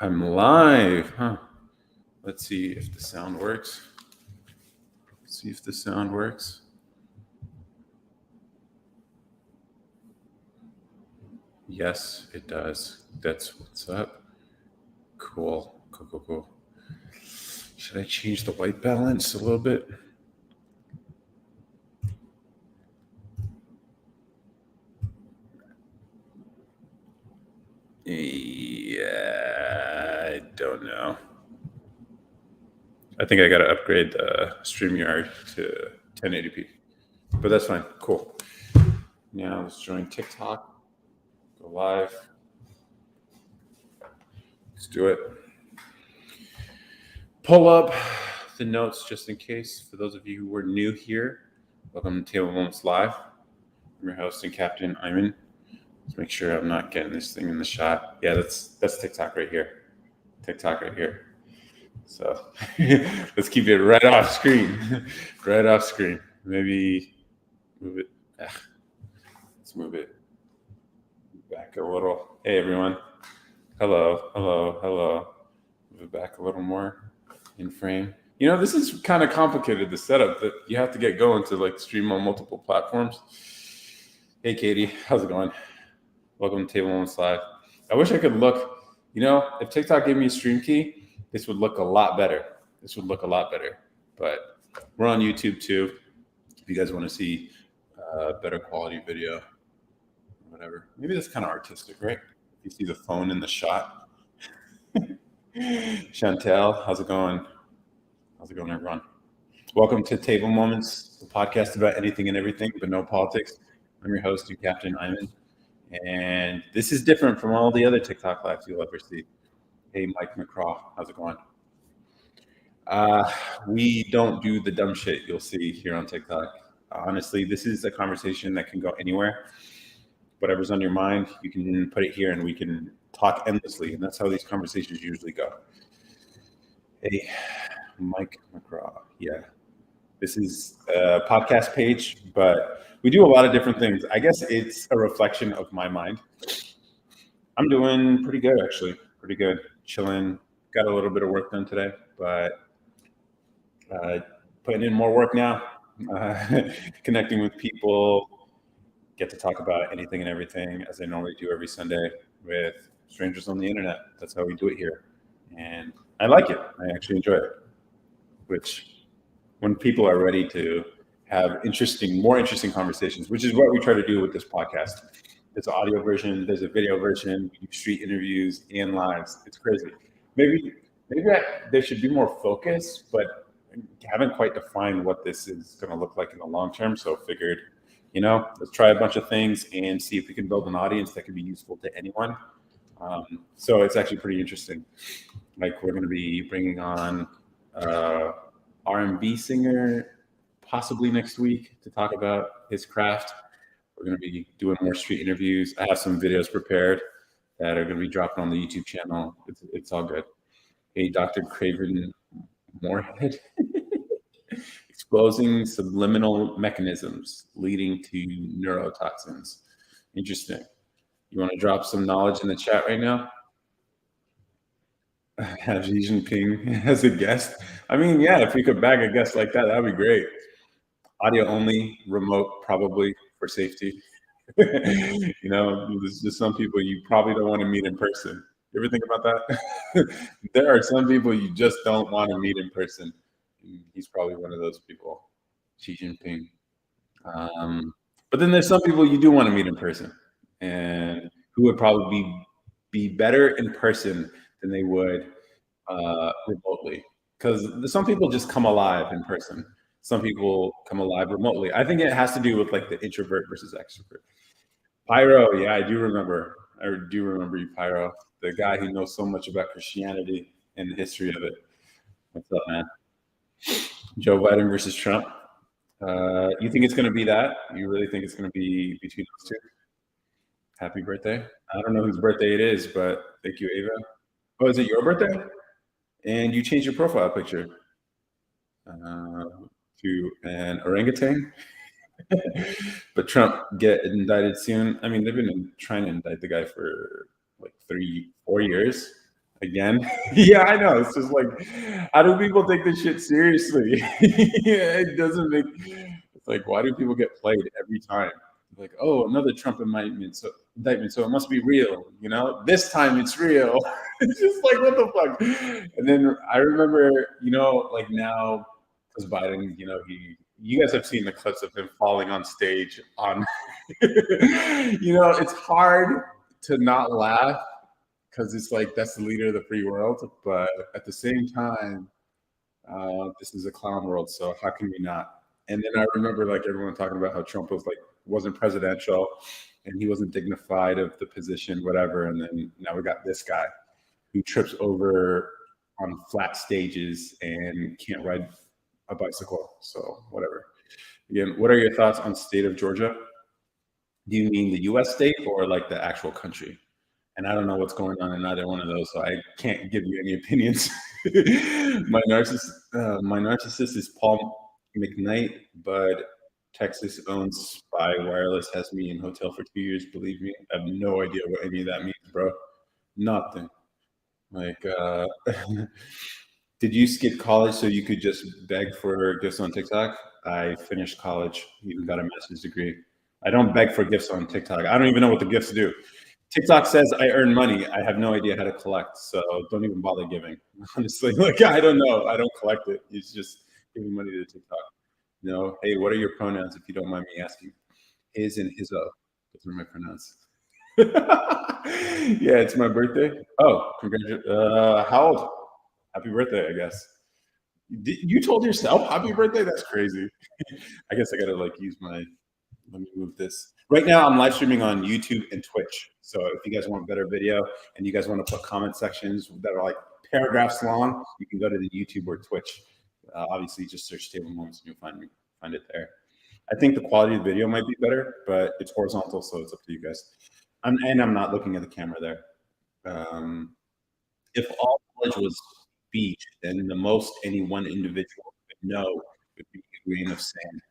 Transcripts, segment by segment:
I'm live, huh? Let's see if the sound works. Yes, it does. That's what's up. Cool. Should I change the white balance a little bit? Yeah, I don't know. I think I got to upgrade the StreamYard to 1080p, but that's fine. Cool. Now let's join TikTok. Go live. Let's do it. Pull up the notes just in case. For those of you who were new here, welcome to Table Moments Live. I'm your host and Captain Iman. Let's make sure I'm not getting this thing in the shot. Yeah, that's TikTok right here. So let's keep it right off screen. Maybe move it. Let's move it back a little. Hey everyone. Hello. Move it back a little more in frame. You know, this is kind of complicated, the setup that you have to get going to like stream on multiple platforms. Hey Katie, how's it going? Welcome to Table Moments Live. I wish I could look, if TikTok gave me a stream key, this would look a lot better. But we're on YouTube too. If you guys want to see better quality video, whatever. Maybe that's kind of artistic, right? You see the phone in the shot. Chantel, how's it going? Everyone? Welcome to Table Moments, the podcast about anything and everything, but no politics. I'm your host and Captain Iman. And this is different from all the other TikTok lives you'll ever see. Hey, Mike McCraw, how's it going? We don't do the dumb shit you'll see here on TikTok. Honestly, this is a conversation that can go anywhere. Whatever's on your mind, you can put it here and we can talk endlessly. And that's how these conversations usually go. Hey, Mike McCraw. Yeah. This is a podcast page, but we do a lot of different things. I guess it's a reflection of my mind. I'm doing pretty good, actually. Pretty good. Chilling. Got a little bit of work done today, but putting in more work now. Connecting with people. Get to talk about anything and everything, as I normally do every Sunday with strangers on the internet. That's how we do it here. And I like it. I actually enjoy it. Which, when people are ready to have more interesting conversations, which is what we try to do with this podcast. There's an audio version, there's a video version, we do street interviews and lives. It's crazy. Maybe there should be more focus, but haven't quite defined what this is going to look like in the long term. So figured, let's try a bunch of things and see if we can build an audience that can be useful to anyone. So it's actually pretty interesting. Like we're going to be bringing on R&B singer possibly next week to talk about his craft. We're going to be doing more street interviews. I have some videos prepared that are going to be dropping on the YouTube channel. It's all good. Hey, Dr. Craven Moorhead. Exposing subliminal mechanisms leading to neurotoxins. Interesting. You want to drop some knowledge in the chat right now? Have Xi Jinping as a guest. I mean, yeah, if we could bag a guest like that, that'd be great. Audio only, remote, probably for safety. There's just some people you probably don't want to meet in person. You ever think about that? There are some people you just don't want to meet in person. He's probably one of those people, Xi Jinping. But then there's some people you do want to meet in person, and who would probably be better in person than they would remotely. Because some people just come alive in person. Some people come alive remotely. I think it has to do with like the introvert versus extrovert. Pyro, yeah, I do remember you, Pyro, the guy who knows so much about Christianity and the history of it. What's up, man? Joe Biden versus Trump. You think it's going to be that? You really think it's going to be between those two? Happy birthday. I don't know whose birthday it is, but thank you, Ava. Oh, is it your birthday? And you changed your profile picture to an orangutan. But Trump get indicted soon. I mean, they've been trying to indict the guy for like 4 years. again. Yeah, I know. It's just like, how do people take this shit seriously? Yeah, it doesn't make. It's like, why do people get played every time? Like, oh, another Trump indictment, so it must be real. You know, this time it's real. It's just like, what the fuck? And then I remember, like now, because Biden, you guys have seen the clips of him falling on stage on, it's hard to not laugh because it's like that's the leader of the free world, but at the same time, this is a clown world, so how can we not? And then I remember like everyone talking about how Trump wasn't presidential, and he wasn't dignified of the position, whatever. And then now we got this guy who trips over on flat stages and can't ride a bicycle. So whatever. Again, what are your thoughts on state of Georgia? Do you mean the U.S. state or like the actual country? And I don't know what's going on in either one of those, so I can't give you any opinions. My narcissist is Paul McKnight, but Texas owns Spy Wireless has me in hotel for 2 years. Believe me, I have no idea what any of that means, bro. Nothing. Like, did you skip college so you could just beg for gifts on TikTok? I finished college, even got a master's degree. I don't beg for gifts on TikTok. I don't even know what the gifts do. TikTok says I earn money. I have no idea how to collect, so don't even bother giving. Honestly, like I don't know. I don't collect it. It's just giving money to TikTok. Hey, what are your pronouns if you don't mind me asking? His and his. Those are my pronouns. Yeah, it's my birthday. Oh, congratulations. How old? Happy birthday, I guess. You told yourself happy birthday? That's crazy. I guess I gotta like use my. Let me move this. Right now, I'm live streaming on YouTube and Twitch. So if you guys want better video and you guys want to put comment sections that are like paragraphs long, you can go to the YouTube or Twitch. Obviously, just search Table Moments and you'll find it there. I think the quality of the video might be better, but it's horizontal, so it's up to you guys. I'm not looking at the camera there. If all knowledge was speech, then the most any one individual could know would be a grain of sand.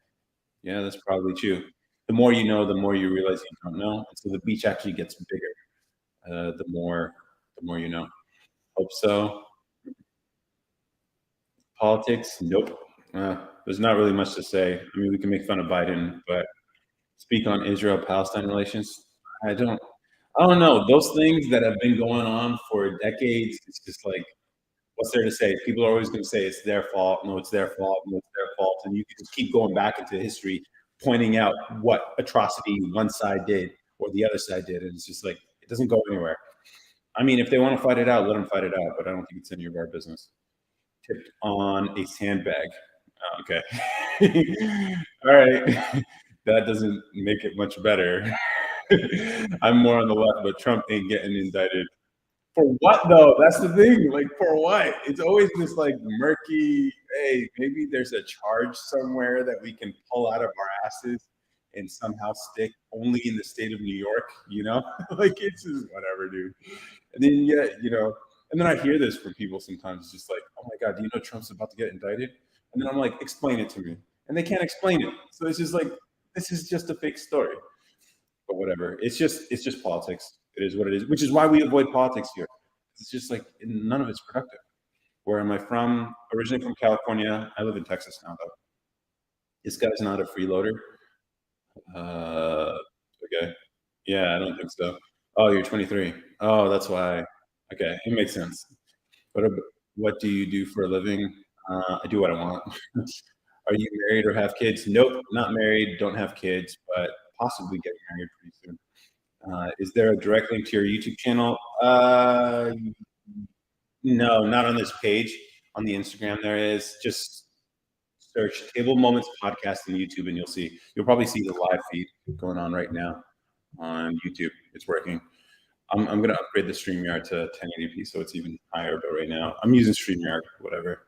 Yeah, that's probably true. The more you know, the more you realize you don't know. And so the beach actually gets bigger. The more you know. Hope so. Politics? Nope. There's not really much to say. I mean, we can make fun of Biden, but speak on Israel-Palestine relations. I don't. I don't know. Those things that have been going on for decades. It's just like, what's there to say? People are always going to say it's their fault. No, it's their fault. No, it's their fault. And you can just keep going back into history, pointing out what atrocity one side did or the other side did. And it's just like, it doesn't go anywhere. I mean, if they want to fight it out, let them fight it out. But I don't think it's any of our business. Tipped on a sandbag. Oh, okay. All right. That doesn't make it much better. I'm more on the left, but Trump ain't getting indicted. For what though? That's the thing. Like for what? It's always this like murky. Hey, maybe there's a charge somewhere that we can pull out of our asses and somehow stick only in the state of New York. Like it's just whatever, dude. And then and then I hear this from people sometimes. It's just like, oh my god, do you know Trump's about to get indicted? And then I'm like, explain it to me, and they can't explain it. So it's just like this is just a fake story. But whatever. It's just politics. It is what it is, which is why we avoid politics here. It's just like none of it's productive. Where am I from? Originally from California. I live in Texas now, though. This guy's not a freeloader. Uh, okay. Yeah, I don't think so. Oh, you're 23. Oh, that's why. Okay, it makes sense. What do you do for a living? I do what I want. Are you married or have kids? Nope, not married. Don't have kids, but possibly getting married pretty soon. Is there a direct link to your YouTube channel? No, not on this page. On the Instagram, there is. Just search Table Moments Podcast on YouTube, and you'll probably see the live feed going on right now on YouTube. It's working. I'm gonna upgrade the StreamYard to 1080p, so it's even higher. But right now, I'm using StreamYard, whatever.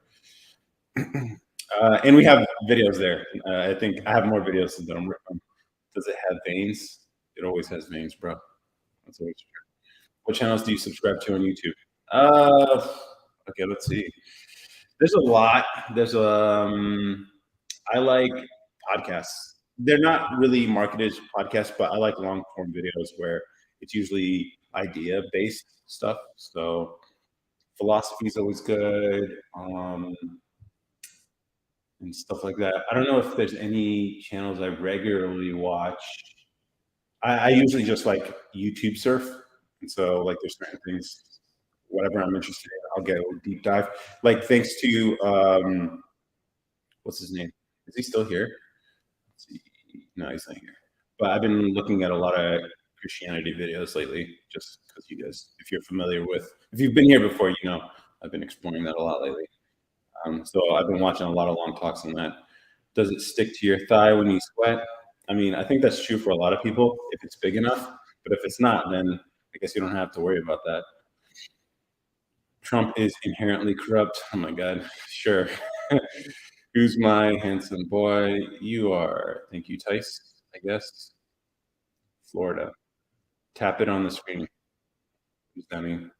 And we have videos there. I think I have more videos than I'm ripping. Does it have veins? It always has veins, bro. That's always true. What channels do you subscribe to on YouTube? Okay, let's see. There's a lot. I like podcasts. They're not really marketed as podcasts, but I like long form videos where it's usually idea based stuff. So philosophy is always good, and stuff like that. I don't know if there's any channels I regularly watch. I usually just like YouTube surf, and so like there's certain things, whatever I'm interested in, I'll get a little deep dive. Like thanks to what's his name? Is he still here? Let's see. No, he's not here. But I've been looking at a lot of Christianity videos lately, just because you guys, if you're familiar with, if you've been here before, you know, I've been exploring that a lot lately. So I've been watching a lot of long talks on that. Does it stick to your thigh when you sweat? I mean, I think that's true for a lot of people if it's big enough. But if it's not, then I guess you don't have to worry about that. Trump is inherently corrupt. Oh my God, sure. Who's my handsome boy? You are. Thank you, Tice, I guess. Florida. Tap it on the screen. What does that mean?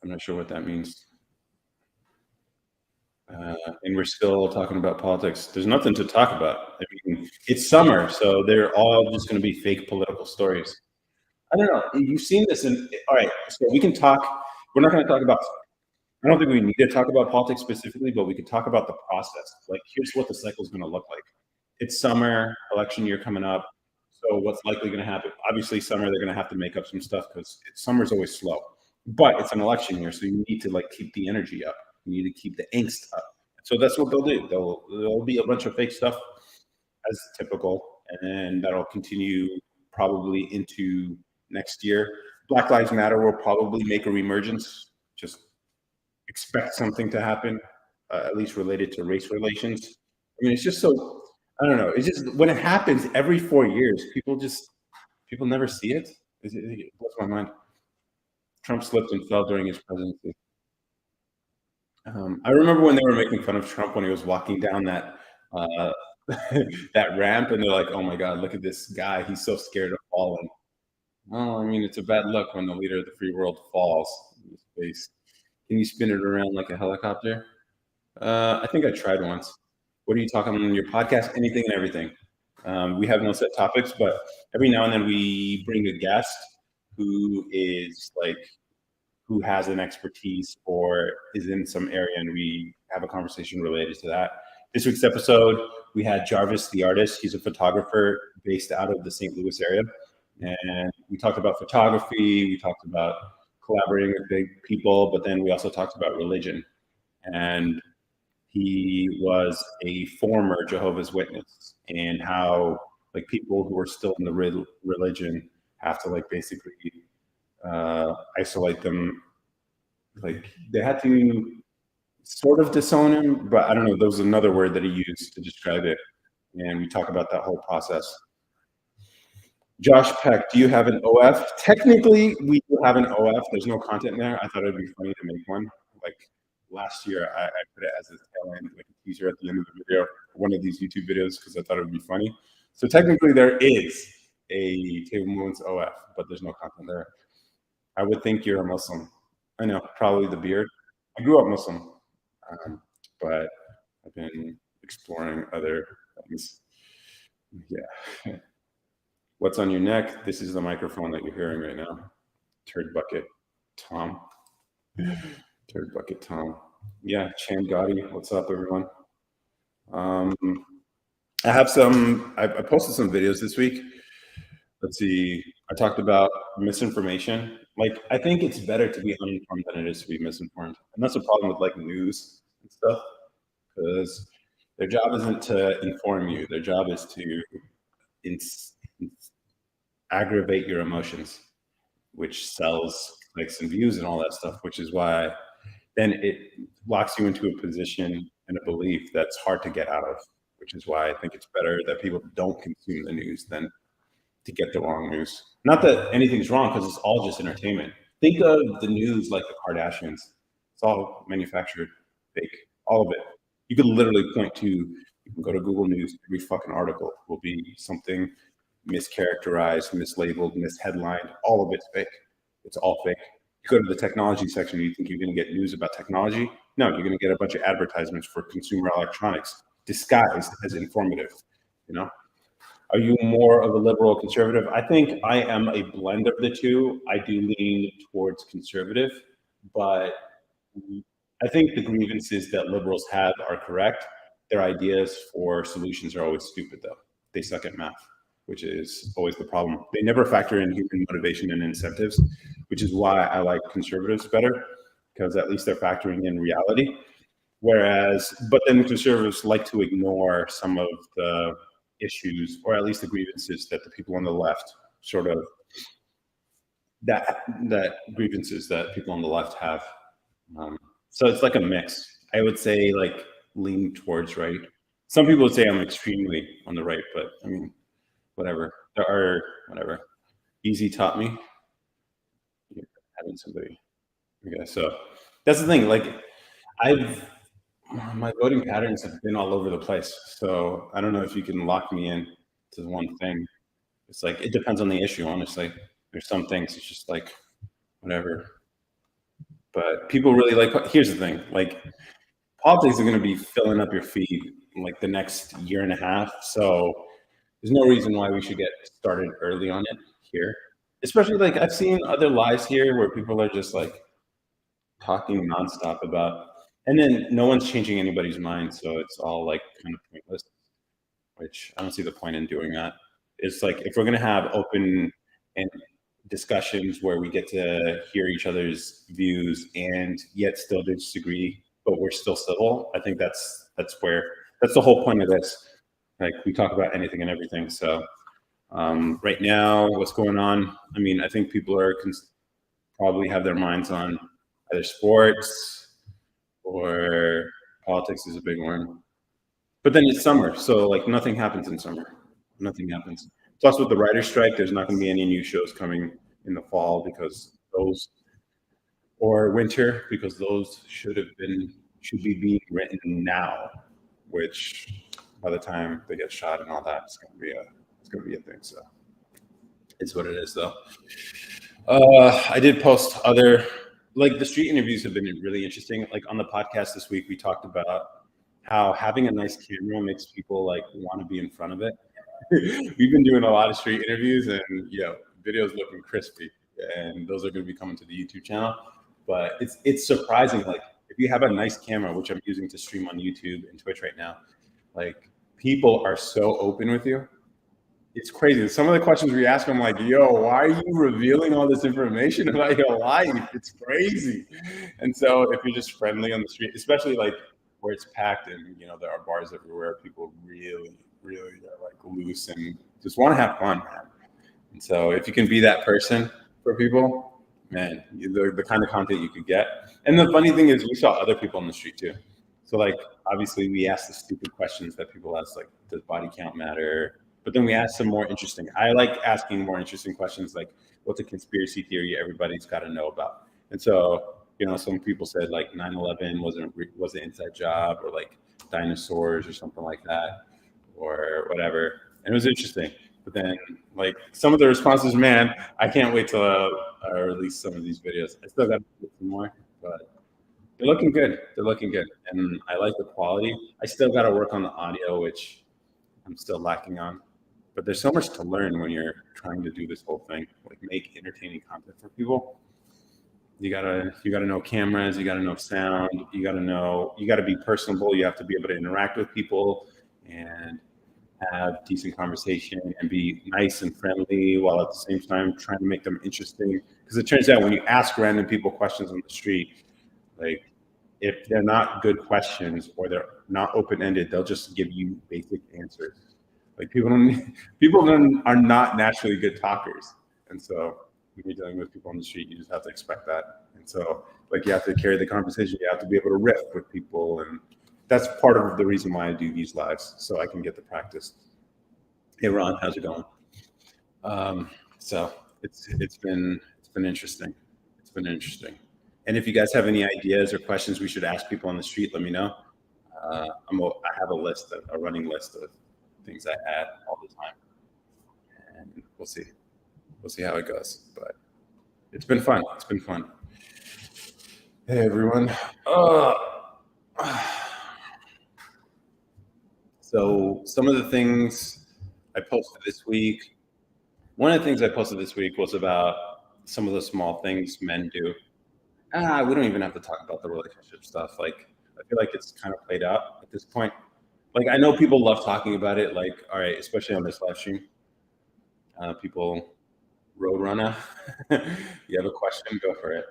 I'm not sure what that means. And we're still talking about politics. There's nothing to talk about. I mean, it's summer, so they're all just going to be fake political stories. I don't know. You've seen this in. All right, so we can talk. We're not going to talk about. I don't think we need to talk about politics specifically, but we could talk about the process. Like, here's what the cycle is going to look like. It's summer, election year coming up. So what's likely going to happen? Obviously, summer they're going to have to make up some stuff because summer's always slow. But it's an election year, so you need to like keep the energy up. You need to keep the angst up. So that's what they'll do. There'll be a bunch of fake stuff as typical, and that'll continue probably into next year. Black Lives Matter will probably make a reemergence. Just expect something to happen, at least related to race relations. I mean, it's just so, I don't know. It's just when it happens every 4 years, people never see it. It blows my mind. Trump slipped and fell during his presidency. I remember when they were making fun of Trump when he was walking down that that ramp, and they're like, "Oh my God, look at this guy! He's so scared of falling." Well, I mean, it's a bad look when the leader of the free world falls in space. Can you spin it around like a helicopter? I think I tried once. What are you talking on your podcast? Anything and everything. We have no set topics, but every now and then we bring a guest who is like who has an expertise or is in some area, and we have a conversation related to that. This week's episode, we had Jarvis the artist. He's a photographer based out of the St. Louis area, and we talked about photography. We talked about collaborating with big people, but then we also talked about religion. And he was a former Jehovah's Witness, and how like people who are still in the religion have to like basically isolate them. Like they had to sort of disown him, but I don't know. There was another word that he used to describe it, and we talk about that whole process. Josh Peck, do you have an OF? Technically, we do have an OF. There's no content there. I thought it'd be funny to make one. Like last year, I put it as a tail end, like a teaser at the end of the video, one of these YouTube videos, because I thought it would be funny. So technically, there is a Table Moons OF, but there's no content there. I would think you're a Muslim. I know, probably the beard. I grew up Muslim, but I've been exploring other things. Yeah. What's on your neck? This is the microphone that you're hearing right now. Turd Bucket Tom. Turd Bucket Tom. Yeah, Chan Gotti. What's up, everyone? I have I posted some videos this week. Let's see. I talked about misinformation. Like, I think it's better to be uninformed than it is to be misinformed. And that's the problem with like news and stuff, because their job isn't to inform you. Their job is to aggravate your emotions, which sells clicks and views and all that stuff, which is why then it locks you into a position and a belief that's hard to get out of, which is why I think it's better that people don't consume the news than to get the wrong news. Not that anything's wrong, because it's all just entertainment. Think of the news like the Kardashians. It's all manufactured, fake, all of it. You could literally point to, you can go to Google News, every fucking article will be something mischaracterized, mislabeled, misheadlined. All of it's fake. It's all fake. You go to the technology section, you think you're going to get news about technology? No, you're going to get a bunch of advertisements for consumer electronics disguised as informative. You know, are you more of a liberal or conservative? I think I am a blend of the two. I do lean towards conservative, but I think the grievances that liberals have are correct. Their ideas for solutions are always stupid, though. They suck at math, which is always the problem. They never factor in human motivation and incentives, which is why I like conservatives better, because at least they're factoring in reality. Whereas, but then conservatives like to ignore some of the issues, or at least the grievances that the people on the left sort of that grievances that people on the left have. So it's like a mix. I would say like lean towards right. Some people would say I'm extremely on the right, but I mean, whatever. There are whatever. Easy taught me having somebody. Okay, so that's the thing. Like I've my voting patterns have been all over the place. So I don't know if you can lock me in to one thing. It's like it depends on the issue, honestly. There's some things it's just like whatever. But people really like here's the thing, like politics are going to be filling up your feed like the next year and a half. So there's no reason why we should get started early on it here. Especially like I've seen other lives here where people are just like talking nonstop about, and then no one's changing anybody's mind. So it's all like kind of pointless, which I don't see the point in doing that. It's like if we're going to have open and discussions where we get to hear each other's views and yet still disagree, but we're still civil. I think that's the whole point of this. Like we talk about anything and everything. So right now, what's going on? I mean, I think people are probably have their minds on either sports or politics is a big one. But then it's summer, so like nothing happens in summer. Nothing happens. Plus, with the writer's strike, there's not going to be any new shows coming in the fall because those, or winter because those should be being written now, which by the time they get shot and all that, it's going to be a thing. So it's what it is, though. I did post other like the street interviews have been really interesting. Like on the podcast this week, we talked about how having a nice camera makes people like want to be in front of it. We've been doing a lot of street interviews and videos looking crispy, and those are going to be coming to the YouTube channel. But it's surprising, like if you have a nice camera, which I'm using to stream on YouTube and Twitch right now, like people are so open with you. It's crazy. Some of the questions we ask, I'm like, yo, why are you revealing all this information about your life? It's crazy. And so if you're just friendly on the street, especially like where it's packed and there are bars everywhere, people really are like loose and just want to have fun, man. And so if you can be that person for people, man, the kind of content you could get. And the funny thing is we saw other people on the street too. So like obviously we asked the stupid questions that people ask, like does body count matter? But then we asked some more interesting. I like asking more interesting questions, like what's a conspiracy theory everybody's got to know about? And so, some people said like 9/11 was an inside job, or like dinosaurs or something like that, or whatever. And it was interesting. But then, like some of the responses, man, I can't wait till I release some of these videos. I still got to get some more, but they're looking good. They're looking good, and I like the quality. I still got to work on the audio, which I'm still lacking on. But there's so much to learn when you're trying to do this whole thing, like make entertaining content for people. You gotta know cameras, you gotta know sound, you gotta be personable, you have to be able to interact with people and have decent conversation and be nice and friendly while at the same time trying to make them interesting. Because it turns out when you ask random people questions on the street, like if they're not good questions or they're not open-ended, they'll just give you basic answers. Like people are not naturally good talkers, and so when you're dealing with people on the street, you just have to expect that. And so, like, you have to carry the conversation. You have to be able to riff with people, and that's part of the reason why I do these lives, so I can get the practice. Hey, Ron, how's it going? So it's been interesting. It's been interesting. And if you guys have any ideas or questions we should ask people on the street, let me know. I have a running list of things I add all the time, and we'll see how it goes. But it's been fun. Hey everyone. So some of the things I posted this week. One of the things I posted this week was about some of the small things men do. We don't even have to talk about the relationship stuff. Like, I feel like it's kind of played out at this point. Like, I know people love talking about it. Like, all right, especially on this live stream, people, Roadrunner, you have a question, go for it.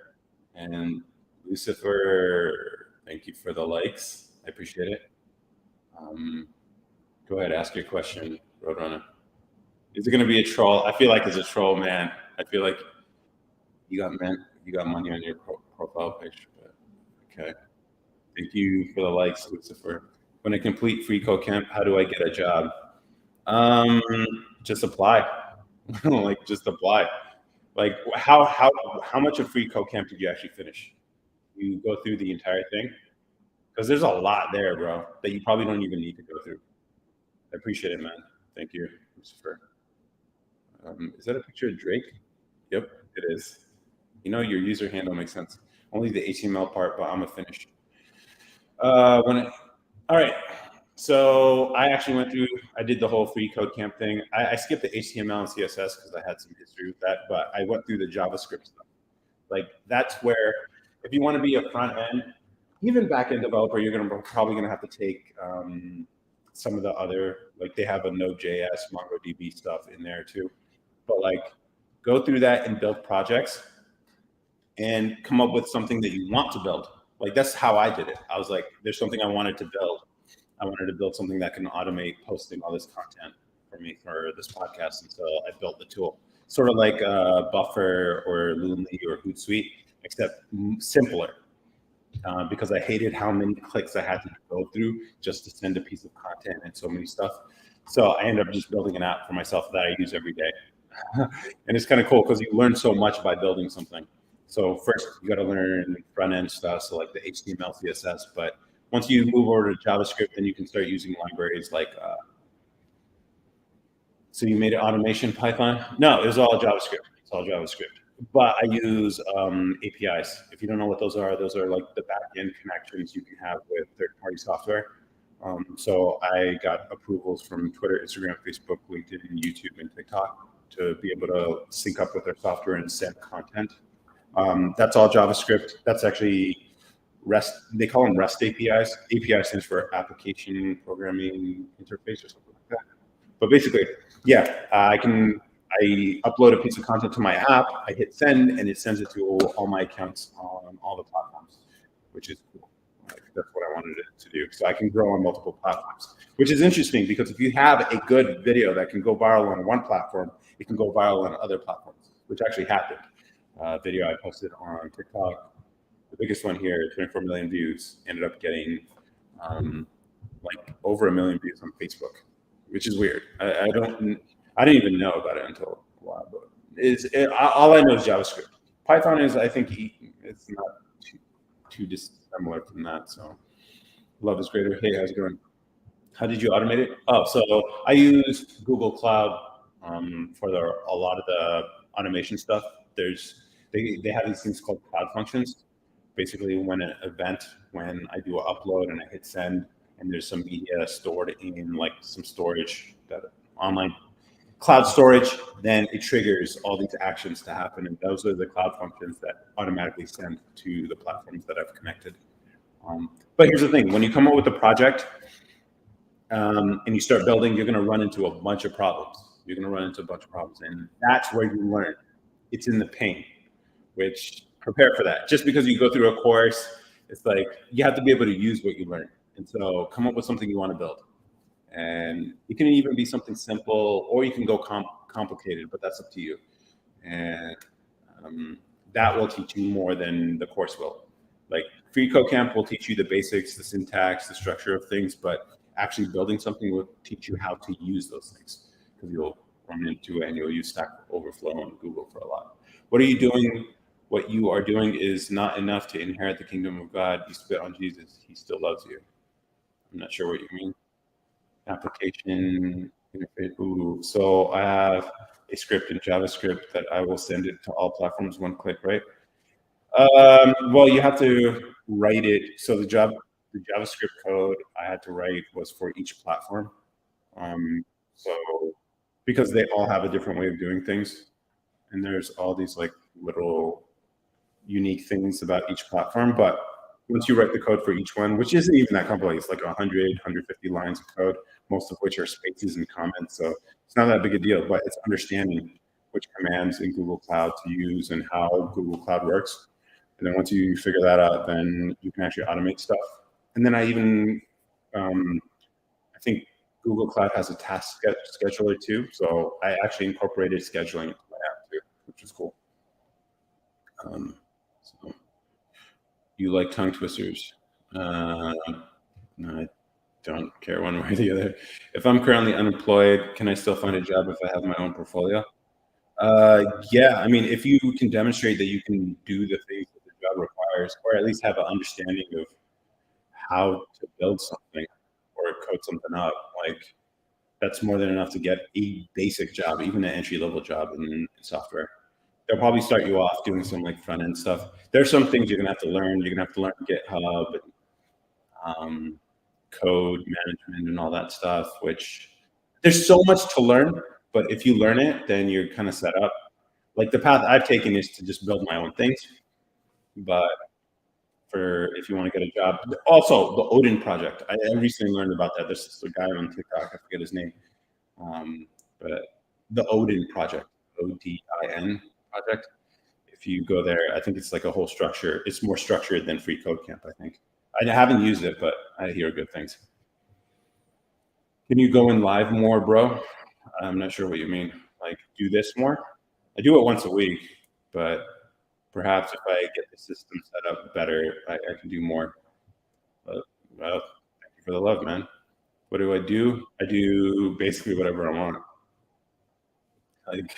And Lucifer, thank you for the likes. I appreciate it. Go ahead, ask your question, Roadrunner. Is it going to be a troll? I feel like it's a troll, man. I feel like you got money on your profile picture. But okay. Thank you for the likes, Lucifer. When I complete free co-camp, how do I get a job? Just apply. Like, just apply. Like, how much of free co-camp did you actually finish? You go through the entire thing? Because there's a lot there, bro, that you probably don't even need to go through. I appreciate it, man. Thank you, Lucifer. Is that a picture of Drake? Yep, it is. You know, your user handle makes sense. Only the HTML part, but I'm gonna finish. All right. So I actually went through. I did the whole free code camp thing. I skipped the HTML and CSS because I had some history with that, but I went through the JavaScript stuff. Like, that's where, if you want to be a front end, even back end developer, you're probably gonna have to take some of the other, like, they have a Node.js, MongoDB stuff in there too. But like, go through that and build projects and come up with something that you want to build. Like, that's how I did it. I was like, there's something I wanted to build. I wanted to build something that can automate posting all this content for me for this podcast. And so I built the tool, sort of like Buffer or Loonly or Hootsuite, except simpler. Because I hated how many clicks I had to go through just to send a piece of content and so many stuff. So I ended up just building an app for myself that I use every day. And it's kind of cool because you learn so much by building something. So first, you got to learn front end stuff, so like the HTML, CSS. But once you move over to JavaScript, then you can start using libraries like. So you made an automation Python? No, it was all JavaScript. It's all JavaScript. But I use APIs. If you don't know what those are like the back-end connections you can have with third-party software. So I got approvals from Twitter, Instagram, Facebook, LinkedIn, YouTube, and TikTok to be able to sync up with their software and send content. That's all JavaScript. That's actually REST. They call them REST APIs. API stands for Application Programming Interface or something like that. But basically, yeah, I upload a piece of content to my app, I hit send, and it sends it to all my accounts on all the platforms, which is cool. Like, that's what I wanted it to do. So I can grow on multiple platforms, which is interesting because if you have a good video that can go viral on one platform, it can go viral on other platforms, which actually happened. Video I posted on TikTok, the biggest one here, 24 million views, ended up getting like over 1 million views on Facebook, which is weird. I didn't even know about it until a while, but all I know is JavaScript. Python is, I think, it's not too dissimilar from that. So love is greater. Hey, how's it going? How did you automate it? Oh, so I use Google Cloud for a lot of the automation stuff. They have these things called cloud functions. Basically, when I do an upload and I hit send, and there's some media stored in like some storage, that online cloud storage, then it triggers all these actions to happen. And those are the cloud functions that automatically send to the platforms that I've connected. But here's the thing, when you come up with a project and you start building, you're going to run into a bunch of problems. And that's where you learn. It's in the pain, which prepare for that. Just because you go through a course, it's like you have to be able to use what you learn. And so come up with something you want to build. And it can even be something simple, or you can go complicated, but that's up to you. And that will teach you more than the course will. Like, free co-camp will teach you the basics, the syntax, the structure of things, but actually building something will teach you how to use those things, because you'll run into it and you'll use Stack Overflow and Google for a lot. What are you doing? What you are doing is not enough to inherit the kingdom of God. You spit on Jesus. He still loves you. I'm not sure what you mean. Application interface. Ooh, so I have a script in JavaScript that I will send it to all platforms, one click, right? Well, you have to write it. So the JavaScript code I had to write was for each platform. So because they all have a different way of doing things, and there's all these like little unique things about each platform. But once you write the code for each one, which isn't even that complex, like 100, 150 lines of code, most of which are spaces and comments. So it's not that big a deal, but it's understanding which commands in Google Cloud to use and how Google Cloud works. And then once you figure that out, then you can actually automate stuff. And then I even, I think Google Cloud has a task scheduler too. So I actually incorporated scheduling into my app too, which is cool. So you like tongue twisters? No, I don't care one way or the other. If I'm currently unemployed, can I still find a job if I have my own portfolio? Yeah, I mean, if you can demonstrate that you can do the things that the job requires, or at least have an understanding of how to build something or code something up, like that's more than enough to get a basic job, even an entry-level job in software. They'll probably start you off doing some like front end stuff. There's some things you're gonna have to learn. You're gonna have to learn GitHub and code management and all that stuff, which there's so much to learn, but if you learn it, then you're kind of set up. Like the path I've taken is to just build my own things. But for if you want to get a job, also the Odin project, I recently learned about that. There's a guy on TikTok, I forget his name, but the Odin project, ODIN project. If you go there, I think it's like a whole structure. It's more structured than Free Code Camp, I think. I haven't used it, but I hear good things. Can you go in live more, bro? I'm not sure what you mean. Like, do this more? I do it once a week, but perhaps if I get the system set up better, I can do more. But, well, thank you for the love, man. What do? I do basically whatever I want. Like,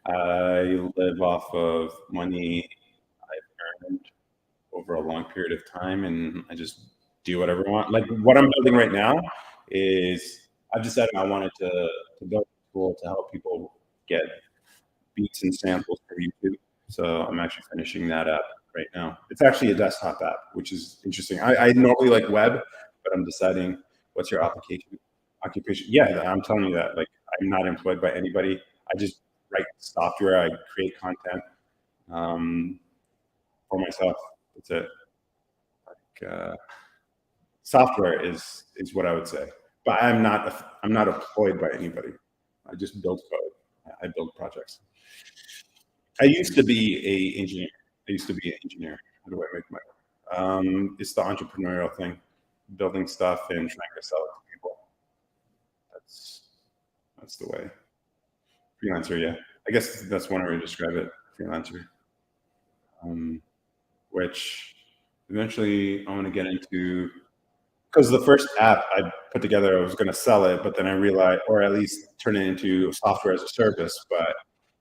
I live off of money I've earned over a long period of time, and I just do whatever I want. Like what I'm building right now is I've decided I wanted to build a tool to help people get beats and samples for YouTube. So I'm actually finishing that app right now. It's actually a desktop app, which is interesting. I normally like web, but I'm deciding what's your occupation. Yeah, I'm telling you that. Like I'm not employed by anybody. I just write software. I create content for myself. That's it. Like, software is what I would say. But I'm not employed by anybody. I just build code. I build projects. I used to be an engineer. How do I make my? It's the entrepreneurial thing, building stuff and trying to sell it to people. That's the way. Freelancer, yeah. I guess that's one way to describe it. Freelancer. Which eventually I want to get into, because the first app I put together, I was going to sell it, but then I realized, or at least turn it into software as a service, but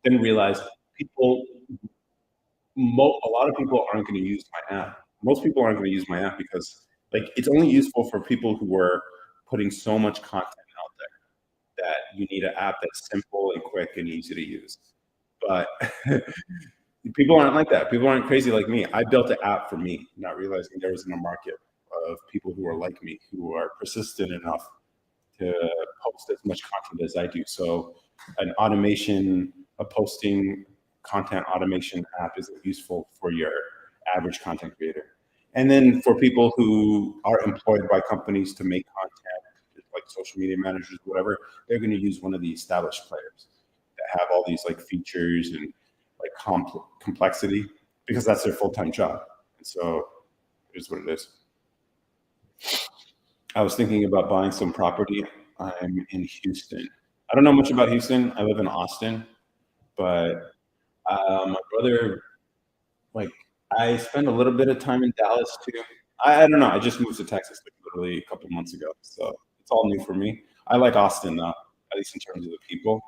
then realized a lot of people aren't going to use my app. Most people aren't going to use my app because like it's only useful for people who are putting so much content out there that you need an app that's simple and quick and easy to use. But people aren't like that. People aren't crazy like me. I built an app for me, not realizing there was in a market of people who are like me, who are persistent enough to post as much content as I do. So an automation, a posting content automation app is useful for your average content creator. And then for people who are employed by companies to make content, like social media managers, whatever, they're going to use one of the established players that have all these like features and like complexity, because that's their full-time job. And so it is what it is. I was thinking about buying some property. I'm in Houston. I don't know much about Houston. I live in Austin, but my brother, like, I spent a little bit of time in Dallas too. I don't know. I just moved to Texas like literally a couple months ago, so it's all new for me. I like Austin though, at least in terms of the people.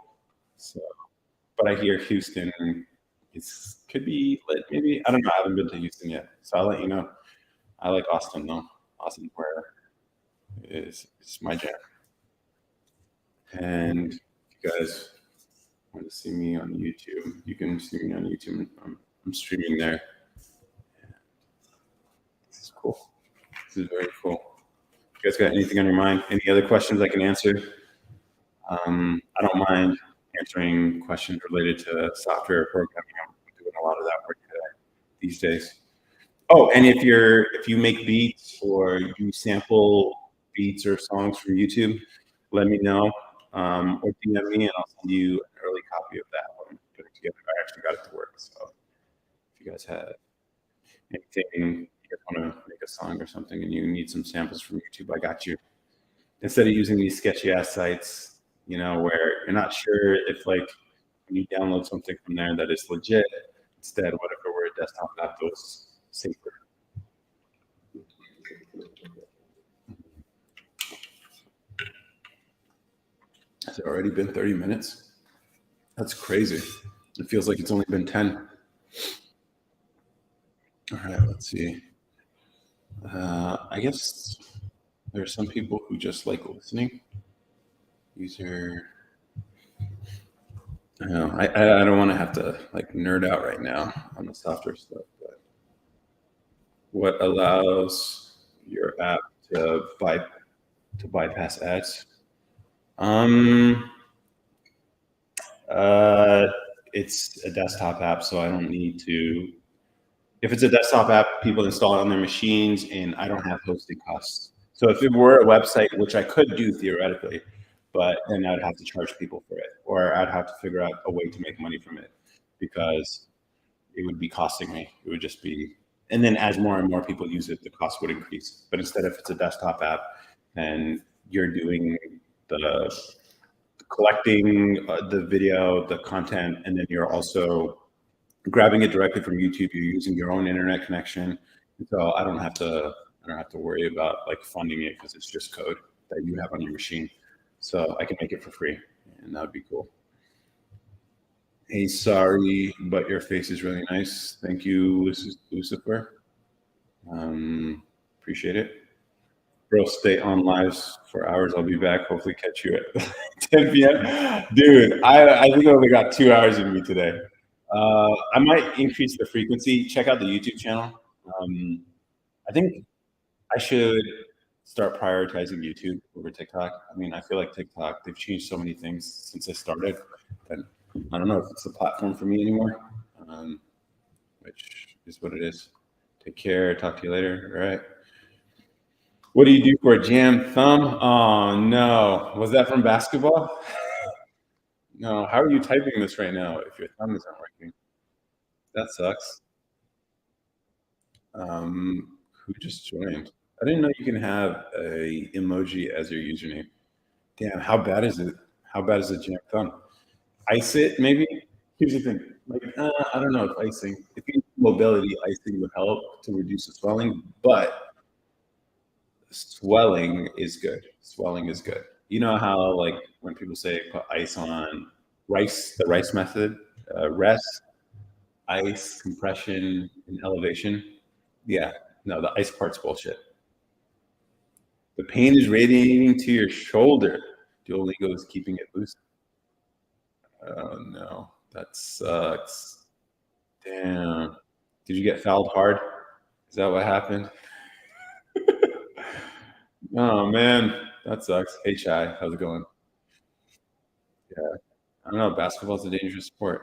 So, but I hear Houston could be lit. Maybe I don't know. I haven't been to Houston yet, so I'll let you know. I like Austin though. Austin where is my jam. And if you guys want to see me on YouTube, you can see me on YouTube. I'm streaming there. This is cool. This is very cool. You guys got anything on your mind? Any other questions I can answer? I don't mind answering questions related to software programming. I'm doing a lot of that work today. these days. Oh, and if you make beats or you sample beats or songs from YouTube, let me know, or DM me, and I'll send you an early copy of that one. Put it together. I actually got it to work. So if you guys have anything, you guys want to make a song or something, and you need some samples from YouTube, I got you. Instead of using these sketchy ass sites, where you're not sure if like when you download something from there that is legit. Instead, what if it were a desktop app that was safer? Has it already been 30 minutes? That's crazy. It feels like it's only been 10. All right, let's see. I guess there are some people who just like listening. User. I don't want to have to like nerd out right now on the software stuff, but what allows your app to bypass ads? It's a desktop app, so I don't need to. If it's a desktop app, people install it on their machines, and I don't have hosting costs. So if it were a website, which I could do theoretically, but then I'd have to charge people for it, or I'd have to figure out a way to make money from it, because it would be costing me. It would just be, and then as more and more people use it, the cost would increase. But instead, if it's a desktop app, and you're doing the collecting the video, the content, and then you're also grabbing it directly from YouTube. You're using your own internet connection, so I don't have to worry about like funding it, because it's just code that you have on your machine. So I can make it for free, and that would be cool. Hey, sorry, but your face is really nice. Thank you, Lucifer. Appreciate it. Bro, stay on lives for hours. I'll be back. Hopefully catch you at 10 p.m. Dude, I think I only got 2 hours in me today. I might increase the frequency. Check out the YouTube channel. I think I should start prioritizing YouTube over TikTok. I mean, I feel like TikTok, they've changed so many things since I started that I don't know if it's the platform for me anymore, which is what it is. Take care. Talk to you later. All right. What do you do for a jammed thumb? Oh, no. Was that from basketball? No. How are you typing this right now if your thumb isn't working? That sucks. Who just joined? I didn't know you can have a emoji as your username. Damn, how bad is it? How bad is a jammed thumb? Ice it, maybe? Here's the thing. Like, I don't know if icing, if you need mobility, icing would help to reduce the swelling, but swelling is good. Swelling is good. You know how like when people say put ice on rice, the rice method, rest, ice, compression, and elevation. Yeah, no, the ice part's bullshit. The pain is radiating to your shoulder. Duolingo is keeping it loose. Oh no, that sucks. Damn. Did you get fouled hard? Is that what happened? Oh man, that sucks. Hey Chai, how's it going? Yeah, I don't know. Basketball's a dangerous sport,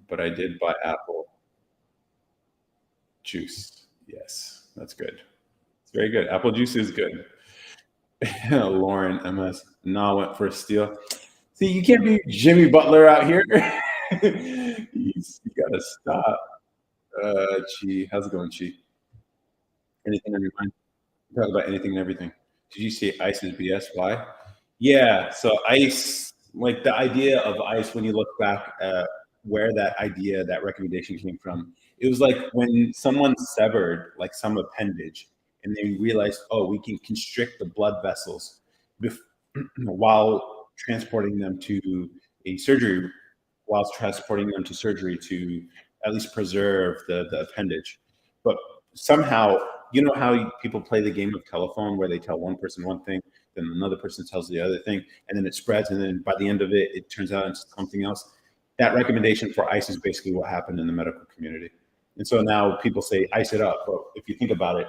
but I did buy apple juice. Yes, that's good. It's very good. Apple juice is good. Lauren MS. Nah, went for a steal. See, you can't be Jimmy Butler out here. You gotta stop. Chi, how's it going, Chi? Anything on your mind? Talk about anything and everything. Did you say ice is BS? Why? Yeah, so ice, like the idea of ice, when you look back at where that idea, that recommendation came from, it was like when someone severed like some appendage and they realized, oh, we can constrict the blood vessels while transporting them to a surgery, whilst transporting them to surgery to at least preserve the appendage. But somehow, you know how people play the game of telephone where they tell one person one thing, then another person tells the other thing, and then it spreads, and then by the end of it, it turns out into something else. That recommendation for ice is basically what happened in the medical community. And so now people say ice it up. But if you think about it,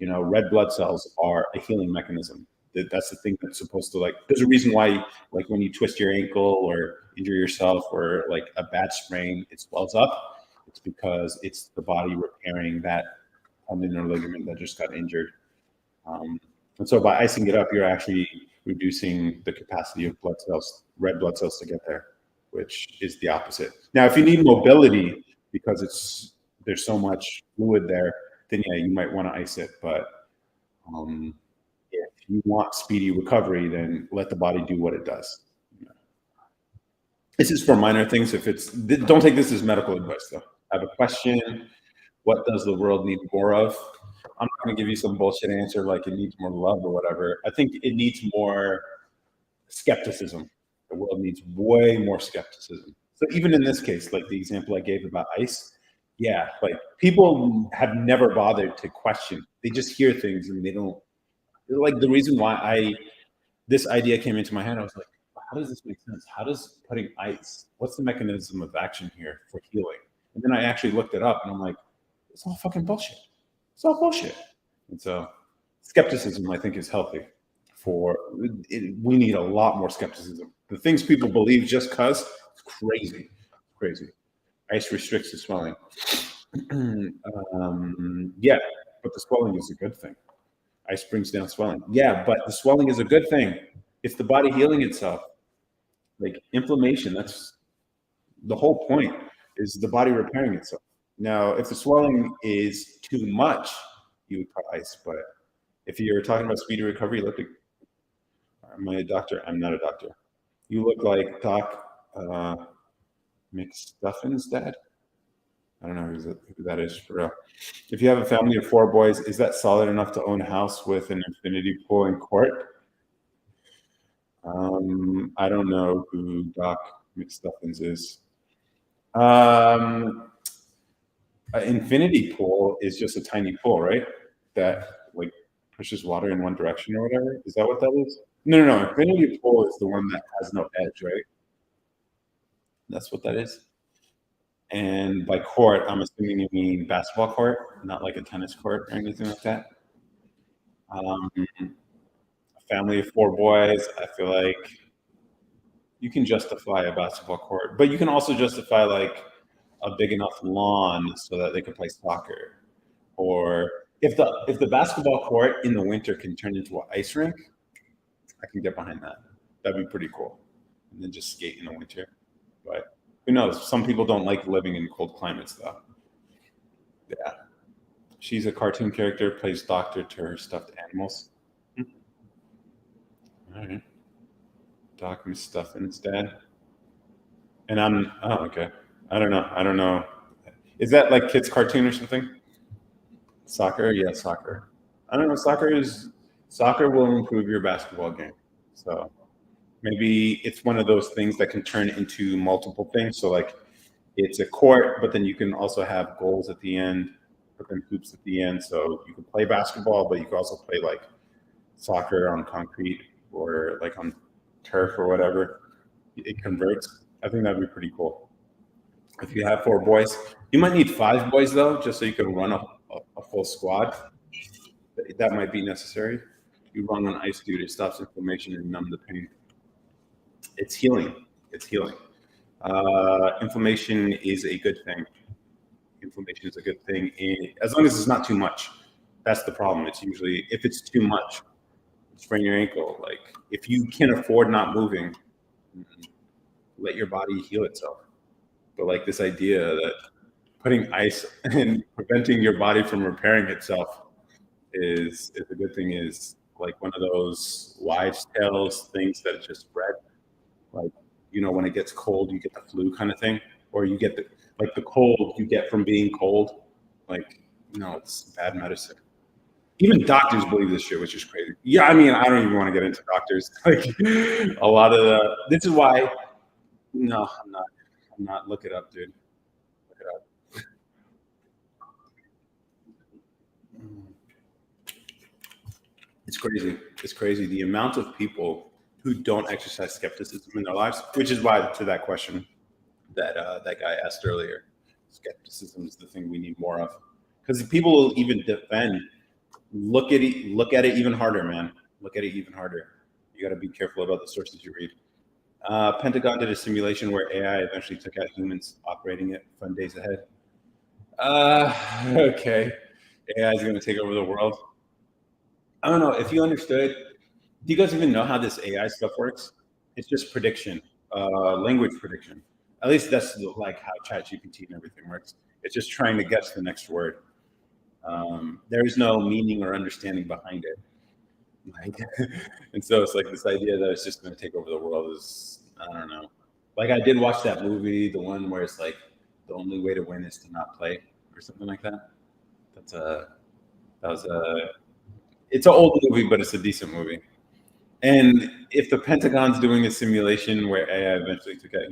red blood cells are a healing mechanism. That's the thing that's supposed to, like, there's a reason why, like, when you twist your ankle or injure yourself or like a bad sprain, it swells up. It's because it's the body repairing that tendon or ligament that just got injured. And so by icing it up, you're actually reducing the capacity of blood cells, red blood cells, to get there, which is the opposite. Now, if you need mobility because there's so much fluid there, then yeah, you might want to ice it. But if you want speedy recovery, then let the body do what it does. This is for minor things. Don't take this as medical advice, though. I have a question. What does the world need more of? I'm not going to give you some bullshit answer like it needs more love or whatever. I think it needs more skepticism. The world needs way more skepticism. So even in this case, like the example I gave about ice, yeah, like people have never bothered to question. They just hear things and they don't. Like the reason why this idea came into my head, I was like, how does this make sense? How does putting ice, what's the mechanism of action here for healing? And then I actually looked it up and I'm like, it's all fucking bullshit. It's all bullshit. And so skepticism, I think, is healthy. We need a lot more skepticism. The things people believe just because, it's crazy. Crazy. Ice restricts the swelling. Yeah, but the swelling is a good thing. Ice brings down swelling. Yeah, but the swelling is a good thing. It's the body healing itself. Like inflammation, that's the whole point, is the body repairing itself. Now, if the swelling is too much, you would put ice. But if you're talking about speedy recovery, am I a doctor? I'm not a doctor. You look like Doc McStuffin's dad. I don't know who that is for real. If you have a family of 4 boys, is that solid enough to own a house with an infinity pool and court? I don't know who Doc McStuffins is. Infinity pool is just a tiny pool, right? That like pushes water in one direction or whatever. Is that what that is? No. Infinity pool is the one that has no edge, right? That's what that is. And by court, I'm assuming you mean basketball court, not like a tennis court or anything like that. A family of 4 boys, I feel like you can justify a basketball court, but you can also justify like a big enough lawn so that they can play soccer. Or if the basketball court in the winter can turn into an ice rink, I can get behind that. That'd be pretty cool. And then just skate in the winter. But who knows? Some people don't like living in cold climates, though. Yeah. She's a cartoon character, plays doctor to her stuffed animals. All right. Doc McStuffin's dad. And okay. I don't know. Is that like kids' cartoon or something? Soccer? Yeah, soccer. I don't know. Soccer will improve your basketball game. So maybe it's one of those things that can turn into multiple things. So like it's a court, but then you can also have goals at the end, but then hoops at the end. So you can play basketball, but you can also play like soccer on concrete or like on turf or whatever. It converts. I think that'd be pretty cool. If you have 4 boys, you might need 5 boys though, just so you can run a full squad. That might be necessary. You run on ice, dude. It stops inflammation and numb the pain. It's healing. Inflammation is a good thing. Inflammation is a good thing, as long as it's not too much. That's the problem. It's usually if it's too much, sprain your ankle. Like if you can afford not moving, let your body heal itself. But like this idea that putting ice and preventing your body from repairing itself is a good thing is like one of those wives' tales things that just spread. Like, when it gets cold, you get the flu kind of thing, or you get the cold you get from being cold. Like, it's bad medicine. Even doctors believe this shit, which is crazy. Yeah, I mean, I don't even want to get into doctors. Like, a lot of this is why. No, I'm not. Look it up, dude. Look it up. It's crazy. The amount of people who don't exercise skepticism in their lives, which is why, to that question that that guy asked earlier, skepticism is the thing we need more of. Because people will even defend. Look at it even harder, man. Look at it even harder. You got to be careful about the sources you read. Pentagon did a simulation where AI eventually took out humans operating it. Fun days ahead. Okay. AI is going to take over the world. I don't know if you understood. Do you guys even know how this AI stuff works? It's just prediction, language prediction. At least that's like how ChatGPT and everything works. It's just trying to guess the next word. There is no meaning or understanding behind it. Like, and so it's like this idea that it's just going to take over the world is, I don't know. Like I did watch that movie, the one where it's like the only way to win is to not play or something like that. That's a that was a it's an old movie, but it's a decent movie. And if the Pentagon's doing a simulation where AI eventually took out,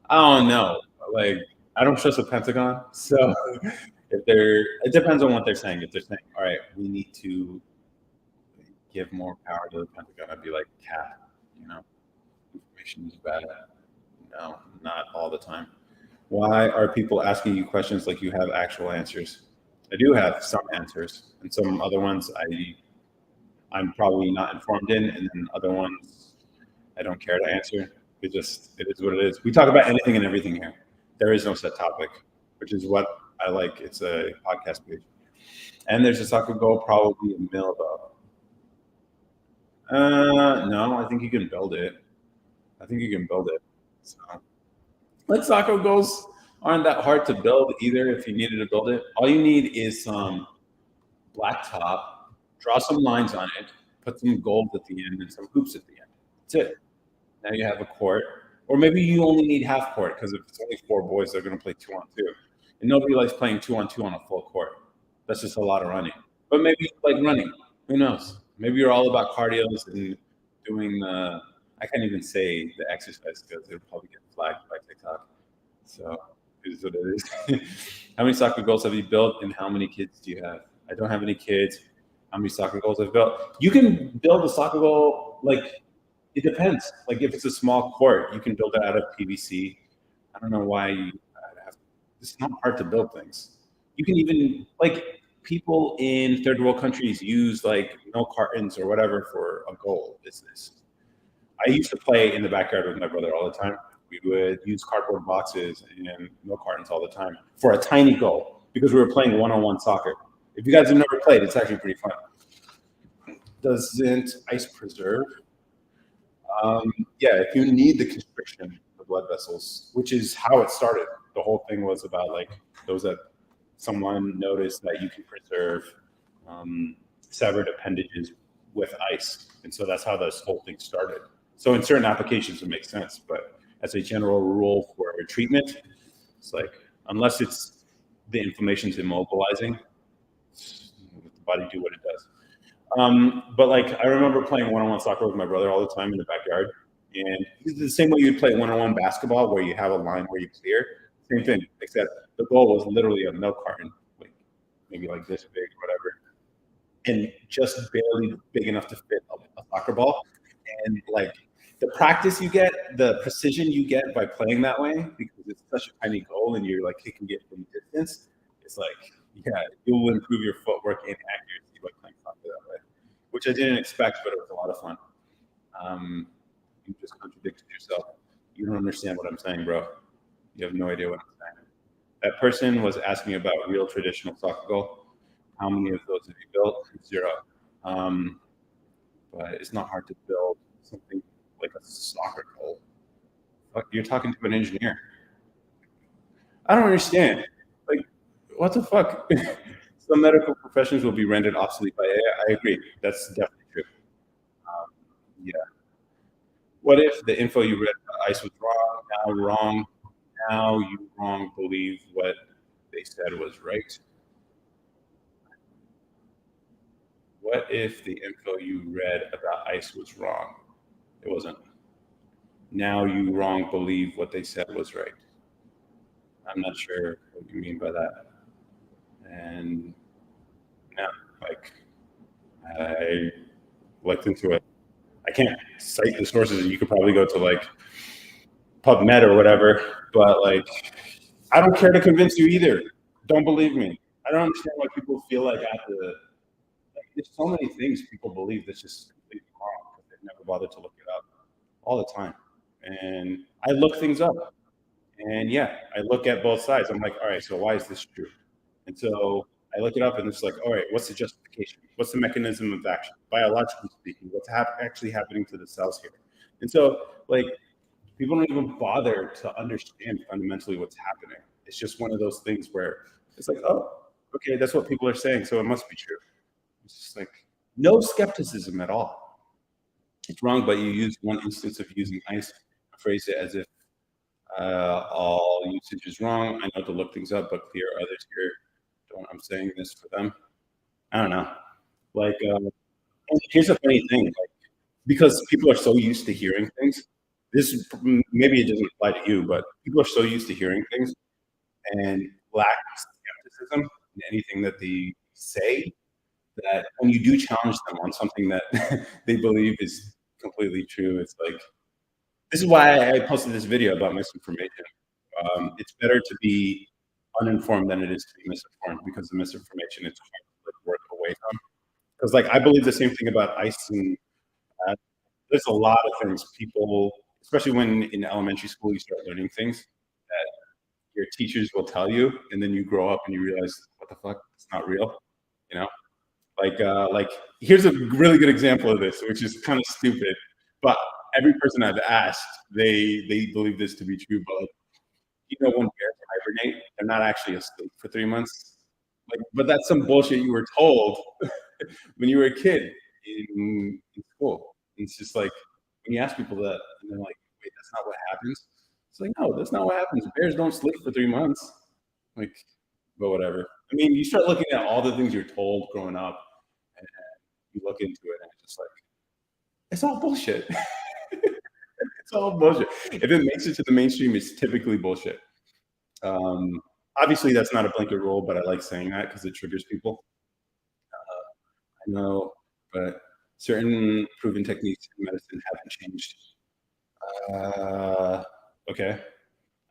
I don't know. Like I don't trust the Pentagon, so if they're, it depends on what they're saying. If they're saying, all right, we need to give more power to the Pentagon, I'd be like, cat, you know, information is bad. No, not all the time. Why are people asking you questions like you have actual answers? I do have some answers, and some other ones I'm probably not informed in, and then other ones I don't care to answer. It is what it is. We talk about anything and everything here. There is no set topic, which is what I like. It's a podcast page, and there's a soccer goal, probably a mill though. No, I think you can build it. I think you can build it. So, like soccer goals aren't that hard to build either. If you needed to build it, all you need is some blacktop, draw some lines on it, put some gold at the end and some hoops at the end. That's it. Now you have a court, or maybe you only need half court because if it's only four boys, they're going to play 2-on-2, and nobody likes playing 2-on-2 on a full court. That's just a lot of running. But maybe you like running. Who knows? Maybe you're all about cardios and doing the. I can't even say the exercise because it'll probably get flagged by TikTok. So it is what it is. How many soccer goals have you built, and how many kids do you have? I don't have any kids. How many soccer goals I've built? You can build a soccer goal like it depends. Like if it's a small court, you can build it out of PVC. I don't know why you have. It's not hard to build things. You can even like people in third world countries use like milk cartons or whatever for a goal business. I used to play in the backyard with my brother all the time. We would use cardboard boxes and milk cartons all the time for a tiny goal because we were playing one-on-one soccer. If you guys have never played, it's actually pretty fun. Doesn't ice preserve? Yeah, if you need the constriction of blood vessels, which is how it started. The whole thing was about like those that someone noticed that you can preserve severed appendages with ice, and so that's how this whole thing started. So in certain applications, it makes sense, but as a general rule for treatment, it's like unless it's the inflammation's immobilizing, let the body do what it does. But like I remember playing one-on-one soccer with my brother all the time in the backyard, and the same way you'd play one-on-one basketball where you have a line where you clear. Same thing, except the goal was literally a milk carton, like maybe like this big, whatever, and just barely big enough to fit a soccer ball. And like the practice you get, the precision you get by playing that way, because it's such a tiny goal and you're like kicking it from distance, it's like, yeah, you will improve your footwork and accuracy by playing soccer that way, which I didn't expect, but it was a lot of fun. You just contradicted yourself. You don't understand what I'm saying, bro. You have no idea what I'm saying. That person was asking about real traditional soccer goal. How many of those have you built? 0. But it's not hard to build something like a soccer goal. You're talking to an engineer. I don't understand. Like, what the fuck? Some medical professions will be rendered obsolete by AI. I agree. That's definitely true. Yeah. What if the info you read about ICE was wrong? Now wrong. Now you wrong believe what they said was right. What if the info you read about ICE was wrong? It wasn't. Now you wrong believe what they said was right. I'm not sure what you mean by that. And yeah, like I looked into it. I can't cite the sources. You could probably go to like PubMed or whatever, but like I don't care to convince you either. Don't believe me. I don't understand why people feel like I have to. Like, there's so many things people believe that's just completely wrong because they've never bothered to look it up all the time. And I look things up, and yeah, I look at both sides. I'm like, all right, so why is this true? And so I look it up, and it's like, all right, what's the justification? What's the mechanism of action? Biologically speaking, what's actually happening to the cells here? And so, like, people don't even bother to understand fundamentally what's happening. It's just one of those things where it's like, oh, okay, that's what people are saying, so it must be true. It's just like no skepticism at all. It's wrong, but you use one instance of using ice, phrase it as if all usage is wrong. I know to look things up, but clear others here. I'm saying this for them. I don't know. Like, here's a funny thing. Like, because people are so used to hearing things, this maybe it doesn't apply to you, but people are so used to hearing things and lack skepticism in anything that they say that when you do challenge them on something that they believe is completely true, it's like, this is why I posted this video about misinformation. It's better to be uninformed than it is to be misinformed, because the misinformation it's hard to like, work away from. Because like I believe the same thing about ice, and there's a lot of things people, especially when in elementary school you start learning things that your teachers will tell you, and then you grow up and you realize what the fuck, it's not real, you know. Like here's a really good example of this, which is kind of stupid, but every person I've asked, they believe this to be true. But like, when bears hibernate, they're not actually asleep for 3 months. Like, but that's some bullshit you were told when you were a kid in school. It's just like when you ask people that, and they're like, "Wait, that's not what happens." It's like, no, that's not what happens. Bears don't sleep for 3 months. Like, but whatever. I mean, you start looking at all the things you're told growing up, and you look into it, and it's just like, it's all bullshit. It's all bullshit. If it makes it to the mainstream, it's typically bullshit. Obviously, that's not a blanket rule, but I like saying that because it triggers people. I know, but certain proven techniques in medicine haven't changed. Okay.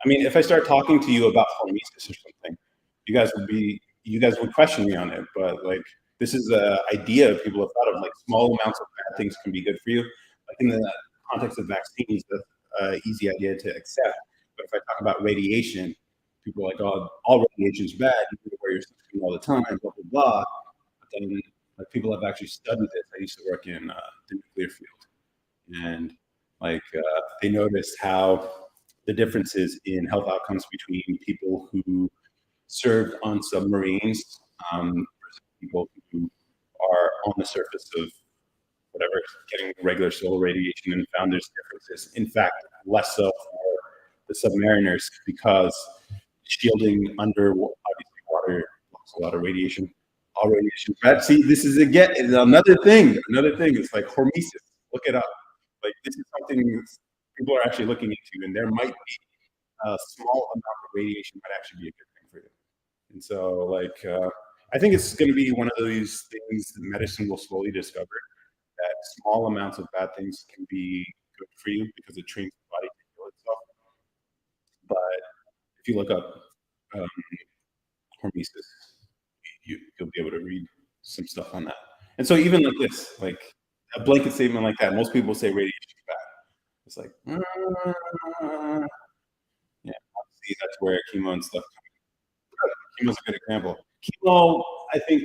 I mean, if I start talking to you about hormesis or something, you guys would question me on it. But like, this is an idea people have thought of. Like, small amounts of bad things can be good for you. Like in the context of vaccines, that's an easy idea to accept. But if I talk about radiation, people are like, oh, all radiation is bad. You need to wear your sunscreen all the time, blah blah blah. But then, like, people have actually studied this. I used to work in the nuclear field, and like they noticed how the differences in health outcomes between people who served on submarines versus people who are on the surface of whatever, getting regular solar radiation, and found there's differences. In fact, less so for the submariners, because shielding under obviously water blocks a lot of radiation. All radiation. But see, this is again another thing. It's like hormesis. Look it up. Like, this is something people are actually looking into, and there might be a small amount of radiation might actually be a good thing for you. And so, like, I think it's going to be one of these things that medicine will slowly discover, that small amounts of bad things can be good for you because it trains the body to heal itself. But if you look up hormesis, you'll be able to read some stuff on that. And so even like this, like a blanket statement like that, most people say radiation is bad. It's like, yeah, obviously that's where chemo and stuff come in. Chemo's a good example. Chemo, I think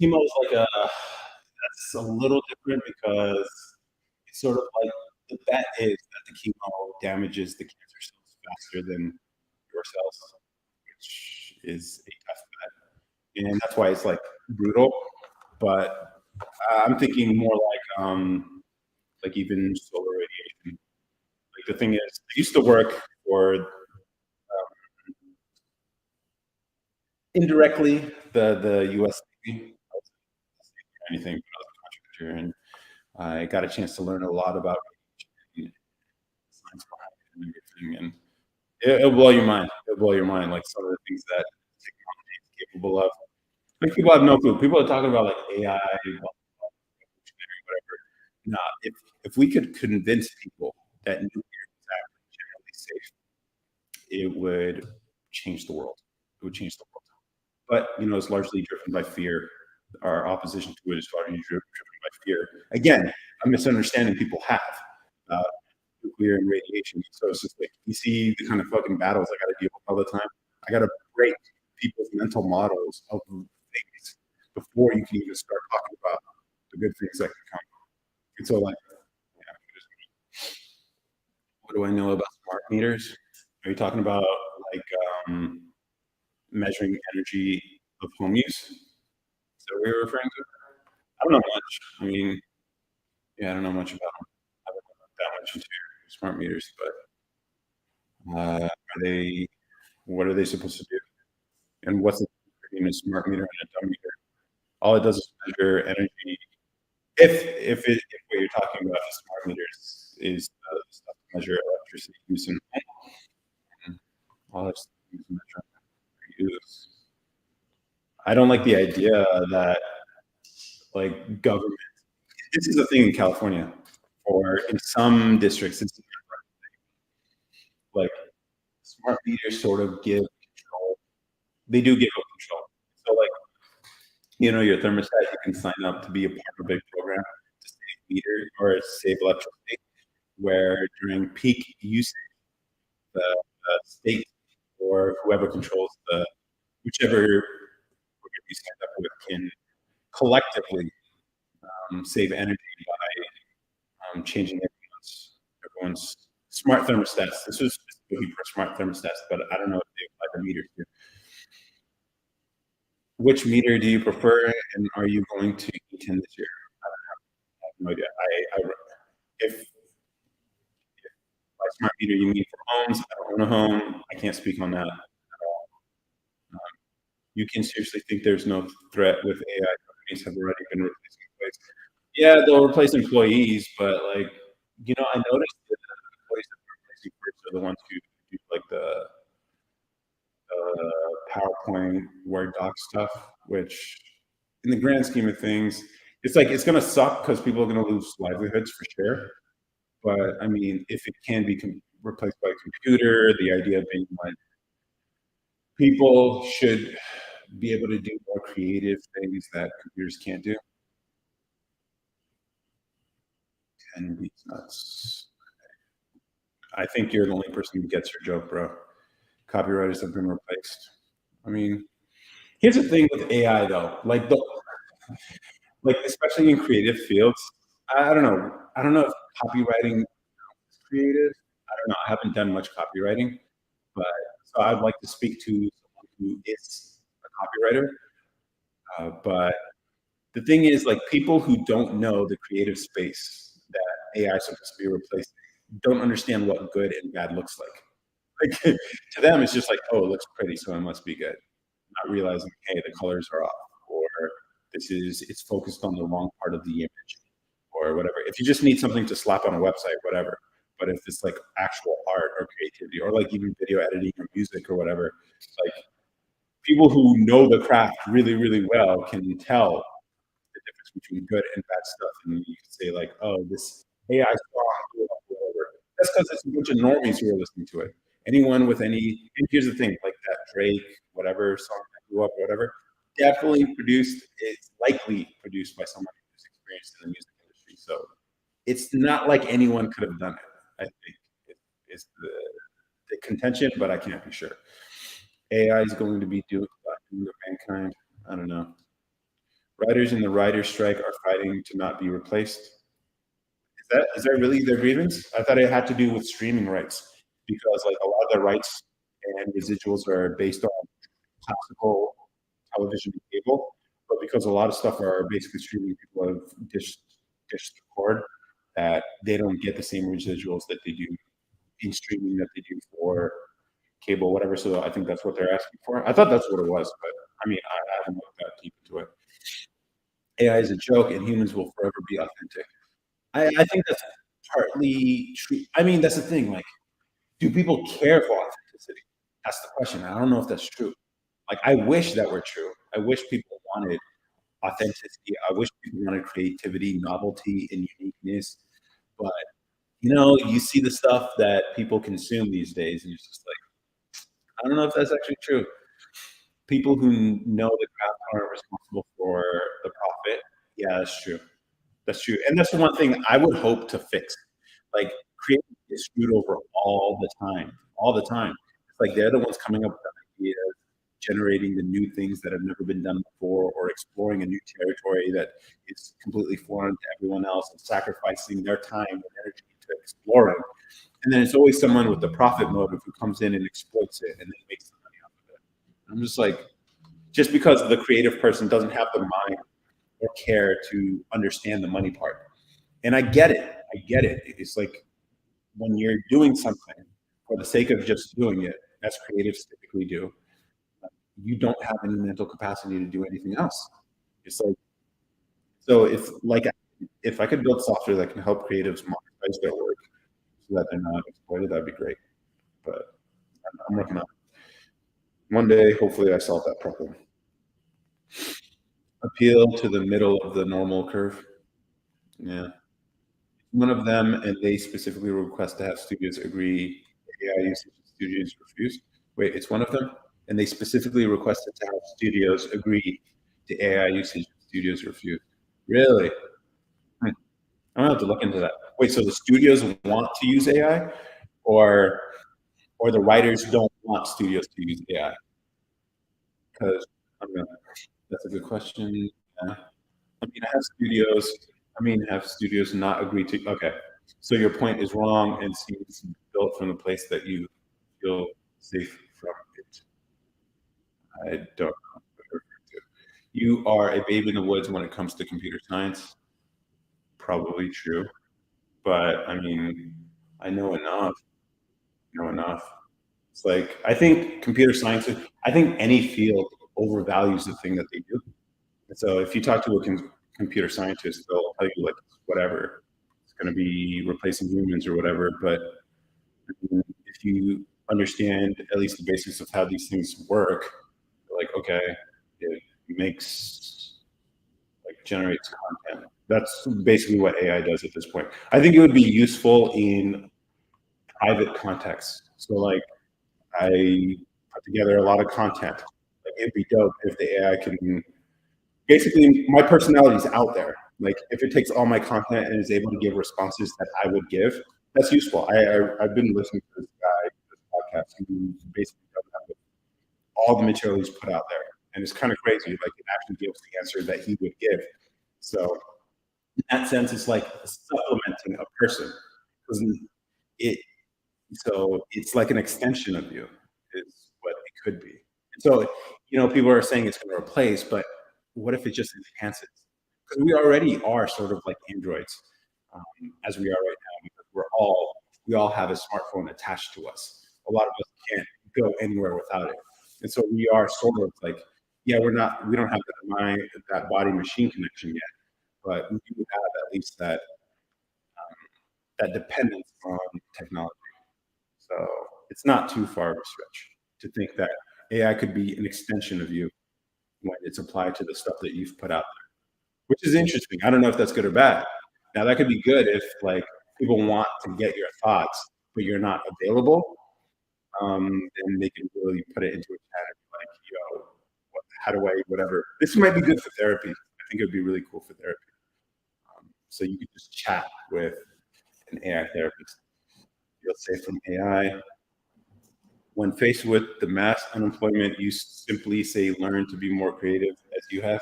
chemo is like that's a little different, because it's sort of like, the bet is that the chemo damages the cancer cells faster than your cells, which is a tough bet. And that's why it's like brutal. But I'm thinking more like even solar radiation. Like, the thing is, I used to work for indirectly the U.S. Navy. Anything, but I was a contractor, and I got a chance to learn a lot about science behind it and everything. And it'll blow your mind. It'll blow your mind, like some of the things that technology is capable of. Like, people have no clue. People are talking about like AI, whatever. Nah, if we could convince people that nuclear is actually generally safe, it would change the world. It would change the world. But it's largely driven by fear. Our opposition to it is largely driven by fear. Again, a misunderstanding people have nuclear and radiation. So it's just like, you see the kind of fucking battles I got to deal with all the time. I got to break people's mental models of things before you can even start talking about the good things that can come. And so, like, yeah, what do I know about smart meters? Are you talking about like measuring energy of home use? Is that what you're referring to? I don't know much. I mean, yeah, I don't know much about them. I don't know that much into smart meters, but are they? What are they supposed to do? And what's the difference between a smart meter and a dumb meter? All it does is measure energy. If what you're talking about is smart meters is stuff to measure electricity use in all that stuff to measure use. I don't like the idea that like government. This is a thing in California, or in some districts, it's like smart meters sort of give control. They do give up control. So like your thermostat, you can sign up to be a part of a big program to save meter or save electricity. Where during peak usage, the state or whoever controls whichever program you signed up with can collectively save energy by changing everyone's smart thermostats. This was specifically for smart thermostats, but I don't know if they apply to meters here. Which meter do you prefer, and are you going to E10 this year? I have no idea. If by smart meter you mean for homes, I don't own a home. I can't speak on that at all. You can seriously think there's no threat with AI companies have already been replacing employees. Yeah, they'll replace employees, but like, I noticed that the employees that are replacing first are the ones who do like the PowerPoint, Word doc stuff, which in the grand scheme of things, it's like, it's going to suck because people are going to lose livelihoods for sure. But I mean, if it can be replaced by a computer, the idea being like people should be able to do more creative things that computers can't do. And it's nuts. I think you're the only person who gets your joke, bro. Copywriters have been replaced. I mean, here's the thing with AI though, like especially in creative fields. I don't know. I don't know if copywriting is creative. I don't know. I haven't done much copywriting, but so I'd like to speak to someone who is a copywriter. But the thing is, like, people who don't know the creative space that AI is supposed to be replacing don't understand what good and bad looks like. Like to them, it's just like, oh, it looks pretty, so it must be good. Not realizing, hey, the colors are off, or it's focused on the wrong part of the image, or whatever. If you just need something to slap on a website, whatever. But if it's like actual art or creativity, or like even video editing or music or whatever, like people who know the craft really, really well can tell the difference between good and bad stuff. And you can say like, oh, this AI song, whatever. That's because it's a bunch of normies who are listening to it. Anyone with any, and here's the thing, like that Drake, whatever song that blew up, whatever, definitely produced, it's likely produced by someone who's experienced in the music industry. So it's not like anyone could have done it. I think it's the contention, but I can't be sure. AI is going to be doing with mankind. I don't know. Writers in the writer's strike are fighting to not be replaced. Is that really their grievance? I thought it had to do with streaming rights because like a lot of the rights and residuals are based on classical television and cable, but because a lot of stuff are basically streaming, people have dished the cord that they don't get the same residuals that they do in streaming that they do for cable, whatever. So I think that's what they're asking for. I thought that's what it was, but I mean, I haven't looked that deep into it. AI is a joke, and humans will forever be authentic. I think that's partly true. I mean, that's the thing. Like, do people care for authenticity? That's the question. I don't know if that's true. Like, I wish that were true. I wish people wanted authenticity. I wish people wanted creativity, novelty, and uniqueness. But you see the stuff that people consume these days, and it's just like, I don't know if that's actually true. People who know the craft aren't responsible for the profit. Yeah, that's true. That's true. And that's the one thing I would hope to fix. Like creative is screwed over all the time. All the time. It's like they're the ones coming up with the ideas, generating the new things that have never been done before, or exploring a new territory that is completely foreign to everyone else, and sacrificing their time and energy to explore it. And then it's always someone with the profit motive who comes in and exploits it and then makes the money off of it. I'm just like, just because the creative person doesn't have the mind or care to understand the money part. And I get it. I get it. It's like when you're doing something for the sake of just doing it, as creatives typically do, you don't have any mental capacity to do anything else. It's like, so if I could build software that can help creatives monetize their work so that they're not exploited, that'd be great. But I'm working on it. One day, hopefully I solve that problem. Appeal to the middle of the normal curve. Yeah. One of them, and they specifically request to have studios agree AI usage studios refuse. Wait, it's one of them? And they specifically requested to have studios agree to AI usage studios refuse. Really? I'm gonna have to look into that. Wait, so the studios want to use AI, or the writers don't want studios to use AI? Because that's a good question. Yeah. Have studios not agree to? Okay, so your point is wrong and seems built from the place that you feel safe from it. I don't know. You are a babe in the woods when it comes to computer science. Probably true, but I mean, I know enough. It's like, I think computer science, I think any field overvalues the thing that they do. And so if you talk to a computer scientist, they'll tell you like whatever, it's going to be replacing humans or whatever. But if you understand at least the basics of how these things work, like, okay, it generates content. That's basically what AI does at this point. I think it would be useful in private context. So like, I put together a lot of content. Like, it'd be dope if the AI can, basically my personality is out there. Like, if it takes all my content and is able to give responses that I would give, that's useful. I've been listening to this guy, this podcast, who basically does that with all the material he's put out there. And it's kind of crazy. Like, it actually gives the answer that he would give. So in that sense, it's like supplementing a person. So it's like an extension of you, is what it could be. And so, people are saying it's going to replace, but what if it just enhances? Because we already are sort of like androids, as we are right now, because we all have a smartphone attached to us. A lot of us can't go anywhere without it. And so we are sort of like, we don't have that body machine connection yet, but we do have at least that dependence on technology. So it's not too far of a stretch to think that AI could be an extension of you when it's applied to the stuff that you've put out there, which is interesting. I don't know if that's good or bad. Now, that could be good if like people want to get your thoughts, but you're not available. Then they can really put it into a chat and be like, how do I, whatever. This might be good for therapy. I think it would be really cool for therapy. So you could just chat with an AI therapist. Feel safe from AI. When faced with the mass unemployment, you simply say, learn to be more creative as you have?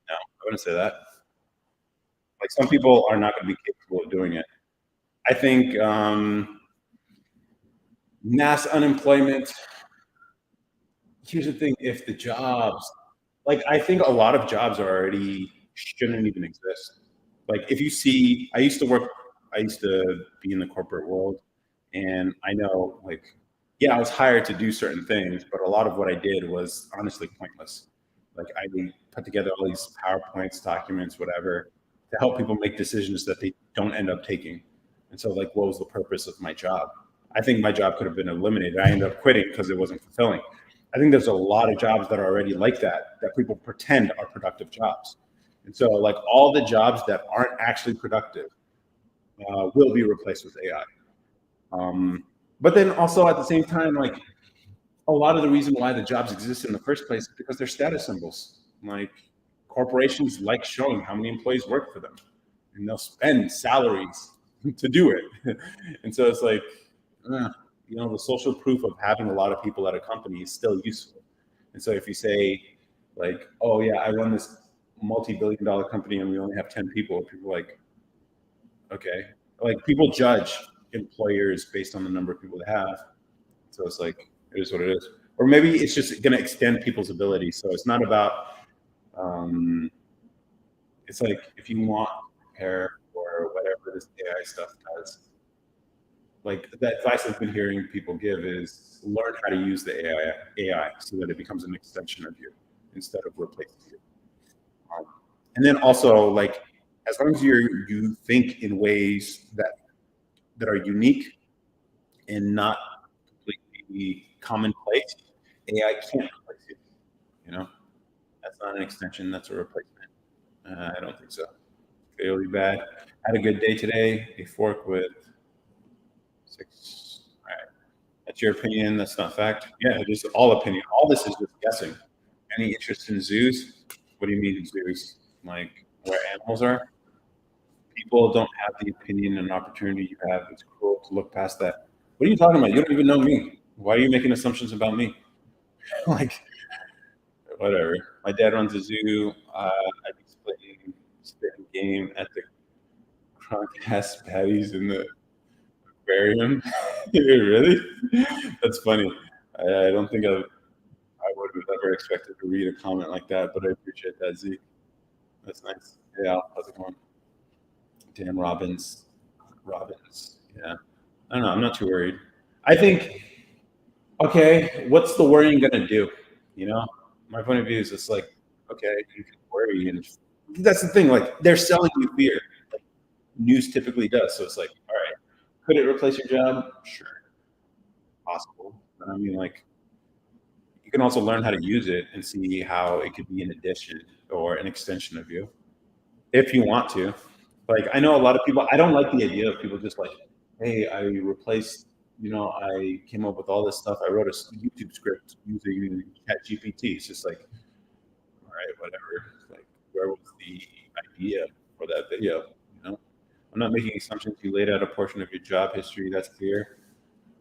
No, I wouldn't say that. Like, some people are not going to be capable of doing it. I think mass unemployment, here's the thing, if the jobs, like, I think a lot of jobs already shouldn't even exist. Like, if you see, I used to be in the corporate world, and I know, like, I was hired to do certain things, but a lot of what I did was honestly pointless. Like, I put together all these PowerPoints, documents, whatever, to help people make decisions that they don't end up taking. And so, like, what was the purpose of my job? I think my job could have been eliminated. I ended up quitting because it wasn't fulfilling. I think there's a lot of jobs that are already like that people pretend are productive jobs. And so, like, all the jobs that aren't actually productive will be replaced with AI. But then also at the same time, like, a lot of the reason why the jobs exist in the first place is because they're status symbols. Like, corporations like showing how many employees work for them, and they'll spend salaries to do it. And so it's like, the social proof of having a lot of people at a company is still useful. And so if you say like, oh yeah, I run this multi-billion-dollar company and we only have 10 people, people are like, okay. Like people judge employers based on the number of people they have. So it's like, it is what it is. Or maybe it's just going to extend people's ability. So it's not about, it's like if you want to prepare for whatever this AI stuff does, like the advice I've been hearing people give is learn how to use the AI so that it becomes an extension of you instead of replacing you. And then also like, as long as you think in ways that are unique and not completely commonplace, AI can't replace you. You know, that's not an extension. That's a replacement. I don't think so. Fairly bad. Had a good day today. A fork with 6. All right. That's your opinion. That's not fact. Yeah, it is all opinion. All this is just guessing. Any interest in zoos? What do you mean zoos? Like where animals are? People don't have the opinion and opportunity you have. It's cruel to look past that. What are you talking about? You don't even know me. Why are you making assumptions about me? Like, whatever. My dad runs a zoo. I be spitting game at the Croncast patties in the aquarium. Really? That's funny. I don't think I would have ever expected to read a comment like that, but I appreciate that, Zeke. That's nice. Yeah, how's it going? Dan Robbins. Yeah. I don't know. I'm not too worried. I think, okay, what's the worrying going to do? You know, my point of view is it's like, okay, you can worry. And that's the thing. Like, they're selling you fear. Like, news typically does. So it's like, all right, could it replace your job? Sure. Possible. But I mean, like, you can also learn how to use it and see how it could be an addition or an extension of you if you want to. Like, I know a lot of people, I don't like the idea of people just like, hey, I replaced, I came up with all this stuff. I wrote a YouTube script using ChatGPT. It's just like, all right, whatever. Like, where was the idea for that video? I'm not making assumptions. You laid out a portion of your job history. That's clear.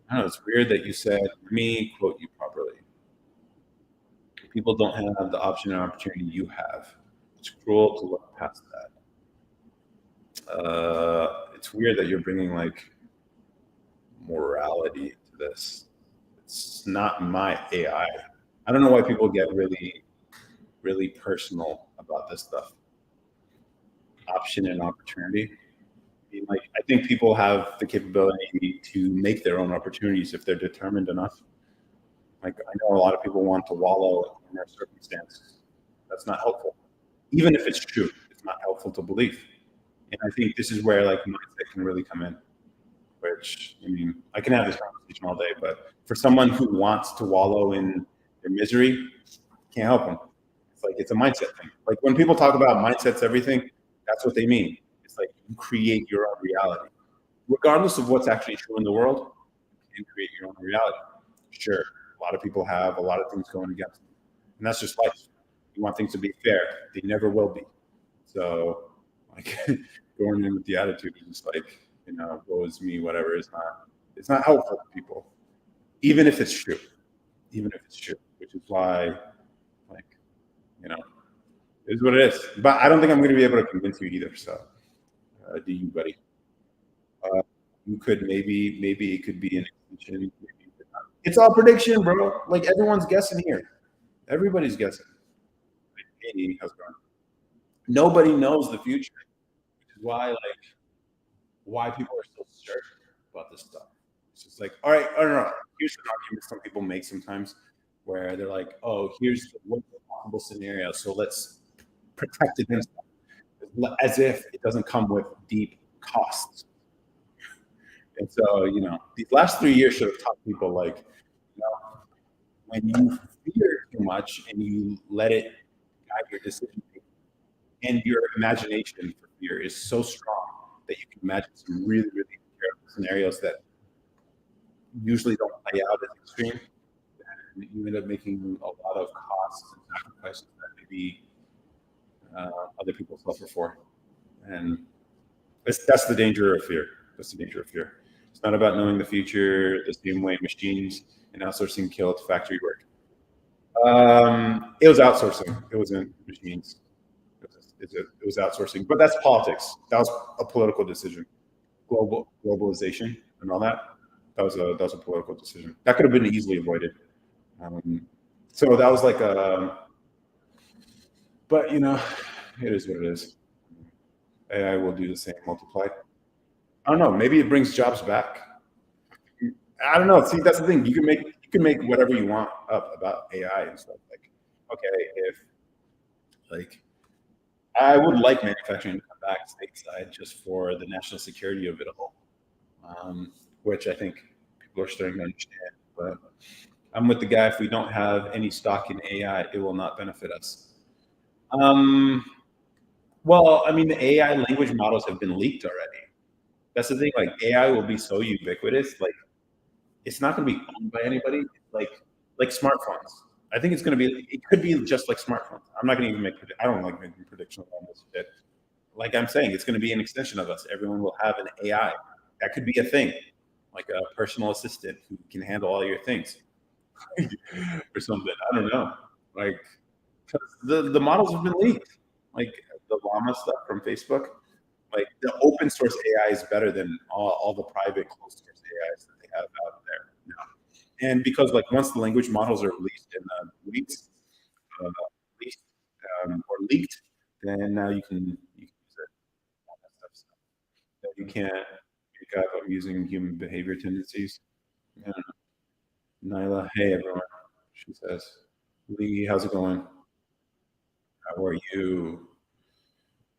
I don't know. It's weird that you said, let me quote you properly. People don't have the option and opportunity you have. It's cruel to look past that. It's weird that you're bringing like morality to this. It's not my AI. I don't know why people get really, really personal about this stuff. Option and opportunity. I think people have the capability to make their own opportunities if they're determined enough. Like, I know a lot of people want to wallow in their circumstances. That's not helpful. Even if it's true, it's not helpful to believe. And I think this is where like mindset can really come in. Which, I can have this conversation all day, but for someone who wants to wallow in their misery, can't help them. It's like, it's a mindset thing. Like when people talk about mindsets, everything, that's what they mean. It's like you create your own reality. Regardless of what's actually true in the world, you can create your own reality. Sure, a lot of people have a lot of things going against them. And that's just life. You want things to be fair. They never will be. So, like, going in with the attitude is just like, woe is me, whatever, it's not helpful to people. Even if it's true. Which is why, like, it is what it is. But I don't think I'm going to be able to convince you either. So, do you, buddy? You could maybe it could be an extension. Maybe it's all prediction, bro. Like everyone's guessing here. Everybody's guessing. Like, hey, how's it going? Nobody knows the future, which is why people are so certain about this stuff. It's just like, all right, I don't know. Here's an argument some people make sometimes where they're like, oh, here's the possible scenario. So let's protect against that. As if it doesn't come with deep costs. And so, these last 3 years should have taught people like, when you fear too much and you let it guide your decision making, and your imagination for fear is so strong that you can imagine some really, really terrible scenarios that usually don't play out as extreme. And you end up making a lot of costs and sacrifices that maybe other people suffer for. And that's the danger of fear. It's not about knowing the future the same way machines and outsourcing killed factory work. It was outsourcing. It wasn't machines. It was outsourcing, but that's politics. That was a political decision. Globalization and all that. That was a political decision. That could have been easily avoided. Um, so that was like a, but it is what it is. AI will do the same, multiply. I don't know. Maybe it brings jobs back. I don't know. See, that's the thing. You can make whatever you want up about AI and stuff. Like, okay, if like I would like manufacturing to come back stateside just for the national security of it all, which I think people are starting to understand. But I'm with the guy. If we don't have any stock in AI, it will not benefit us. Um, well, I mean, the AI language models have been leaked already. That's the thing. Like AI will be so ubiquitous. Like it's not going to be owned by anybody. Like smartphones. I think it's going to be. It could be just like smartphones. I'm not going to even make. I don't like making predictions on this shit. Like I'm saying, it's going to be an extension of us. Everyone will have an AI. That could be a thing, like a personal assistant who can handle all your things or something. I don't know. Like 'cause the models have been leaked. Like the llama stuff from Facebook. Like the open source AI is better than all the private closed source AIs that they have out there now. And because like once the language models are released in uh, released or leaked, then now you can use it. All that stuff. So you can't pick up using human behavior tendencies. Yeah. Nyla, hey everyone, she says. Lee, how's it going? How are you?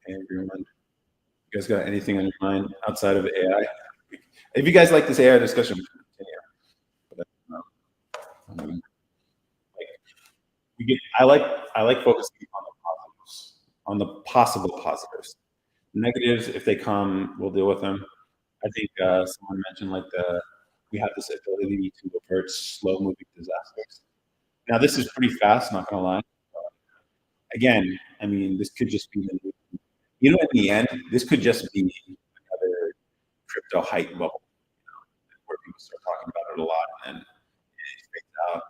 Hey everyone. You guys got anything on your mind outside of AI? If you guys like this AI discussion, continue. But, like I like focusing on the positives, on the possible positives. Negatives, if they come, we'll deal with them. I think someone mentioned like we have this ability to avert slow moving disasters. Now this is pretty fast, not gonna lie. Again, I mean, this could just be in the end, this could just be another crypto hype bubble where people start talking about it a lot and it fades out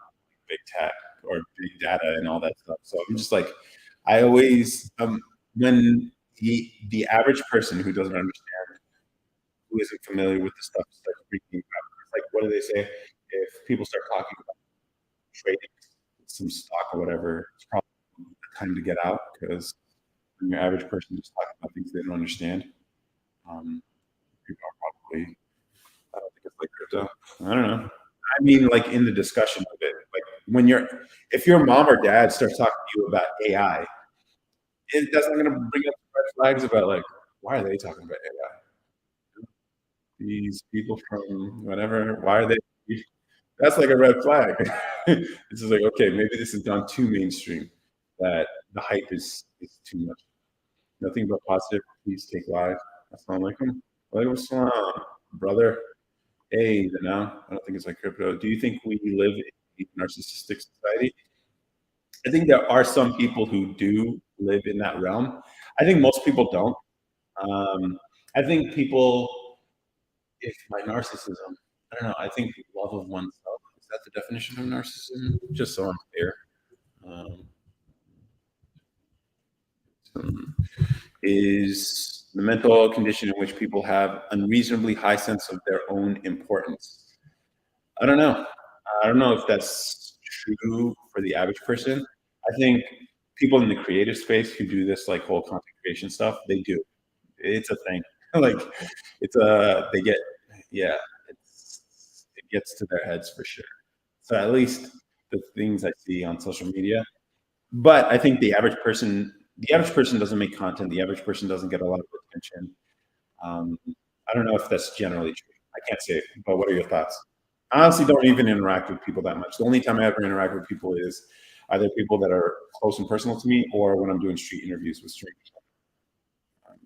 big tech or big data and all that stuff. So I'm just like, I always when the average person who doesn't understand, who isn't familiar with the stuff, starts freaking out. It's like, what do they say? If people start talking about trading some stock or whatever, it's probably the time to get out because when your average person just talking about things they don't understand, people are probably. I don't think it's like crypto. I don't know. I mean, like in the discussion of it, like if your mom or dad starts talking to you about AI, that's not going to bring up red flags about like, why are they talking about AI? These people from whatever, why are they? That's like a red flag. It's just like, okay, maybe this has gone too mainstream, that the hype is too much. Nothing but positive. Please take live. Assalamu alaikum. Walaikum assalam, brother. Hey, now I don't think it's like crypto. Do you think we live in a narcissistic society? I think there are some people who do live in that realm. I think most people don't. I think people, if by narcissism, I don't know. I think love of oneself is that the definition of narcissism? Just so I'm clear, um, is the mental condition in which people have unreasonably high sense of their own importance. I don't know. I don't know if that's true for the average person. I think people in the creative space who do this like whole content creation stuff, they do. It's a thing. Like they get yeah, it gets to their heads for sure. So at least the things I see on social media. But I think the average person doesn't make content. The average person doesn't get a lot of attention. I don't know if that's generally true. I can't say, but what are your thoughts? I honestly don't even interact with people that much. The only time I ever interact with people is either people that are close and personal to me or when I'm doing street interviews with strangers. Um,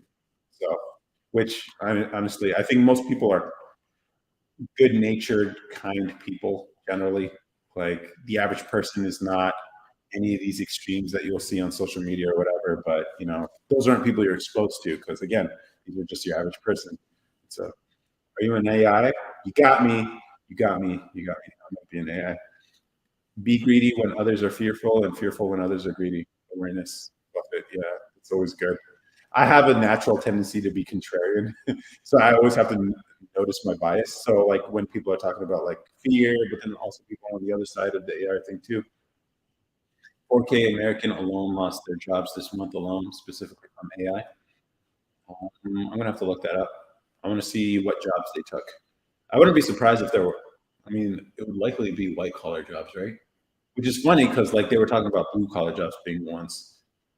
so, which honestly, I think most people are good-natured, kind people generally. Like the average person is not any of these extremes that you'll see on social media or whatever. But those aren't people you're exposed to because again, these are just your average person. So, are you an AI? You got me. You got me. You got me. I'm not being AI. Be greedy when others are fearful, and fearful when others are greedy. Awareness. Love it. Yeah, it's always good. I have a natural tendency to be contrarian, so I always have to notice my bias. So like when people are talking about like fear, but then also people on the other side of the AI thing too. 4K American alone lost their jobs this month alone, specifically from AI. I'm gonna have to look that up. I want to see what jobs they took. I wouldn't be surprised if there were. I mean, it would likely be white collar jobs, right? Which is funny because like they were talking about blue collar jobs being ones.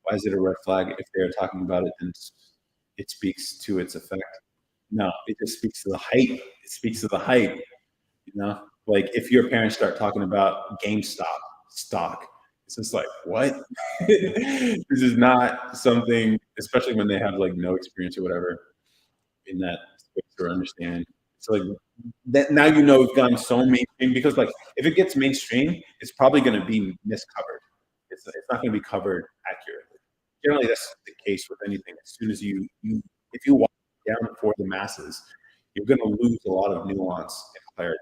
Why is it a red flag? If they're talking about it, then it speaks to its effect. No, it just speaks to the hype. It speaks to the hype. You know, like if your parents start talking about GameStop stock, it's just like what? This is not something, especially when they have like no experience or whatever in that space or understand. So like that now you know it's gotten so mainstream because like if it gets mainstream, it's probably going to be miscovered. It's not going to be covered accurately. Generally, that's the case with anything. As soon as you if you walk down for the masses, you're going to lose a lot of nuance and clarity.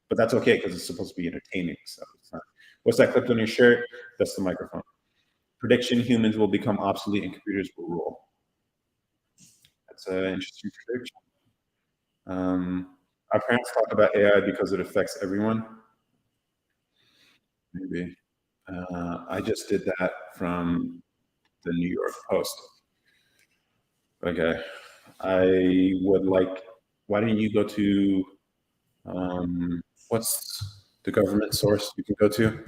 But that's okay because it's supposed to be entertaining. So it's not. What's that clipped on your shirt? That's the microphone. Prediction: humans will become obsolete and computers will rule. That's an interesting prediction. Our parents talk about AI because it affects everyone. Maybe. I just did that from the New York Post. Okay. I would like, why don't you go to, what's the government source you can go to?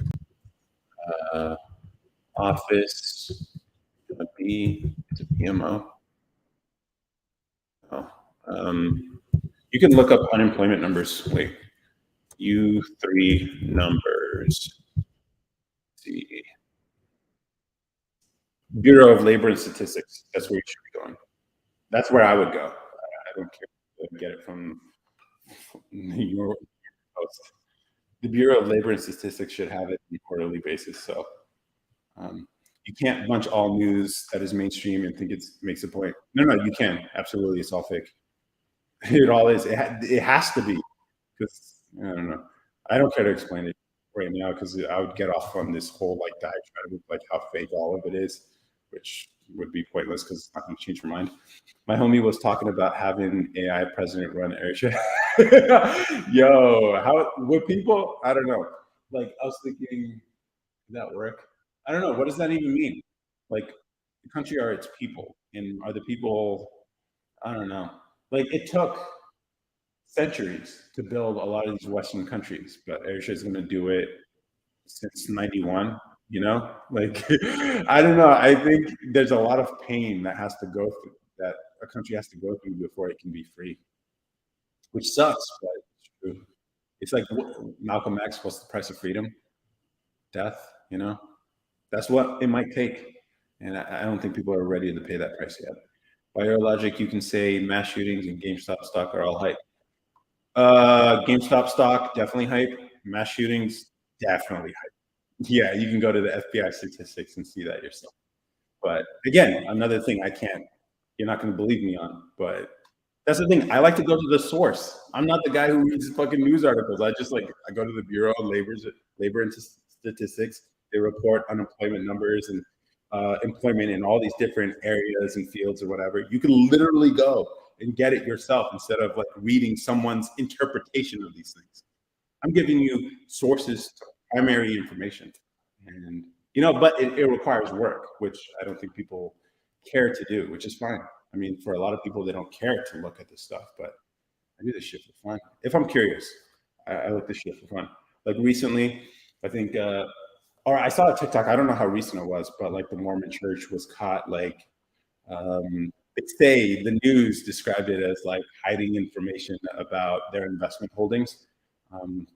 Office, it's a PMO. Oh, you can look up unemployment numbers. Wait, U3 numbers. Let's see. Bureau of Labor and Statistics. That's where you should be going. That's where I would go. I don't care if I get it from New York Post. The Bureau of Labor and Statistics should have it on a quarterly basis. So you can't bunch all news that is mainstream and think it makes a point. No, you can. Absolutely. It's all fake. It all is. It has to be because I don't know. I don't care to explain it right now because I would get off on this whole like diatribe of like how fake all of it is, which would be pointless because it's not going to change your mind. My homie was talking about having AI president run AirShare. Yo, how would people? I don't know. Like I was thinking, does that work? I don't know. What does that even mean? Like the country are its people, and are the people? I don't know. Like it took centuries to build a lot of these Western countries, but AirShare is going to do it since '91. You know, like I don't know. I think there's a lot of pain that has to go through that a country has to go through before it can be free, which sucks, but it's true. It's like Malcolm X. What's the price of freedom? Death. You know, that's what it might take, and I don't think people are ready to pay that price yet. By your logic, you can say mass shootings and GameStop stock are all hype. GameStop stock definitely hype. Mass shootings definitely hype. Yeah, you can go to the FBI statistics and see that yourself. But again, another thing I can't. You're not going to believe me on, but that's the thing. I like to go to the source. I'm not the guy who reads fucking news articles. I go to the Bureau of Labor and Statistics. They report unemployment numbers and employment in all these different areas and fields or whatever. You can literally go and get it yourself instead of like reading someone's interpretation of these things. I'm giving you sources to primary information, and but it requires work, which I don't think people care to do, which is fine. I mean, for a lot of people, they don't care to look at this stuff, but I do this shit for fun. If I'm curious, I look this shit for fun. Like recently, I think, or I saw a TikTok. I don't know how recent it was, but like the Mormon Church was caught. Like they say the news described it as like hiding information about their investment holdings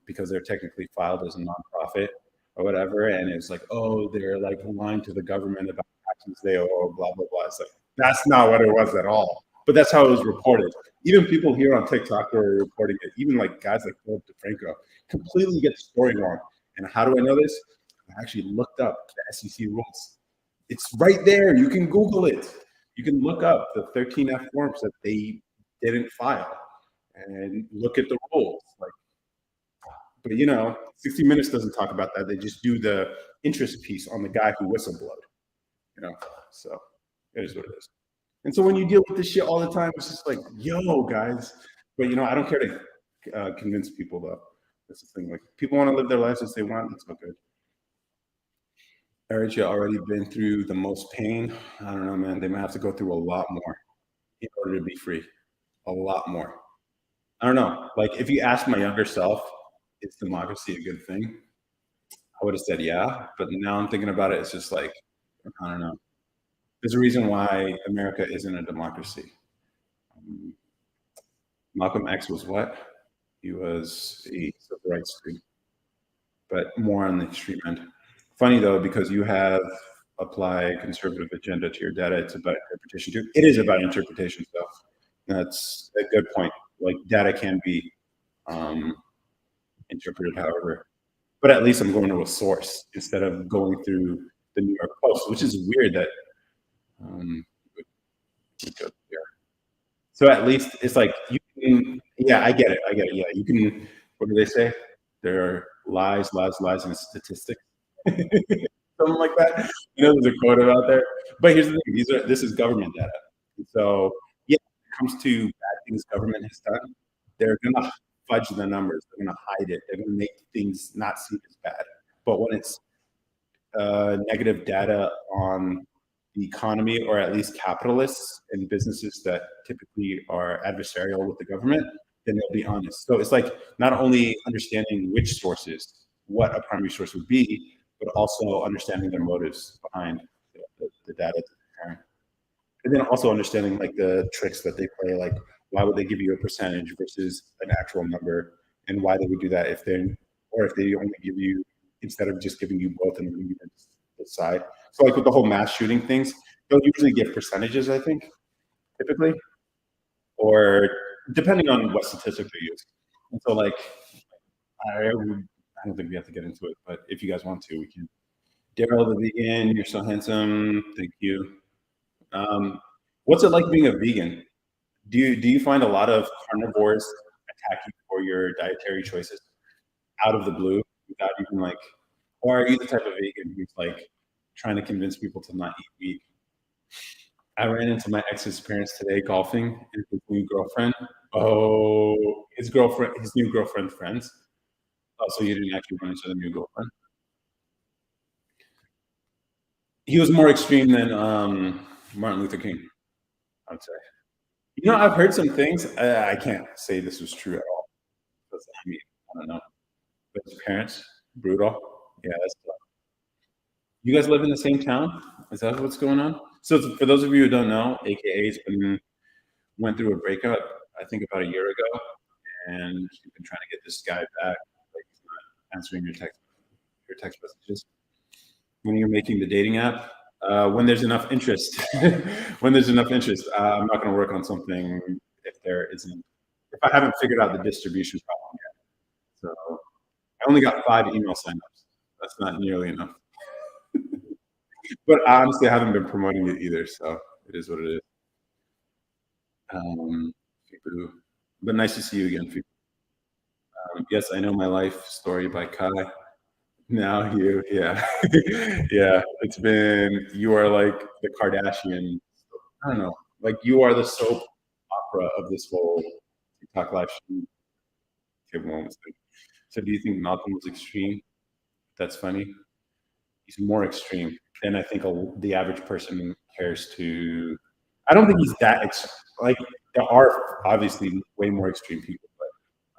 because they're technically filed as a nonprofit or whatever. And it's like, oh, they're like lying to the government about taxes they owe, blah blah blah. It's like that's not what it was at all. But that's how it was reported. Even people here on TikTok were reporting it. Even like guys like Philip DeFranco completely get the story wrong. And how do I know this? I actually looked up the SEC rules. It's right there. You can Google it. You can look up the 13F forms that they didn't file and look at the rules. Like, But 60 Minutes doesn't talk about that. They just do the interest piece on the guy who whistleblowed. So it is what it is. And so when you deal with this shit all the time, it's just like, yo, guys. But I don't care to convince people though. That's the thing. Like, people want to live their lives as they want. That's not good. Eritrea already been through the most pain. I don't know, man. They might have to go through a lot more in order to be free. A lot more. I don't know. Like, if you ask my younger self, is democracy a good thing? I would have said yeah. But now I'm thinking about it. It's just like, I don't know. There's a reason why America isn't a democracy. Malcolm X was what? He was a civil rights student, but more on the extreme end. Funny though, because you have applied conservative agenda to your data, it's about interpretation too. It is about interpretation stuff. That's a good point. Like, data can be interpreted however, but at least I'm going to a source instead of going through the New York Post, which is weird that so at least it's like you can, yeah, I get it. Yeah, you can, what do they say? There are lies, and statistics. Something like that. There's a quote out there. But here's the thing: this is government data. So yeah, when it comes to bad things government has done, they're gonna fudge the numbers. They're gonna hide it. They're gonna make things not seem as bad. But when it's negative data on the economy, or at least capitalists and businesses that typically are adversarial with the government, then they'll be honest. So it's like not only understanding which sources, what a primary source would be, but also understanding their motives behind the data. And then also understanding like the tricks that they play, like why would they give you a percentage versus an actual number, and why they would do that if they only give you, instead of just giving you both and then you can decide. So like with the whole mass shooting things, they'll usually give percentages, I think, typically, or depending on what statistic they use. And so like, I don't think we have to get into it, but if you guys want to, we can. Daryl the vegan, you're so handsome. Thank you. What's it like being a vegan? Do you find a lot of carnivores attack you for your dietary choices out of the blue without even like, or are you the type of vegan who's like trying to convince people to not eat meat? I ran into my ex's parents today golfing, and his new girlfriend. Oh, his new girlfriend friends. Oh, so you didn't actually run into the new girlfriend? He was more extreme than Martin Luther King, I'd say. I've heard some things. I can't say this was true at all. I mean, I don't know. But his parents, brutal. Yeah, that's tough. You guys live in the same town? Is that what's going on? So for those of you who don't know, AKA's went through a breakup, I think about a year ago, and she's been trying to get this guy back. Like, he's not answering your text messages. When you're making the dating app, when there's enough interest. When there's enough interest, I'm not going to work on something if I haven't figured out the distribution problem yet. So I only got 5 email signups. That's not nearly enough. But honestly, I haven't been promoting it either, so it is what it is. But nice to see you again, Fibu. Yes, I Know My Life story by Kai. Now you, yeah. Yeah, you are like the Kardashian, I don't know, like you are the soap opera of this whole TikTok live stream. So do you think Malcolm was extreme? That's funny. He's more extreme than I think the average person cares to. I don't think he's that like, there are obviously way more extreme people, but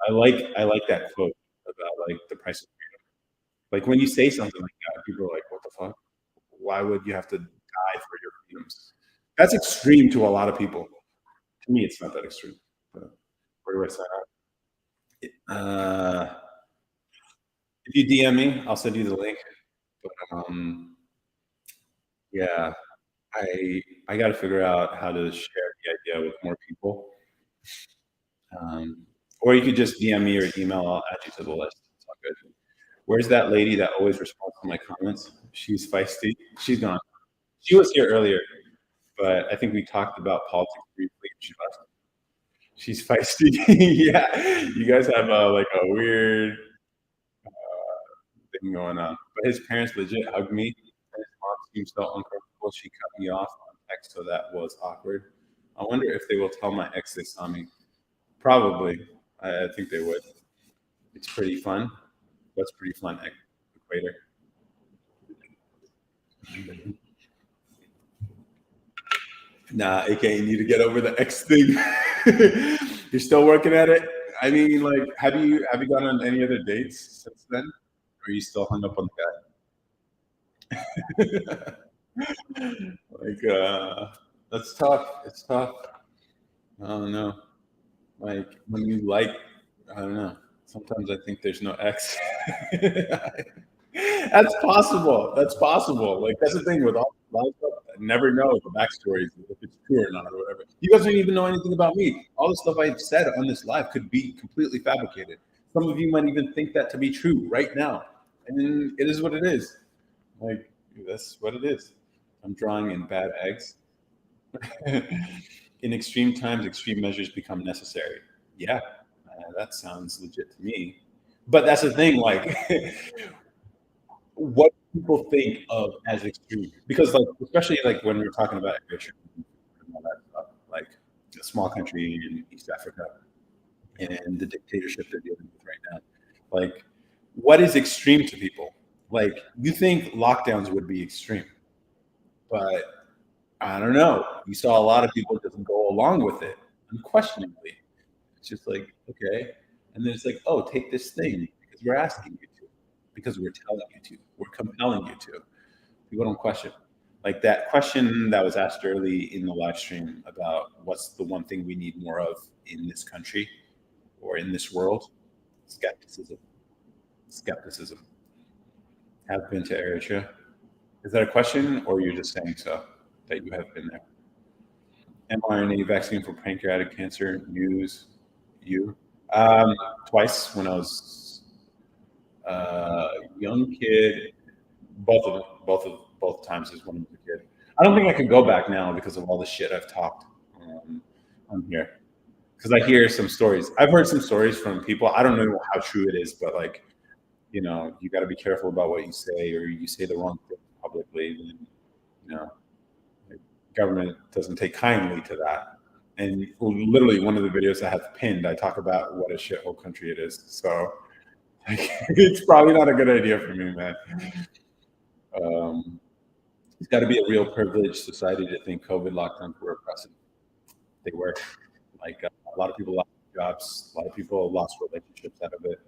I like that quote about like the price of freedom. Like when you say something like that, people are like, "What the fuck? Why would you have to die for your freedoms?" That's extreme to a lot of people. To me, it's not that extreme. But where do I sign up? If you DM me, I'll send you the link. But yeah, I got to figure out how to share the idea with more people. Or you could just DM me or email. I'll add you to the list. It's all good. Where's that lady that always responds to my comments? She's feisty. She's gone. She was here earlier, but I think we talked about politics briefly. She left. She's feisty. Yeah, you guys have like a weird thing going on. But his parents legit hugged me, and his mom seemed so uncomfortable. She cut me off on text, so that was awkward. I wonder if they will tell my ex they saw me. Probably. I think they would. It's pretty fun. What's pretty fun, Equator? Nah, AK, you need to get over the X thing. You're still working at it. I mean, like, have you gone on any other dates since then? Or are you still hung up on the guy? Like, that's tough. It's tough. I don't know. Like when you like, I don't know. Sometimes I think there's no X. That's possible. That's possible. Like that's the thing with all life stuff. I never know the backstories if it's true or not or whatever. You guys don't even know anything about me. All the stuff I've said on this live could be completely fabricated. Some of you might even think that to be true right now, and it is what it is. Like that's what it is. I'm drawing in bad eggs. In extreme times, extreme measures become necessary. Yeah, that sounds legit to me. But that's the thing, like, what people think of as extreme, because like, especially like when we're talking about Eritrea and all that stuff, like a small country in East Africa and the dictatorship they're dealing with right now, like, what is extreme to people? Like, you think lockdowns would be extreme, but I don't know. You saw a lot of people just go along with it unquestioningly. It's just like, okay. And then it's like, oh, take this thing because we're asking you to, because we're telling you to, we're compelling you to. People don't question. Like that question that was asked early in the live stream about what's the one thing we need more of in this country or in this world? Skepticism. Skepticism. Have been to Eritrea. Is that a question or you're just saying so? That you have been there. mRNA vaccine for pancreatic cancer, news, you. Twice when I was a young kid. Both times is when I was a kid. I don't think I could go back now because of all the shit I've talked on here. Because I hear some stories. I've heard some stories from people. I don't know how true it is, but like, you know, you got to be careful about what you say, or you say the wrong thing publicly, and you know. Government doesn't take kindly to that. And literally one of the videos I have pinned, I talk about what a shithole country it is. So like, it's probably not a good idea for me, man. It's got to be a real privileged society to think COVID lockdowns were oppressive. They were. Like a lot of people lost jobs. A lot of people lost relationships out of it.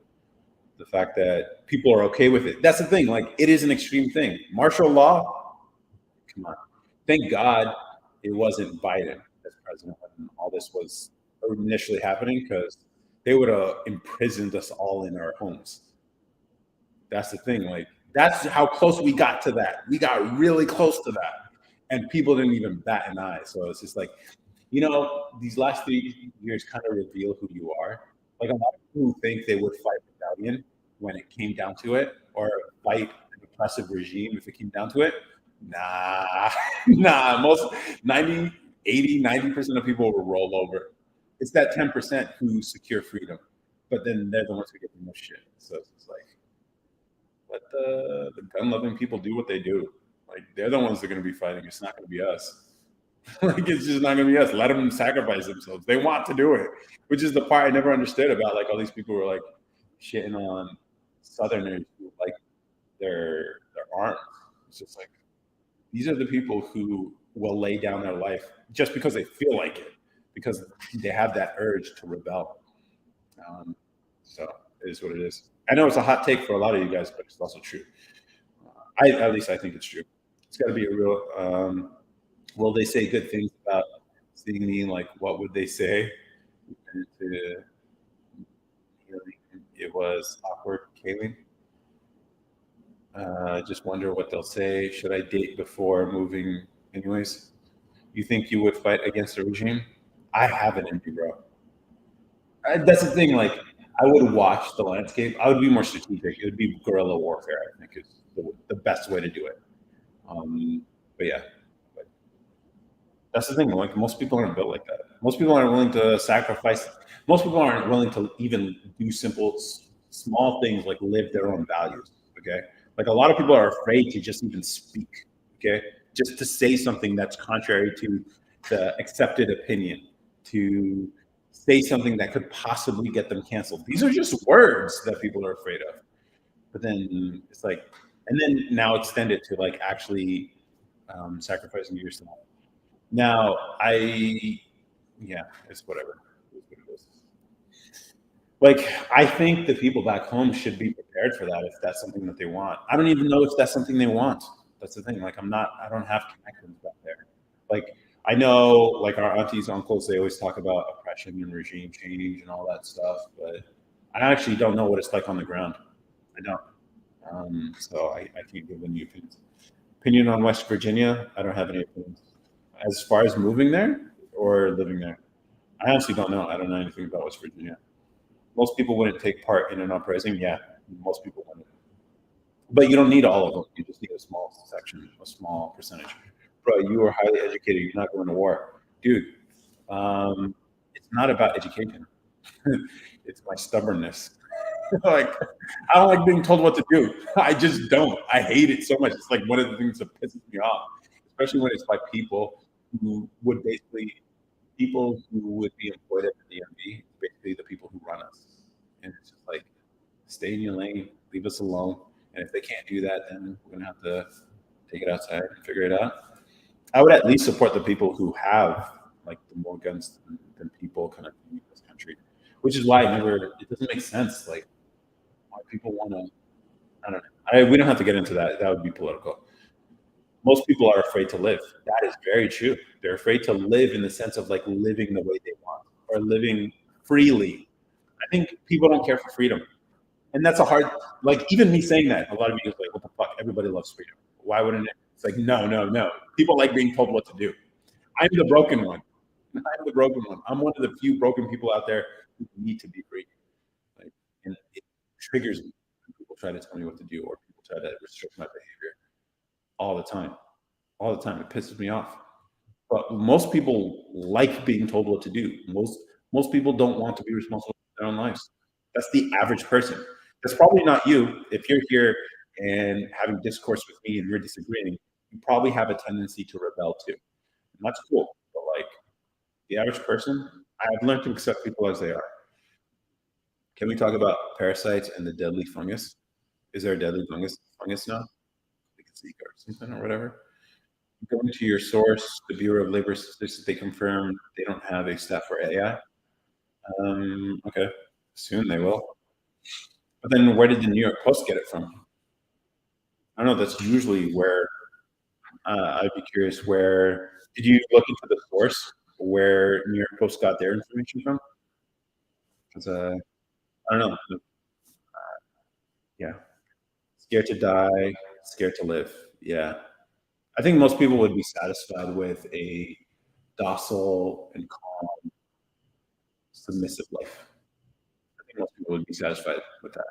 The fact that people are okay with it. That's the thing. Like it is an extreme thing. Martial law, come on. Thank God it wasn't Biden as president when all this was initially happening, because they would have imprisoned us all in our homes. That's the thing. Like, that's how close we got to that. We got really close to that. And people didn't even bat an eye. So it's just like, you know, these last 3 years kind of reveal who you are. Like a lot of people who think they would fight rebellion when it came down to it, or fight an oppressive regime if it came down to it. Nah, most 90, 80, 90% of people will roll over. It's that 10% who secure freedom, but then they're the ones who get the most shit. So it's like, let the gun-loving people do what they do. Like, they're the ones that are going to be fighting. It's not going to be us. Like, it's just not going to be us. Let them sacrifice themselves. They want to do it, which is the part I never understood about, like, all these people who are, like, shitting on Southerners who like their arms. It's just like, these are the people who will lay down their life just because they feel like it, because they have that urge to rebel. So it is what it is. I know it's a hot take for a lot of you guys, but it's also true. At least I think it's true. It's got to be a real. Will they say good things about seeing me? Like, what would they say? It was awkward, Kayleen. Just wonder what they'll say. Should I date before moving? Anyways, you think you would fight against the regime? I have it in me, bro. That's the thing. Like, I would watch the landscape. I would be more strategic. It would be guerrilla warfare, I think, is the best way to do it. But yeah, that's the thing. Like, most people aren't built like that. Most people aren't willing to sacrifice. Most people aren't willing to even do simple, small things like live their own values. Okay. Like a lot of people are afraid to just even speak. Okay. Just to say something that's contrary to the accepted opinion, to say something that could possibly get them canceled. These are just words that people are afraid of. But then it's like, and then now extend it to like actually sacrificing yourself. Now, yeah, it's whatever. It's what it is. Like, I think the people back home should be prepared for that if that's something that they want. I don't even know if that's something they want. That's the thing. Like, I don't have connections back there. Like, I know, like, our aunties, uncles, they always talk about oppression and regime change and all that stuff, but I actually don't know what it's like on the ground. I don't. So I can't give any opinions. Opinion on West Virginia, I don't have any opinions. As far as moving there or living there, I honestly don't know. I don't know anything about West Virginia. Most people wouldn't take part in an uprising. Yeah, most people wouldn't. But you don't need all of them. You just need a small section, a small percentage. Bro, you are highly educated. You're not going to war. Dude, it's not about education. It's my stubbornness. Like, I don't like being told what to do. I just don't. I hate it so much. It's like one of the things that pisses me off, especially when it's like people who would be employed at the DMV, basically the people who run us. And it's just like, stay in your lane, leave us alone. And if they can't do that, then we're gonna have to take it outside and figure it out. I would at least support the people who have like the more guns than people kind of in this country, which is why it doesn't make sense. Like, why people want to, I don't know. We don't have to get into that. That would be political. Most people are afraid to live. That is very true. They're afraid to live in the sense of like living the way they want or living freely. I think people don't care for freedom. And that's a hard, like, even me saying that, a lot of you are like, what the fuck? Everybody loves freedom. Why wouldn't it? It's like, no. People like being told what to do. I'm the broken one. I'm the broken one. I'm one of the few broken people out there who need to be free. Like, and it triggers me when people try to tell me what to do or people try to restrict my behavior all the time. All the time. It pisses me off. But most people like being told what to do. Most people don't want to be responsible for their own lives. That's the average person. That's probably not you. If you're here and having discourse with me and you're disagreeing, you probably have a tendency to rebel too. And that's cool. But like the average person, I've learned to accept people as they are. Can we talk about parasites and the deadly fungus? Is there a deadly fungus now? Like a Zika or something or whatever. Going to your source, the Bureau of Labor Statistics, they confirm they don't have a staff for AI. Okay, soon they will. But then where did the New York Post get it from? I don't know. That's usually where I'd be curious. Where did you look into the source where New York Post got their information from? Because I don't know. Yeah, scared to die, scared to live. Yeah, I think most people would be satisfied with a docile and calm, submissive life. I think most people would be satisfied with that.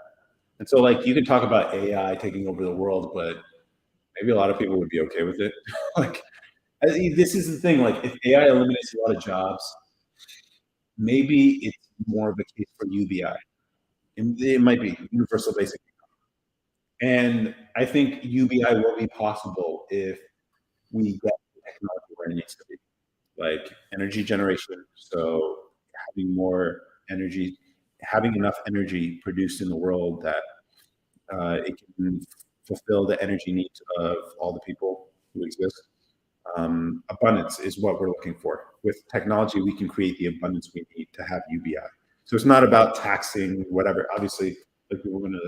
And so, like, you can talk about AI taking over the world, but maybe a lot of people would be okay with it. Like, this is the thing. Like, if AI eliminates a lot of jobs, maybe it's more of a case for UBI. It might be universal basic income. And I think UBI will be possible if we get the technology where it needs to be, like energy generation. So having more energy, having enough energy produced in the world that it can fulfill the energy needs of all the people who exist. Abundance is what we're looking for. With technology, we can create the abundance we need to have UBI. So it's not about taxing whatever. Obviously, like we're gonna.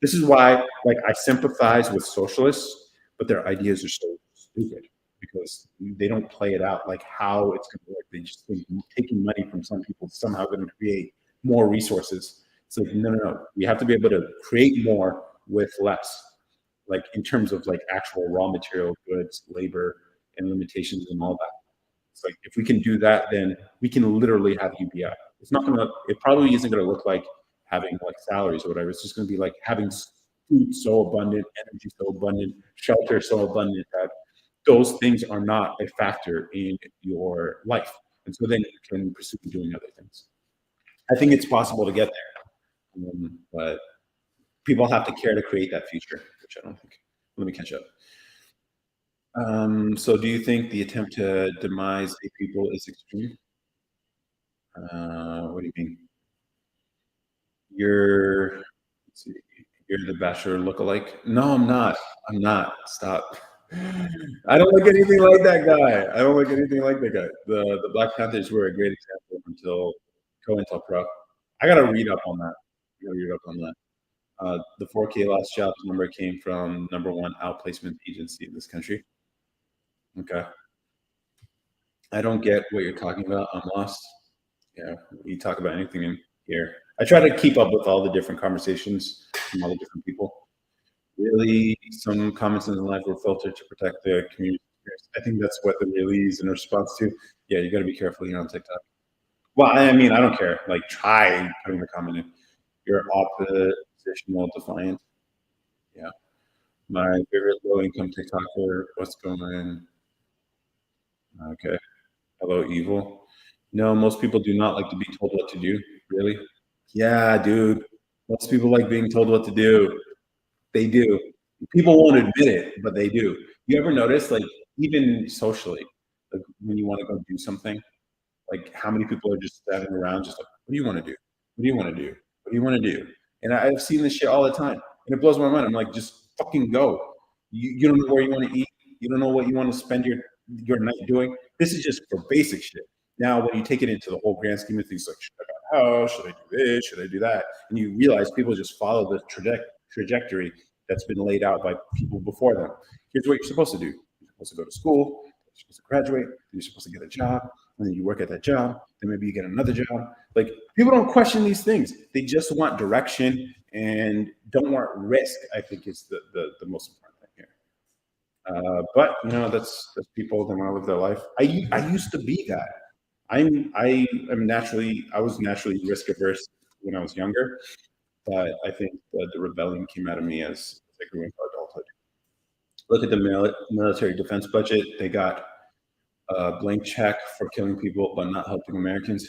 This is why, like, I sympathize with socialists, but their ideas are so stupid because they don't play it out like how it's going to work. They just think taking money from some people is somehow going to create more resources. It's like no. We have to be able to create more with less, like in terms of like actual raw material, goods, labor, and limitations and all that. It's like if we can do that, then we can literally have UBI. It's not gonna. It probably isn't gonna look like having like salaries or whatever. It's just gonna be like having food so abundant, energy so abundant, shelter so abundant that those things are not a factor in your life. And so then you can pursue doing other things. I think it's possible to get there, but people have to care to create that future, which I don't think. Let me catch up. So do you think the attempt to demise a people is extreme? What do you mean? You're, let's see, you're the Bachelor lookalike? No, I'm not. I'm not. Stop. I don't look anything like that guy. I don't look anything like that guy. The Black Panthers were a great example until COINTELPRO. I gotta read up on that. I gotta read up on that. The 4K lost jobs number came from #1 outplacement agency in this country. Okay. I don't get what you're talking about. I'm lost. Yeah, you talk about anything in here. I try to keep up with all the different conversations from all the different people. Really, some comments in the live were filtered to protect the community experience. I think that's what the really is in response to. Yeah, you got to be careful here on TikTok. Well, I mean, I don't care. Like, try putting the comment in. You're oppositional defiant. Yeah. My favorite low-income TikToker. What's going on? Okay. Hello, evil. No, most people do not like to be told what to do. Really? Yeah, dude. Most people like being told what to do. They do. People won't admit it, but they do. You ever notice, like, even socially, like when you want to go do something, like how many people are just standing around, just like, what do you want to do? What do you want to do? What do you want to do? And I've seen this shit all the time, and it blows my mind. I'm like, just fucking go. You don't know where you want to eat. You don't know what you want to spend your night doing. This is just for basic shit. Now, when you take it into the whole grand scheme of things, like, should I buy a house? Should I do this? Should I do that? And you realize people just follow the trajectory that's been laid out by people before them. Here's what you're supposed to do. You're supposed to go to school. You're supposed to graduate. You're supposed to get a job. And then you work at that job. Then maybe you get another job. Like, people don't question these things. They just want direction and don't want risk, I think is the most important thing here. But, you know, that's people that want to live their life. I used to be that. I was naturally risk averse when I was younger, but I think the rebellion came out of me as I grew into adulthood. Look at the military defense budget. They got a blank check for killing people but not helping Americans.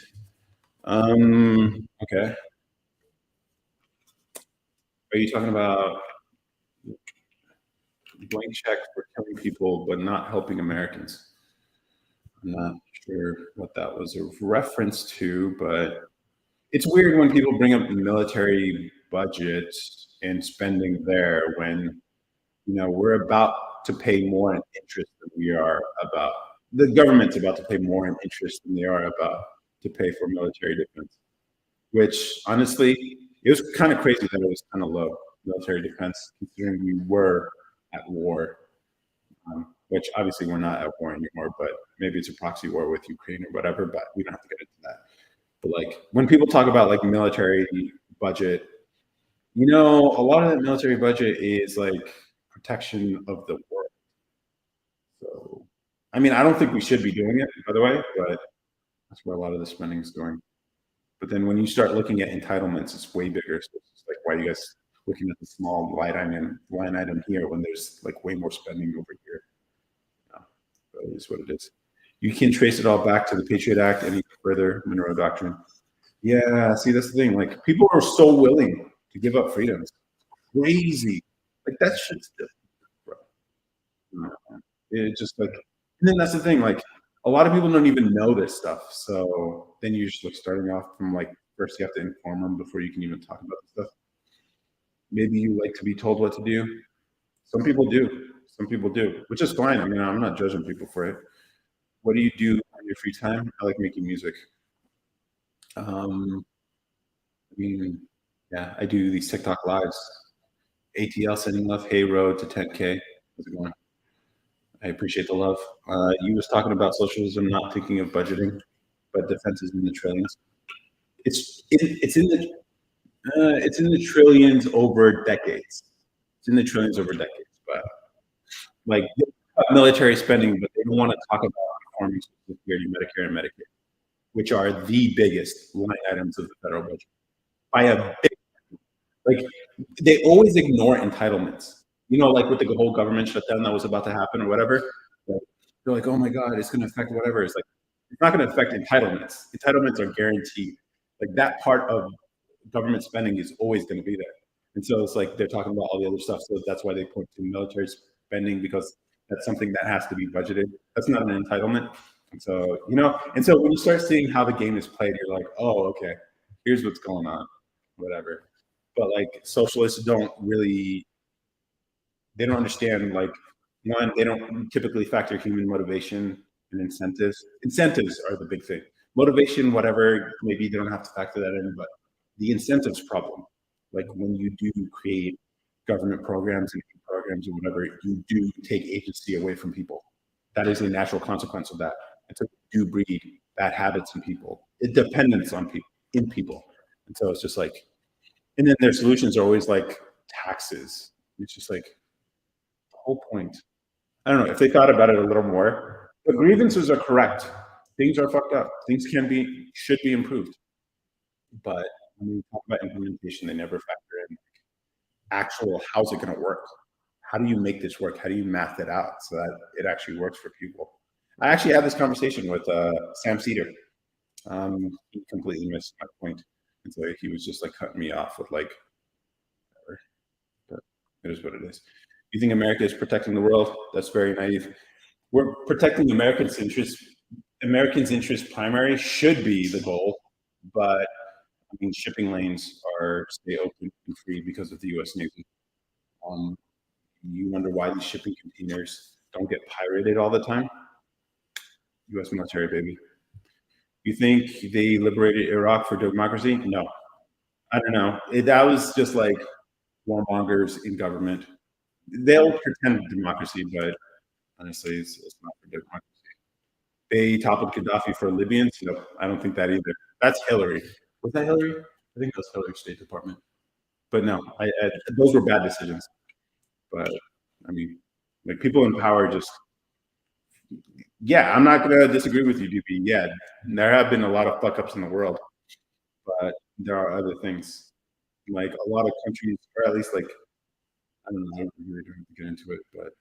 Okay. Are you talking about blank check for killing people but not helping Americans? I'm not sure what that was a reference to, but it's weird when people bring up the military budget and spending there when, you know, we're about to pay more in interest than we are about. The government's about to pay more in interest than they are about to pay for military defense, which honestly, it was kind of crazy that it was kind of low, military defense, considering we were at war. Which obviously we're not at war anymore, but maybe it's a proxy war with Ukraine or whatever, but we don't have to get into that. But like when people talk about like military budget, you know, a lot of that military budget is like protection of the world. So, I mean, I don't think we should be doing it, by the way, but that's where a lot of the spending is going. But then when you start looking at entitlements, it's way bigger. So it's like, why are you guys looking at the small line item here when there's like way more spending over here? It is what it is. You can trace it all back to the Patriot Act and further Monroe Doctrine. Yeah, see, that's the thing. Like, people are so willing to give up freedoms. Crazy. Like, that shit's different, bro. It's just like, and then that's the thing. Like, a lot of people don't even know this stuff. So then you're just like starting off from like, first you have to inform them before you can even talk about this stuff. Maybe you like to be told what to do. Some people do. Some people do, which is fine. I mean, I'm not judging people for it. What do you do on your free time? I like making music. I mean, yeah, I do these TikTok lives. ATL sending love. Hey, road to 10K. How's it going? I appreciate the love. You was talking about socialism, not thinking of budgeting, but defense is in the trillions. It's in the trillions over decades. It's in the trillions over decades, but. Like military spending, but they don't want to talk about reforming Social Security, Medicare, and Medicaid, which are the biggest line items of the federal budget. By a big, like they always ignore entitlements. You know, like with the whole government shutdown that was about to happen or whatever. They're like, oh my God, it's going to affect whatever. It's like, it's not going to affect entitlements. Entitlements are guaranteed. Like that part of government spending is always going to be there. And so it's like they're talking about all the other stuff. So that's why they point to military spending, because that's something that has to be budgeted. That's not an entitlement. And so, and so when you start seeing how the game is played, you're like, oh, okay, here's what's going on, whatever. But like socialists don't they don't understand, like, one, they don't typically factor human motivation and incentives. Incentives are the big thing. Motivation, whatever, maybe they don't have to factor that in, but the incentives problem, like when you do create government programs and programs or whatever, you do take agency away from people. That is a natural consequence of that. And so you do breed bad habits in people, dependence on people, in people. And so it's just like, and then their solutions are always like taxes. It's just like the whole point. I don't know if they thought about it a little more. The grievances are correct. Things are fucked up. Things should be improved. But when we talk about implementation, they never factor in actual, how's it going to work? How do you make this work? How do you math it out so that it actually works for people? I actually had this conversation with Sam Cedar. He completely missed my point. And so he was just like cutting me off with like, whatever. But it is what it is. You think America is protecting the world? That's very naive. We're protecting Americans' interests. Americans' interests primary should be the goal, but I mean, shipping lanes stay open and free because of the U.S. Navy. You wonder why these shipping containers don't get pirated all the time. U.S. military, baby. You think they liberated Iraq for democracy? No, I don't know. That was just like warmongers in government. They'll pretend democracy, but honestly, it's not for democracy. They toppled Gaddafi for Libyans. No, I don't think that either. That's Hillary. Was that Hillary? I think that was Hillary State Department. But no, those were bad decisions. But I mean, like people in power just, yeah, I'm not going to disagree with you, DP. Yeah, there have been a lot of fuck ups in the world, but there are other things. Like a lot of countries, or at least like, I don't know, I really don't have to get into it, but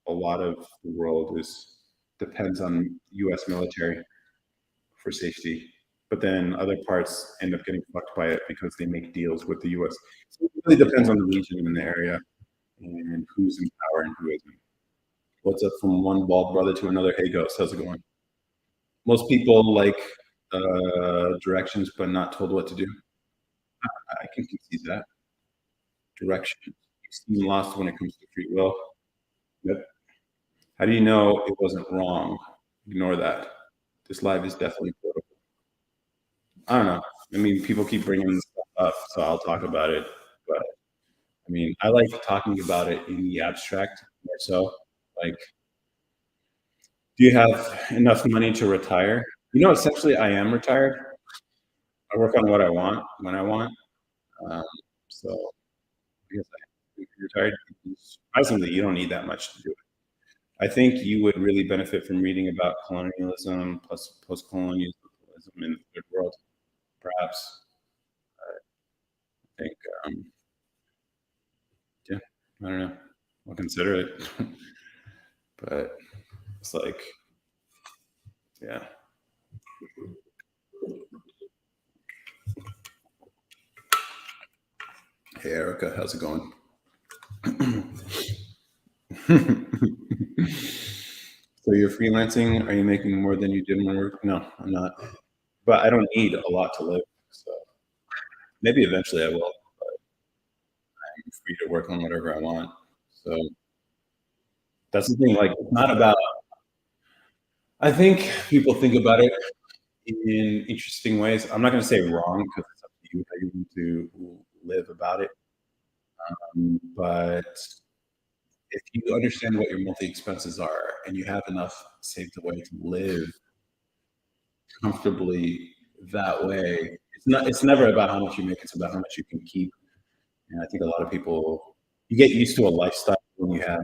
a lot of the world depends on U.S. military for safety. But then other parts end up getting fucked by it because they make deals with the U.S. So it really depends on the region and the area and who's in power and who isn't. What's up from one bald brother to another? Hey, Ghost, how's it going? Most people like directions, but not told what to do. I can concede that. Directions. You seem lost when it comes to free will. Yep. How do you know it wasn't wrong? Ignore that. This live is definitely political. I don't know. I mean, people keep bringing this stuff up, so I'll talk about it. But I mean, I like talking about it in the abstract more so. Like, do you have enough money to retire? Essentially, I am retired. I work on what I want when I want. So I guess I'm retired. Surprisingly, you don't need that much to do it. I think you would really benefit from reading about colonialism plus post-colonialism in the third world. Perhaps. I think, yeah, I don't know. I'll consider it. But it's like, yeah. Hey, Erica, how's it going? So you're freelancing? Are you making more than you did when work? No, I'm not. But I don't need a lot to live. So maybe eventually I will. But I'm free to work on whatever I want. So that's the thing. Like, it's not about. I think people think about it in interesting ways. I'm not going to say wrong because it's up to you how you want to live about it. But if you understand what your monthly expenses are and you have enough saved away to live comfortably that way, it's never about how much you make, it's about how much you can keep. And I think a lot of people, you get used to a lifestyle when you have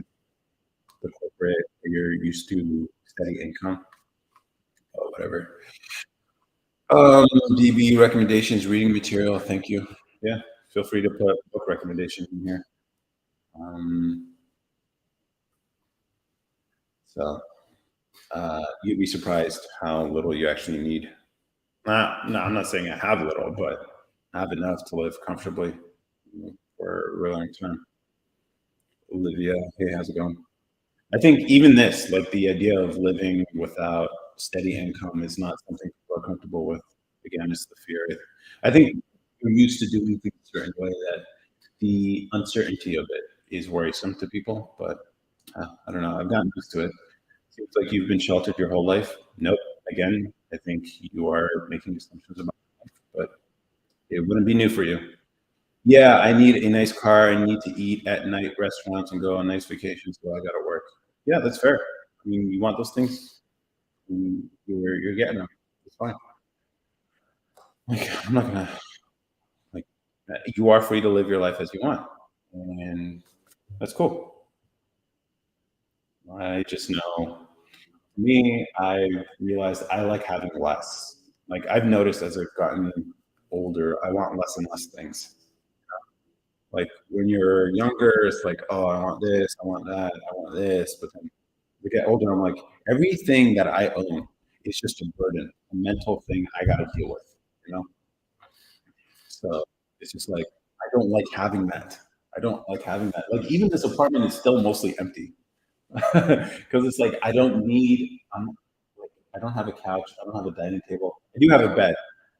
the corporate, or you're used to steady income or whatever. DB recommendations, reading material, thank you. Yeah, feel free to put book recommendations in here. So you'd be surprised how little you actually need. No, I'm not saying I have little, but I have enough to live comfortably for for a really long time. Olivia, hey, how's it going? I think even this, like the idea of living without steady income, is not something people are comfortable with. Again, it's the fear. I think we're used to doing things a certain way that the uncertainty of it is worrisome to people. But I don't know. I've gotten used to it. Seems like you've been sheltered your whole life. Nope. Again, I think you are making assumptions about life, but it wouldn't be new for you. Yeah, I need a nice car. I need to eat at night restaurants and go on nice vacations. So I got to work. Yeah, that's fair. I mean, you want those things, you're getting them. It's fine. Like, I'm not gonna like. You are free to live your life as you want, and that's cool. I just know, for me, I realized I like having less. Like I've noticed as I've gotten older, I want less and less things. Like when you're younger, it's like, oh, I want this, I want that, I want this. But then we get older, I'm like, everything that I own is just a burden, a mental thing I got to deal with, you know? So it's just like, I don't like having that. I don't like having that. Like even this apartment is still mostly empty because it's like, I don't need, like, I don't have a couch, I don't have a dining table. I do have a bed,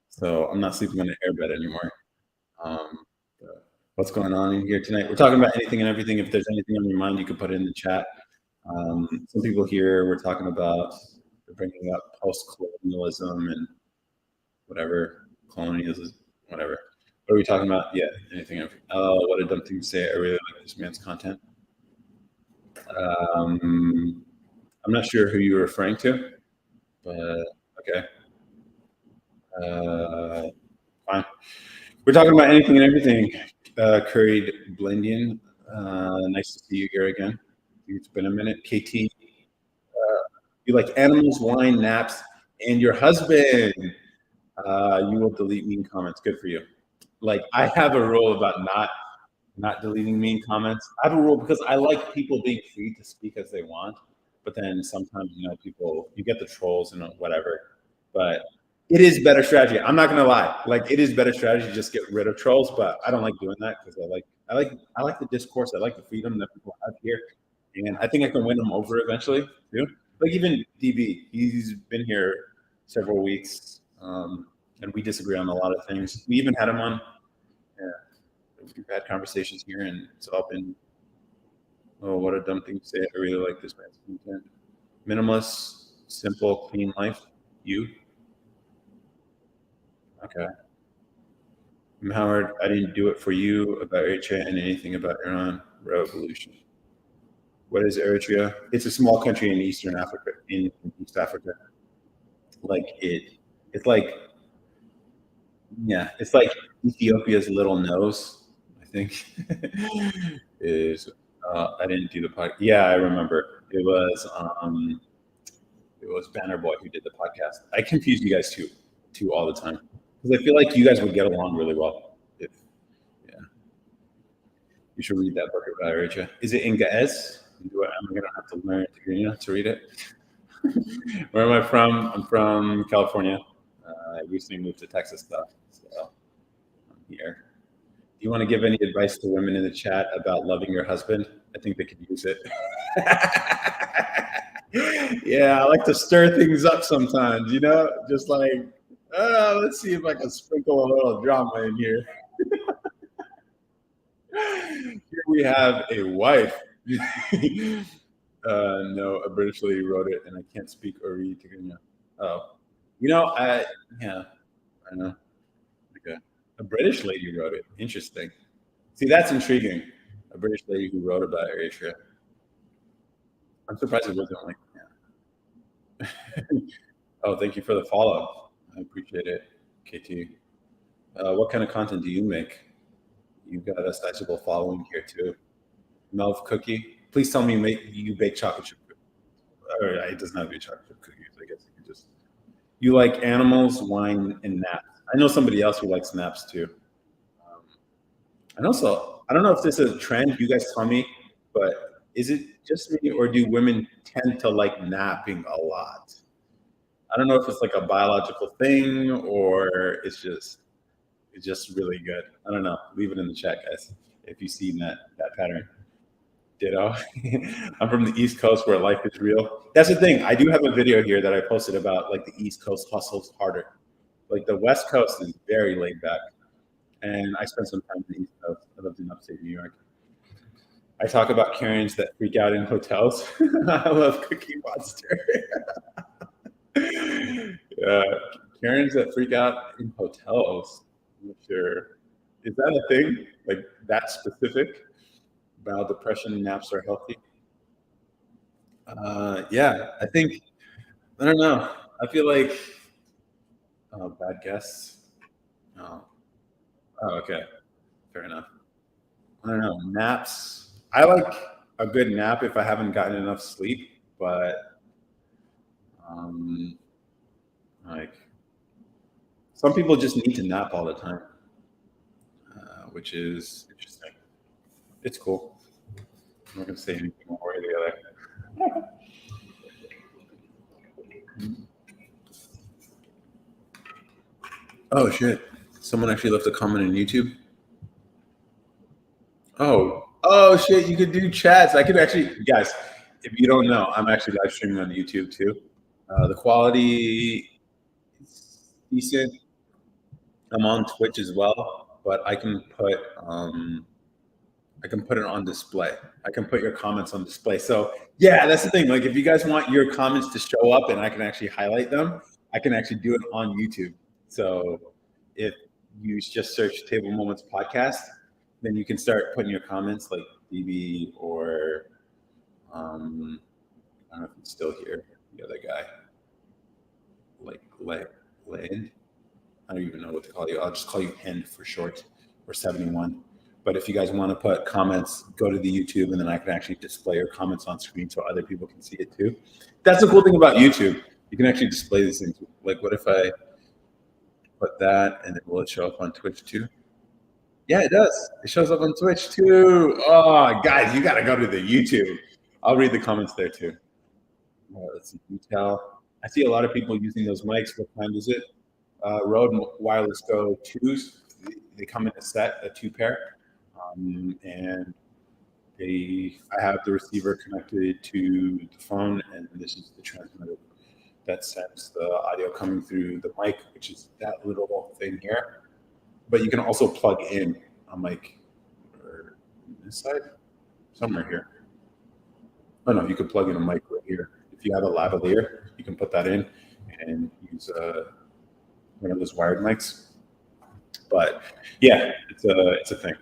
so I'm not sleeping on an air bed anymore. Um, what's going on in here tonight? We're talking about anything and everything. If there's anything on your mind, you can put it in the chat. Some people here were talking about, they're bringing up post-colonialism and whatever, colonialism, whatever. What are we talking about? Yeah, anything. Oh, what a dumb thing to say. I really like this man's content. I'm not sure who you're referring to, but okay. Fine. We're talking about anything and everything. Curried Blendian. Nice to see you here again. It's been a minute. KT, you like animals, wine, naps, and your husband. You will delete mean comments. Good for you. Like I have a rule about not deleting mean comments. I have a rule because I like people being free to speak as they want. But then sometimes, people, you get the trolls and whatever. But it is better strategy. I'm not gonna lie. Like it is better strategy to just get rid of trolls. But I don't like doing that because I like the discourse. I like the freedom that people have here, and I think I can win them over eventually too. Like even DB, he's been here several weeks, and we disagree on a lot of things. We even had him on. Yeah, we've had conversations here, and it's all been. Oh, what a dumb thing to say! I really like this man's content. Minimalist, simple, clean life. You. Okay. Howard, I didn't do it for you about Eritrea and anything about Iran revolution. What is Eritrea? It's a small country in Eastern Africa, in East Africa. Like it's like, yeah, it's like Ethiopia's little nose, I think. is I didn't do the podcast. Yeah, I remember. It was Banner Boy who did the podcast. I confuse you guys too all the time. Because I feel like you guys would get along really well. If yeah, you should read that book about Eritrea. Is it in Gaez? I'm gonna have to learn Tigrinya to read it. Where am I from? I'm from California. I recently moved to Texas, though, so I'm here. Do you want to give any advice to women in the chat about loving your husband? I think they could use it. Yeah, I like to stir things up sometimes, just like, let's see if I can sprinkle a little drama in here. Here we have a wife. No, a British lady wrote it, and I can't speak or read Tigrinya. Oh, I know. Okay. A British lady wrote it. Interesting. See, that's intriguing. A British lady who wrote about Eritrea. I'm surprised it wasn't like, yeah. Oh, thank you for the follow. I appreciate it, KT. What kind of content do you make? You've got a sizable following here too. Melv Cookie. Please tell me you bake chocolate chip cookies. Or it doesn't have to be chocolate chip cookies. I guess you could just. You like animals, wine, and naps. I know somebody else who likes naps too. And also, I don't know if this is a trend. You guys tell me, but is it just me, or do women tend to like napping a lot? I don't know if it's like a biological thing or it's just really good. I don't know. Leave it in the chat, guys. if you've seen that pattern. Ditto. I'm from the East Coast where life is real. That's the thing. I do have a video here that I posted about like the East Coast hustles harder. Like the West Coast is very laid back. And I spent some time in the East Coast. I lived in upstate New York. I talk about Karens that freak out in hotels. I love Cookie Monster. Karens that freak out in hotels. I'm not sure. Is that a thing? Like that specific? Bowel depression naps are healthy. Yeah, I think I don't know. I feel like bad guess. Oh, okay, fair enough. I don't know. Naps. I like a good nap if I haven't gotten enough sleep, but like some people just need to nap all the time, which is interesting. It's cool. I'm not gonna say anything one way or the other. Oh shit! Someone actually left a comment on YouTube. Oh shit! You could do chats. I could actually, guys. If you don't know, I'm actually live streaming on YouTube too. The quality is decent. I'm on Twitch as well, but I can put it on display. I can put your comments on display. So yeah, that's the thing. Like if you guys want your comments to show up and I can actually highlight them, I can actually do it on YouTube. So if you just search Table Moments Podcast, then you can start putting your comments like BB or I don't know if he's still here. The other guy, like Land. I don't even know what to call you. I'll just call you Hen for short, or 71. But if you guys want to put comments, go to the YouTube, and then I can actually display your comments on screen so other people can see it too. That's the cool thing about YouTube. You can actually display these things. Like, what if I put that, and then will it show up on Twitch too? Yeah, it does. It shows up on Twitch too. Oh, guys, you got to go to the YouTube. I'll read the comments there too. Let's see, detail. I see a lot of people using those mics. What kind is it? Rode Wireless Go 2s. They come in a set, a 2-pair. And I have the receiver connected to the phone, and this is the transmitter that sends the audio coming through the mic, which is that little thing here. But you can also plug in a mic or this side, somewhere here. Oh no, you could plug in a mic right here. If you have a lavalier, you can put that in and use one of those wired mics. But yeah, it's a thing.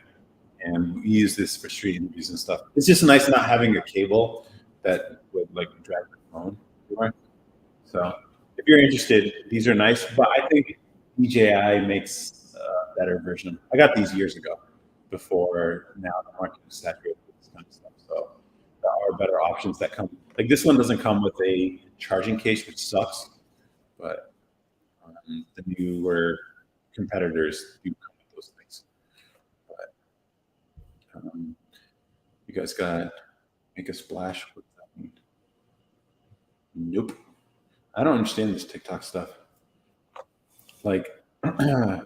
And we use this for street interviews and stuff. It's just nice not having a cable that would like drag your phone everywhere. So if you're interested, these are nice, but I think DJI makes a better version. I got these years ago before now the market is saturated with this kind of stuff. So there are better options that come. Like this one doesn't come with a charging case, which sucks, but the newer competitors do come with those things. You guys got make a splash. What does that mean? Nope. I don't understand this TikTok stuff. Like, hey,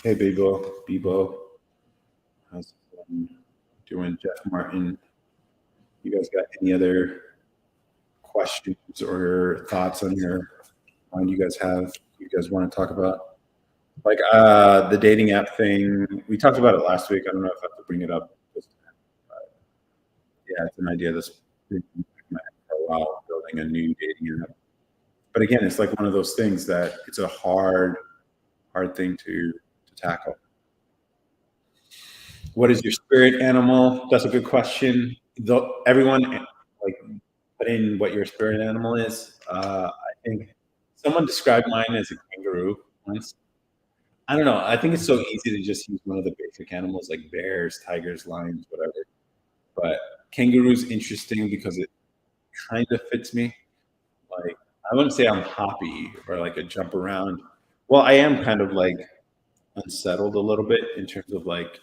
Bebo, how's it doing? Jeff Martin, you guys got any other questions or thoughts on your mind you guys have? You guys want to talk about? Like the dating app thing, we talked about it last week. I don't know if I have to bring it up this time. But yeah, it's an idea that's been in my head for a while, building a new dating app. But again, it's like one of those things that it's a hard thing to tackle. What is your spirit animal? That's a good question. Though everyone like put in what your spirit animal is. I think someone described mine as a kangaroo once. I don't know. I think it's so easy to just use one of the basic animals like bears, tigers, lions, whatever. But kangaroo's interesting because it kind of fits me. Like I wouldn't say I'm hoppy or like a jump around. Well, I am kind of like unsettled a little bit in terms of like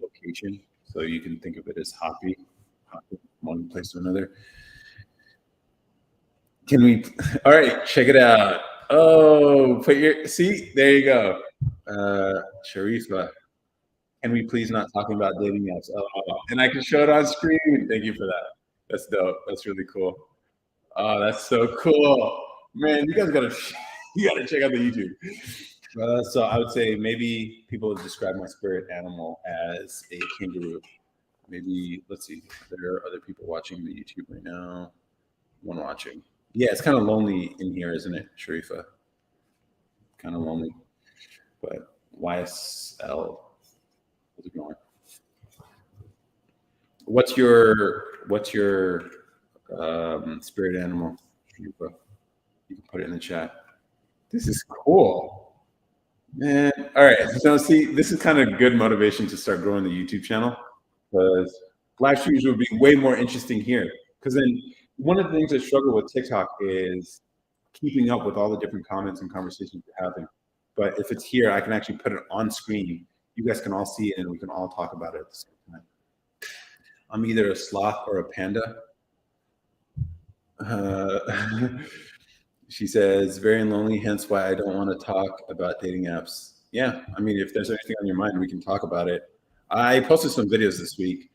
location. So you can think of it as hopping from one place to another. Can we? All right, check it out. Oh, see, there you go. Sharifa. Can we please not talking about dating apps? Oh, and I can show it on screen. Thank you for that. That's dope. That's really cool. Oh, that's so cool, man. You guys gotta you gotta check out the YouTube. So I would say maybe people would describe my spirit animal as a kangaroo. Maybe let's see. There are other people watching the YouTube right now. One watching. Yeah, it's kind of lonely in here, isn't it, Sharifa? Kind of lonely. But YSL, how's it going? What's your spirit animal, Sharifa? You can put it in the chat. This is cool, man. All right, so see, this is kind of good motivation to start growing the YouTube channel because live streams would be way more interesting here. Because then one of the things I struggle with TikTok is keeping up with all the different comments and conversations we're having. But if it's here, I can actually put it on screen. You guys can all see it, and we can all talk about it at the same time. I'm either a sloth or a panda. She says, very lonely, hence why I don't want to talk about dating apps. Yeah, I mean, if there's anything on your mind, we can talk about it. I posted some videos this week.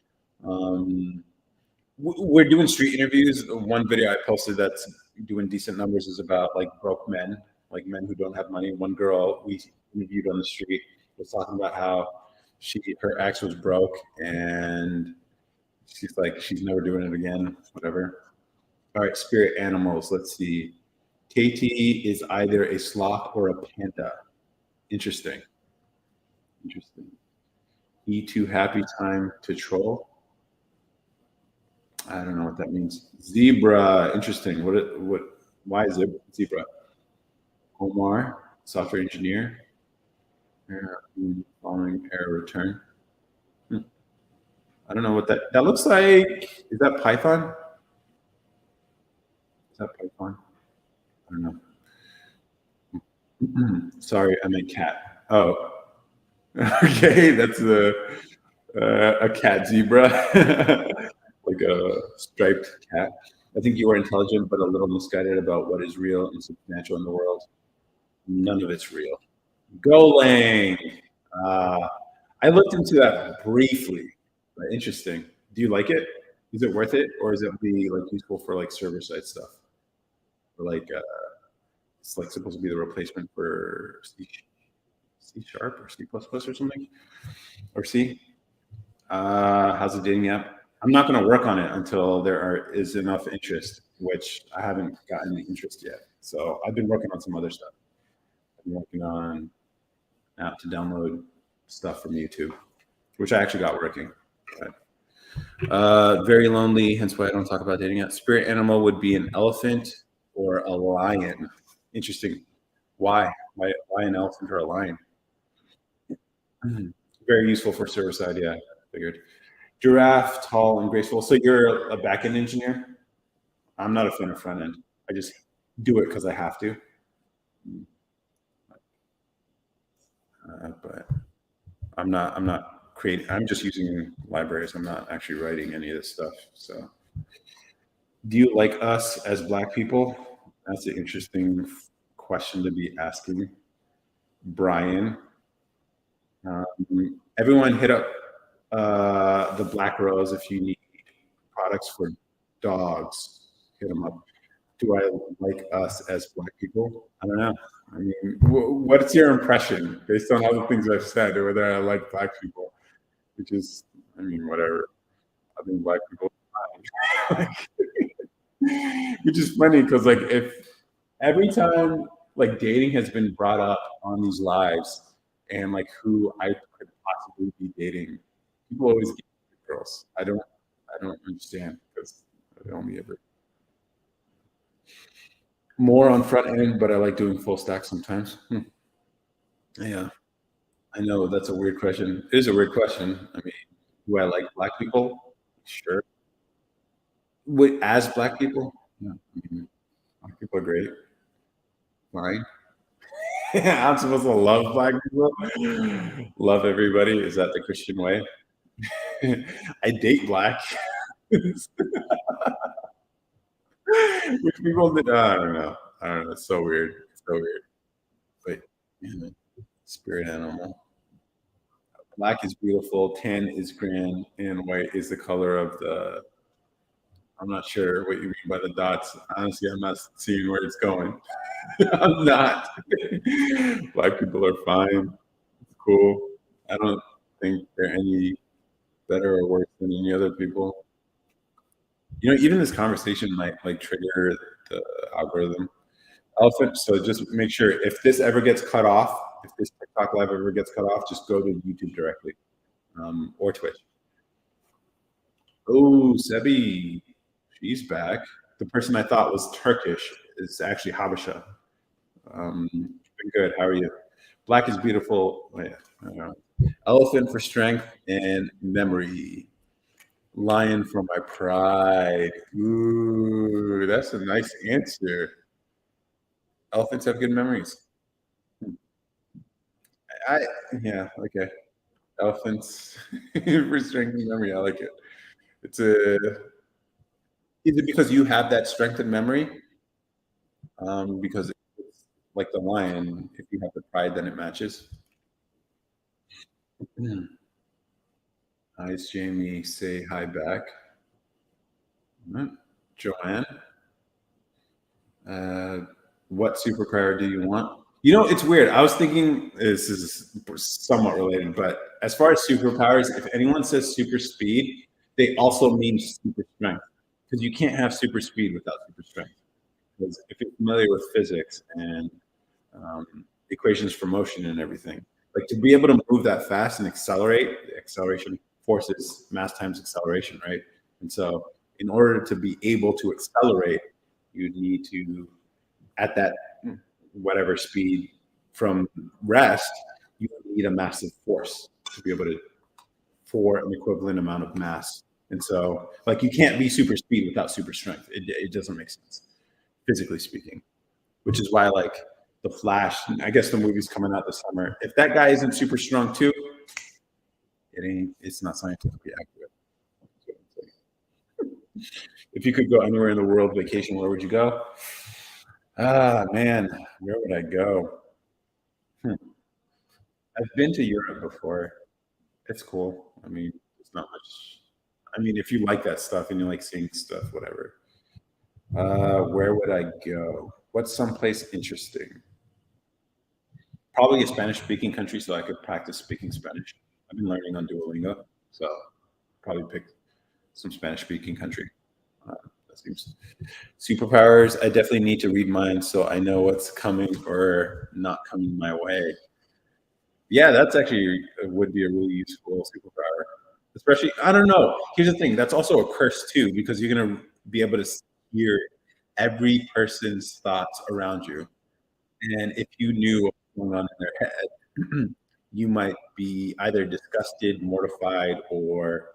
We're doing street interviews. One video I posted that's doing decent numbers is about like broke men, like men who don't have money. One girl we interviewed on the street was talking about how her ex was broke and she's like, she's never doing it again, whatever. All right, spirit animals. Let's see. KT is either a sloth or a panda. Interesting. Interesting. E2 happy time to troll. I don't know what that means. Zebra. Interesting. Why is it zebra? Omar, software engineer. Following error return. I don't know what that looks like. Is that Python? Is that Python? I don't know. Sorry, I meant cat. Oh, okay. That's a cat zebra, like a striped cat. I think you are intelligent, but a little misguided about what is real and substantial in the world. None of it's real. Golang. I looked into that briefly. Interesting. Do you like it? Is it worth it, or is it be like useful for like server side stuff? Or like it's like supposed to be the replacement for C sharp or C or something, or C. How's the dating app? I'm not going to work on it until there is enough interest, which I haven't gotten the interest yet. So I've been working on some other stuff. I've been working on app to download stuff from YouTube, which I actually got working. But, very lonely, hence why I don't talk about dating apps. Spirit animal would be an elephant or a lion. Interesting. Why? Why an elephant or a lion? Very useful for server side. Yeah, figured. Giraffe, tall and graceful. So you're a backend engineer? I'm not a fan of front end. I just do it because I have to. But I'm not creating. I'm just using libraries. I'm not actually writing any of this stuff. So, do you like us as Black people? That's an interesting question to be asking, Brian. Everyone hit up the Black Rose if you need products for dogs. Hit them up. Do I like us as Black people? I don't know. I mean, what's your impression based on all the things I've said, or whether I like Black people? Which is, I mean, whatever. I think Black people are fine. Which is funny because, like, if every time like dating has been brought up on these lives, and like who I could possibly be dating, people always get girls. I don't understand because I only ever more on front end, but I like doing full stack sometimes. Yeah, I know that's a weird question. It is a weird question. I mean, do I like Black people? Sure. As Black people? Yeah. Black people are great. Fine. I'm supposed to love Black people. Love everybody. Is that the Christian way? I date Black. Which people did. I don't know. I don't know. It's so weird. It's so weird. But yeah, spirit animal. Black is beautiful, tan is grand, and white is the color of the. I'm not sure what you mean by the dots. Honestly, I'm not seeing where it's going. I'm not. Black people are fine. It's cool. I don't think they're any better or worse than any other people. Even this conversation might like trigger the algorithm. Elephant. So just make sure if this ever gets cut off, if this TikTok live ever gets cut off, just go to YouTube directly, or Twitch. Oh, Sebi, she's back. The person I thought was Turkish is actually Habesha. Been good. How are you? Black is beautiful. Oh, yeah. Elephant for strength and memory. Lion for my pride. Ooh, that's a nice answer. Elephants have good memories. I Yeah, okay. Elephants for strength and memory. I like it. It's a. Is it because you have that strength and memory? Because it's like the lion. If you have the pride, then it matches. Hi, it's Jamie. Say hi back. Joanne. What superpower do you want? It's weird. I was thinking this is somewhat related, but as far as superpowers, if anyone says super speed, they also mean super strength because you can't have super speed without super strength. Because if you're familiar with physics and equations for motion and everything, like to be able to move that fast and accelerate, the acceleration forces mass times acceleration, right? And so, in order to be able to accelerate, you need to at that whatever speed from rest, you need a massive force to be able to for an equivalent amount of mass. And so, like, you can't be super speed without super strength. It doesn't make sense, physically speaking. Which is why, like, the Flash. I guess the movie's coming out this summer. If that guy isn't super strong too, it ain't. It's not scientifically accurate. If you could go anywhere in the world vacation, where would you go? Ah, man, where would I go? I've been to Europe before. It's cool. I mean, it's not much. I mean, if you like that stuff and you like seeing stuff, whatever. Where would I go? What's someplace interesting? Probably a Spanish-speaking country, so I could practice speaking Spanish. I've been learning on Duolingo, so probably pick some Spanish-speaking country. That seems superpowers. I definitely need to read mine so I know what's coming or not coming my way. Yeah, that's actually would be a really useful superpower. Especially, I don't know. Here's the thing: that's also a curse too, because you're gonna be able to hear every person's thoughts around you, and if you knew what was going on in their head, you might be either disgusted, mortified, or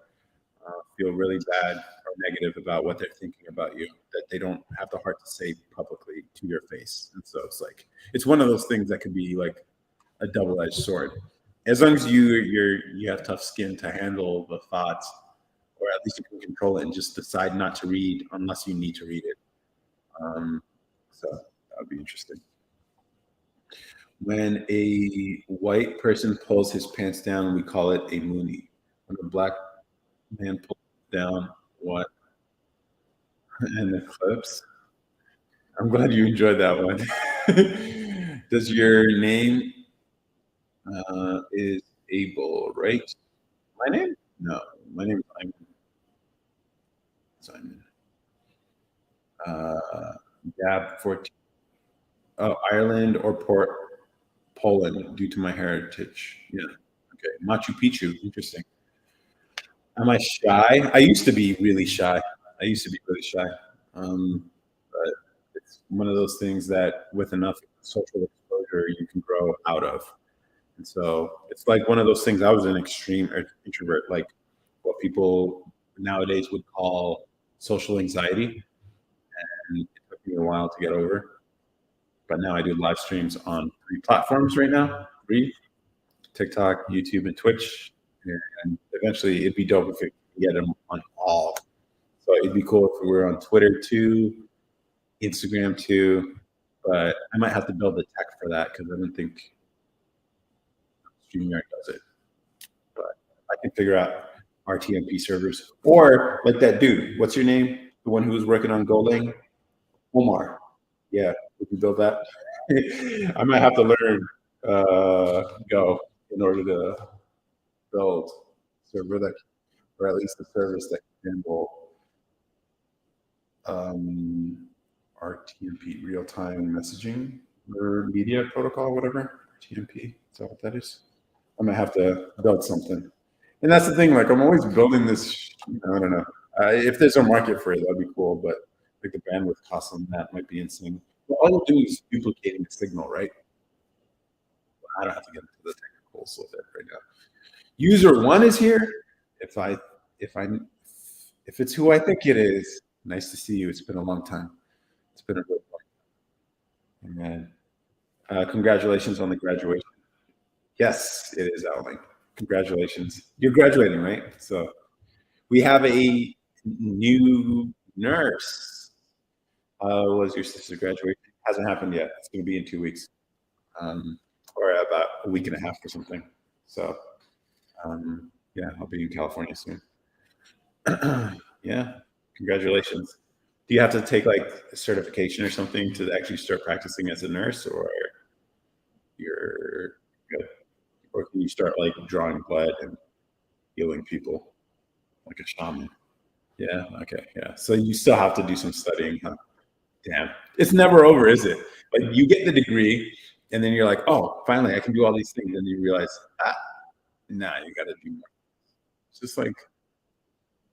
feel really bad or negative about what they're thinking about you that they don't have the heart to say publicly to your face. And so it's one of those things that could be like a double-edged sword. As long as you have tough skin to handle the thoughts, or at least you can control it and just decide not to read unless you need to read it. So that would be interesting. When a white person pulls his pants down, we call it a moonie. When a black man pulls down what? And the clips. I'm glad you enjoyed that one. Does your name is Abel, right? My name? No, my name is Simon. Gab 14. Oh, Ireland or Poland due to my heritage. Yeah. Okay. Machu Picchu. Interesting. Am I shy? I used to be really shy. But it's one of those things that with enough social exposure, you can grow out of. And so it's like one of those things. I was an extreme introvert, like what people nowadays would call social anxiety. And it took me a while to get over. But now I do live streams on 3 platforms right now: 3: TikTok, YouTube, and Twitch. And eventually it'd be dope if we could get them on all. So it'd be cool if we were on Twitter too, Instagram too. But I might have to build the tech for that because I don't think StreamYard does it. and figure out RTMP servers. Or like that dude, what's your name? The one who was working on Golang? Omar. Yeah, we can build that. I might have to learn Go in order to build a server that, or at least a service that can handle RTMP, real-time messaging or media protocol, whatever. RTMP, is that what that is? I might have to build something. And that's the thing, like I'm always building this, I don't know. If there's a market for it, that'd be cool, but like the bandwidth cost on that might be insane. But all you're doing is duplicating the signal, right? I don't have to get into the technicals with it right now. User one is here. If it's who I think it is, nice to see you. It's been a long time. It's been a real long time. And congratulations on the graduation. Yes, it is, Alvin. Congratulations. You're graduating, right? So we have a new nurse. Was your sister's graduation? Hasn't happened yet. It's going to be in 2 weeks, or about a week and a half or something. So yeah, I'll be in California soon. Yeah, congratulations. Do you have to take like a certification or something to actually start practicing as a nurse, or you're good? Or can you start like drawing blood and healing people like a shaman? Yeah, okay, yeah. So you still have to do some studying, huh? Damn, it's never over, is it? Like you get the degree, and then you're like, oh, finally, I can do all these things, and you realize, nah, you got to do more. It's just like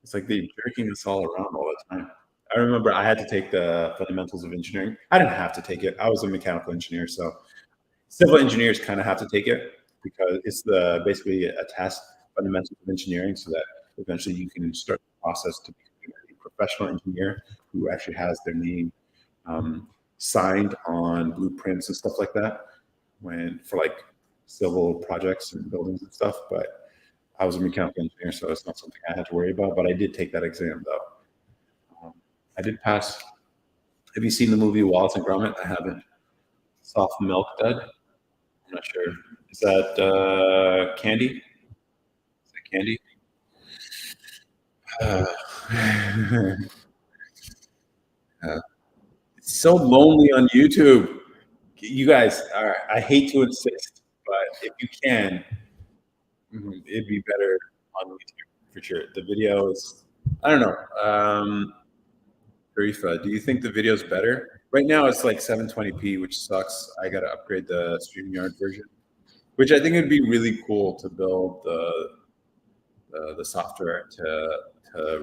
it's like they're jerking us all around all the time. I remember I had to take the fundamentals of engineering. I didn't have to take it. I was a mechanical engineer, so civil engineers kind of have to take it because it's basically a test, fundamentals of engineering, so that eventually you can start the process to become a professional engineer who actually has their name signed on blueprints and stuff like that for like civil projects and buildings and stuff. But I was a mechanical engineer, so it's not something I had to worry about. But I did take that exam, though. I did pass. Have you seen the movie Wallace and Gromit? I haven't. Soft Milk Dud? I'm not sure. Is that Candy? Is that Candy? It's so lonely on YouTube. You guys, I hate to insist, but if you can, it'd be better on YouTube for sure. The video is, I don't know. Tarifa, do you think the video's better? Right now it's like 720p, which sucks. I got to upgrade the StreamYard version, which I think would be really cool to build the software to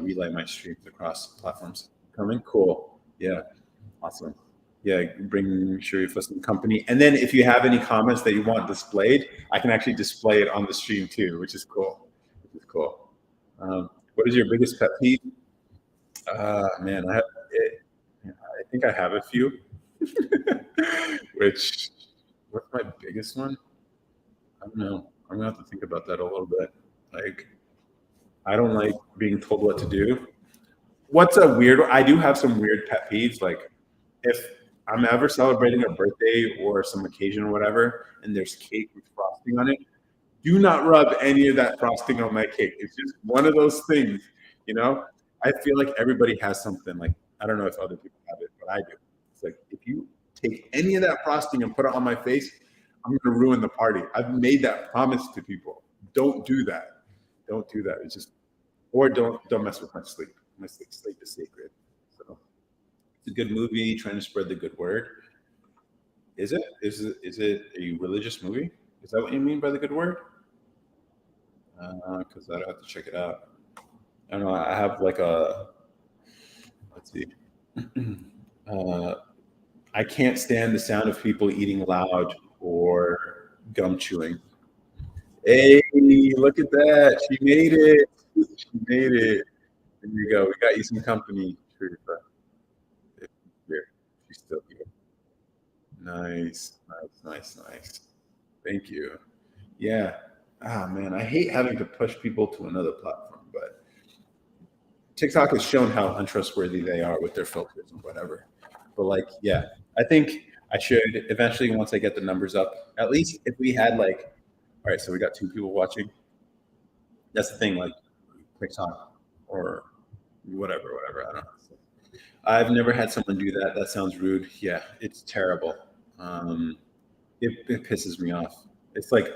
relay my streams across platforms. Coming cool. Yeah. Awesome. Yeah, bring Sharif some company. And then if you have any comments that you want displayed, I can actually display it on the stream too, which is cool. Which is cool. What is your biggest pet peeve? Man, I think I have a few. What's my biggest one? I don't know. I'm gonna have to think about that a little bit. Like, I don't like being told what to do. I do have some weird pet peeves. Like, if I'm ever celebrating a birthday or some occasion or whatever, and there's cake with frosting on it, do not rub any of that frosting on my cake. It's just one of those things, you know? I feel like everybody has something. Like, I don't know if other people have it, but I do. It's like, if you take any of that frosting and put it on my face, I'm going to ruin the party. I've made that promise to people. Don't do that. Don't do that. It's just, or don't mess with my sleep. My sleep is sacred. So it's a good movie trying to spread the good word. Is it a religious movie? Is that what you mean by the good word? Because I'd have to check it out. I don't know. I have like let's see. I can't stand the sound of people eating loud or gum chewing. Hey, look at that. She made it. She made it. There you go. We got you some company. Here. She's still here. Nice. Thank you. Yeah. Man, I hate having to push people to another platform, but TikTok has shown how untrustworthy they are with their filters and whatever. But like, yeah, I think I should eventually, once I get the numbers up, at least if we had like, all right, so we got 2 people watching. That's the thing, like TikTok or whatever. I don't know. I've never had someone do that. That sounds rude. Yeah, it's terrible. Um, it pisses me off. It's like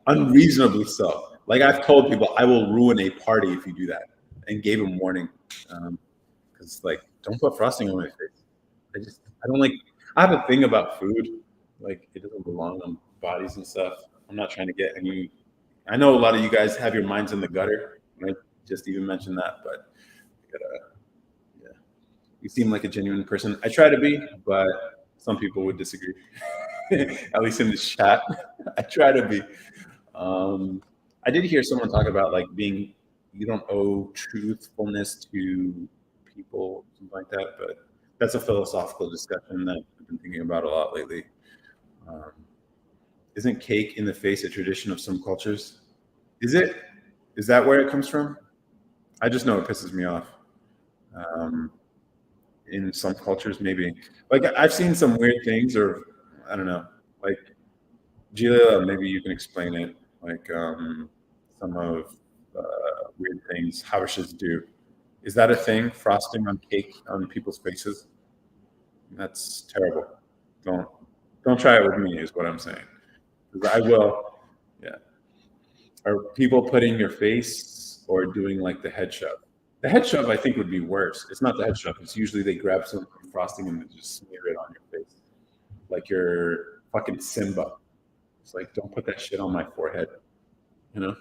unreasonably so. Like I've told people, I will ruin a party if you do that, and gave them warning. Because like, don't put frosting on my face. I don't like. I have a thing about food. Like it doesn't belong on bodies and stuff. I'm not trying to get any. I know a lot of you guys have your minds in the gutter. I just even mentioned that, but you gotta, yeah. You seem like a genuine person. I try to be, but some people would disagree. At least in this chat, I try to be. I did hear someone talk about like being you don't owe truthfulness to people, something like that. But that's a philosophical discussion that I've been thinking about a lot lately. Um, isn't cake in the face a tradition of some cultures? Is it? Is that where it comes from? I just know it pisses me off. Um, in some cultures, maybe. Like I've seen some weird things, or I don't know. Like Julia, maybe you can explain it. Like some of weird things Habashas do. Is that a thing? Frosting on cake on people's faces? That's terrible. Don't don't try it with me. Is what I'm saying. 'Cause I will. Yeah. Are people putting your face or doing like the head shove? The head shove, I think, would be worse. It's not the head shove. It's usually they grab some frosting and they just smear it on your face, like you're fucking Simba. It's like, don't put that shit on my forehead. You know?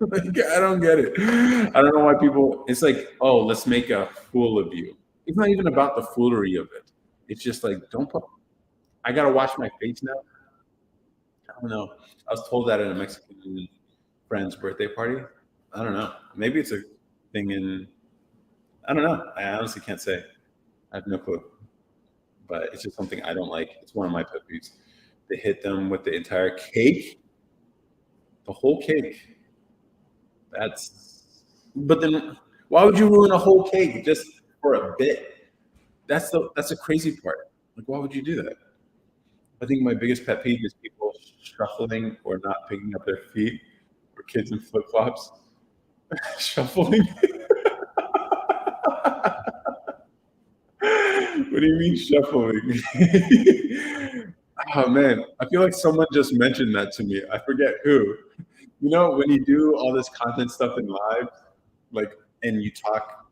Like, I don't get it. I don't know why people. It's like, oh, let's make a fool of you. It's not even about the foolery of it. It's just like, don't put. I gotta wash my face now. I don't know. I was told that at a Mexican friend's birthday party. I don't know. Maybe it's a thing in. I don't know. I honestly can't say. I have no clue. But it's just something I don't like. It's one of my pet peeves. They hit them with the entire cake, the whole cake. That's. But then, why would you ruin a whole cake just for a bit? That's the crazy part. Like, why would you do that? I think my biggest pet peeve is people shuffling or not picking up their feet, or kids in flip flops shuffling. What do you mean shuffling? Oh man, I feel like someone just mentioned that to me. I forget who. You know, when you do all this content stuff in live, like, and you talk,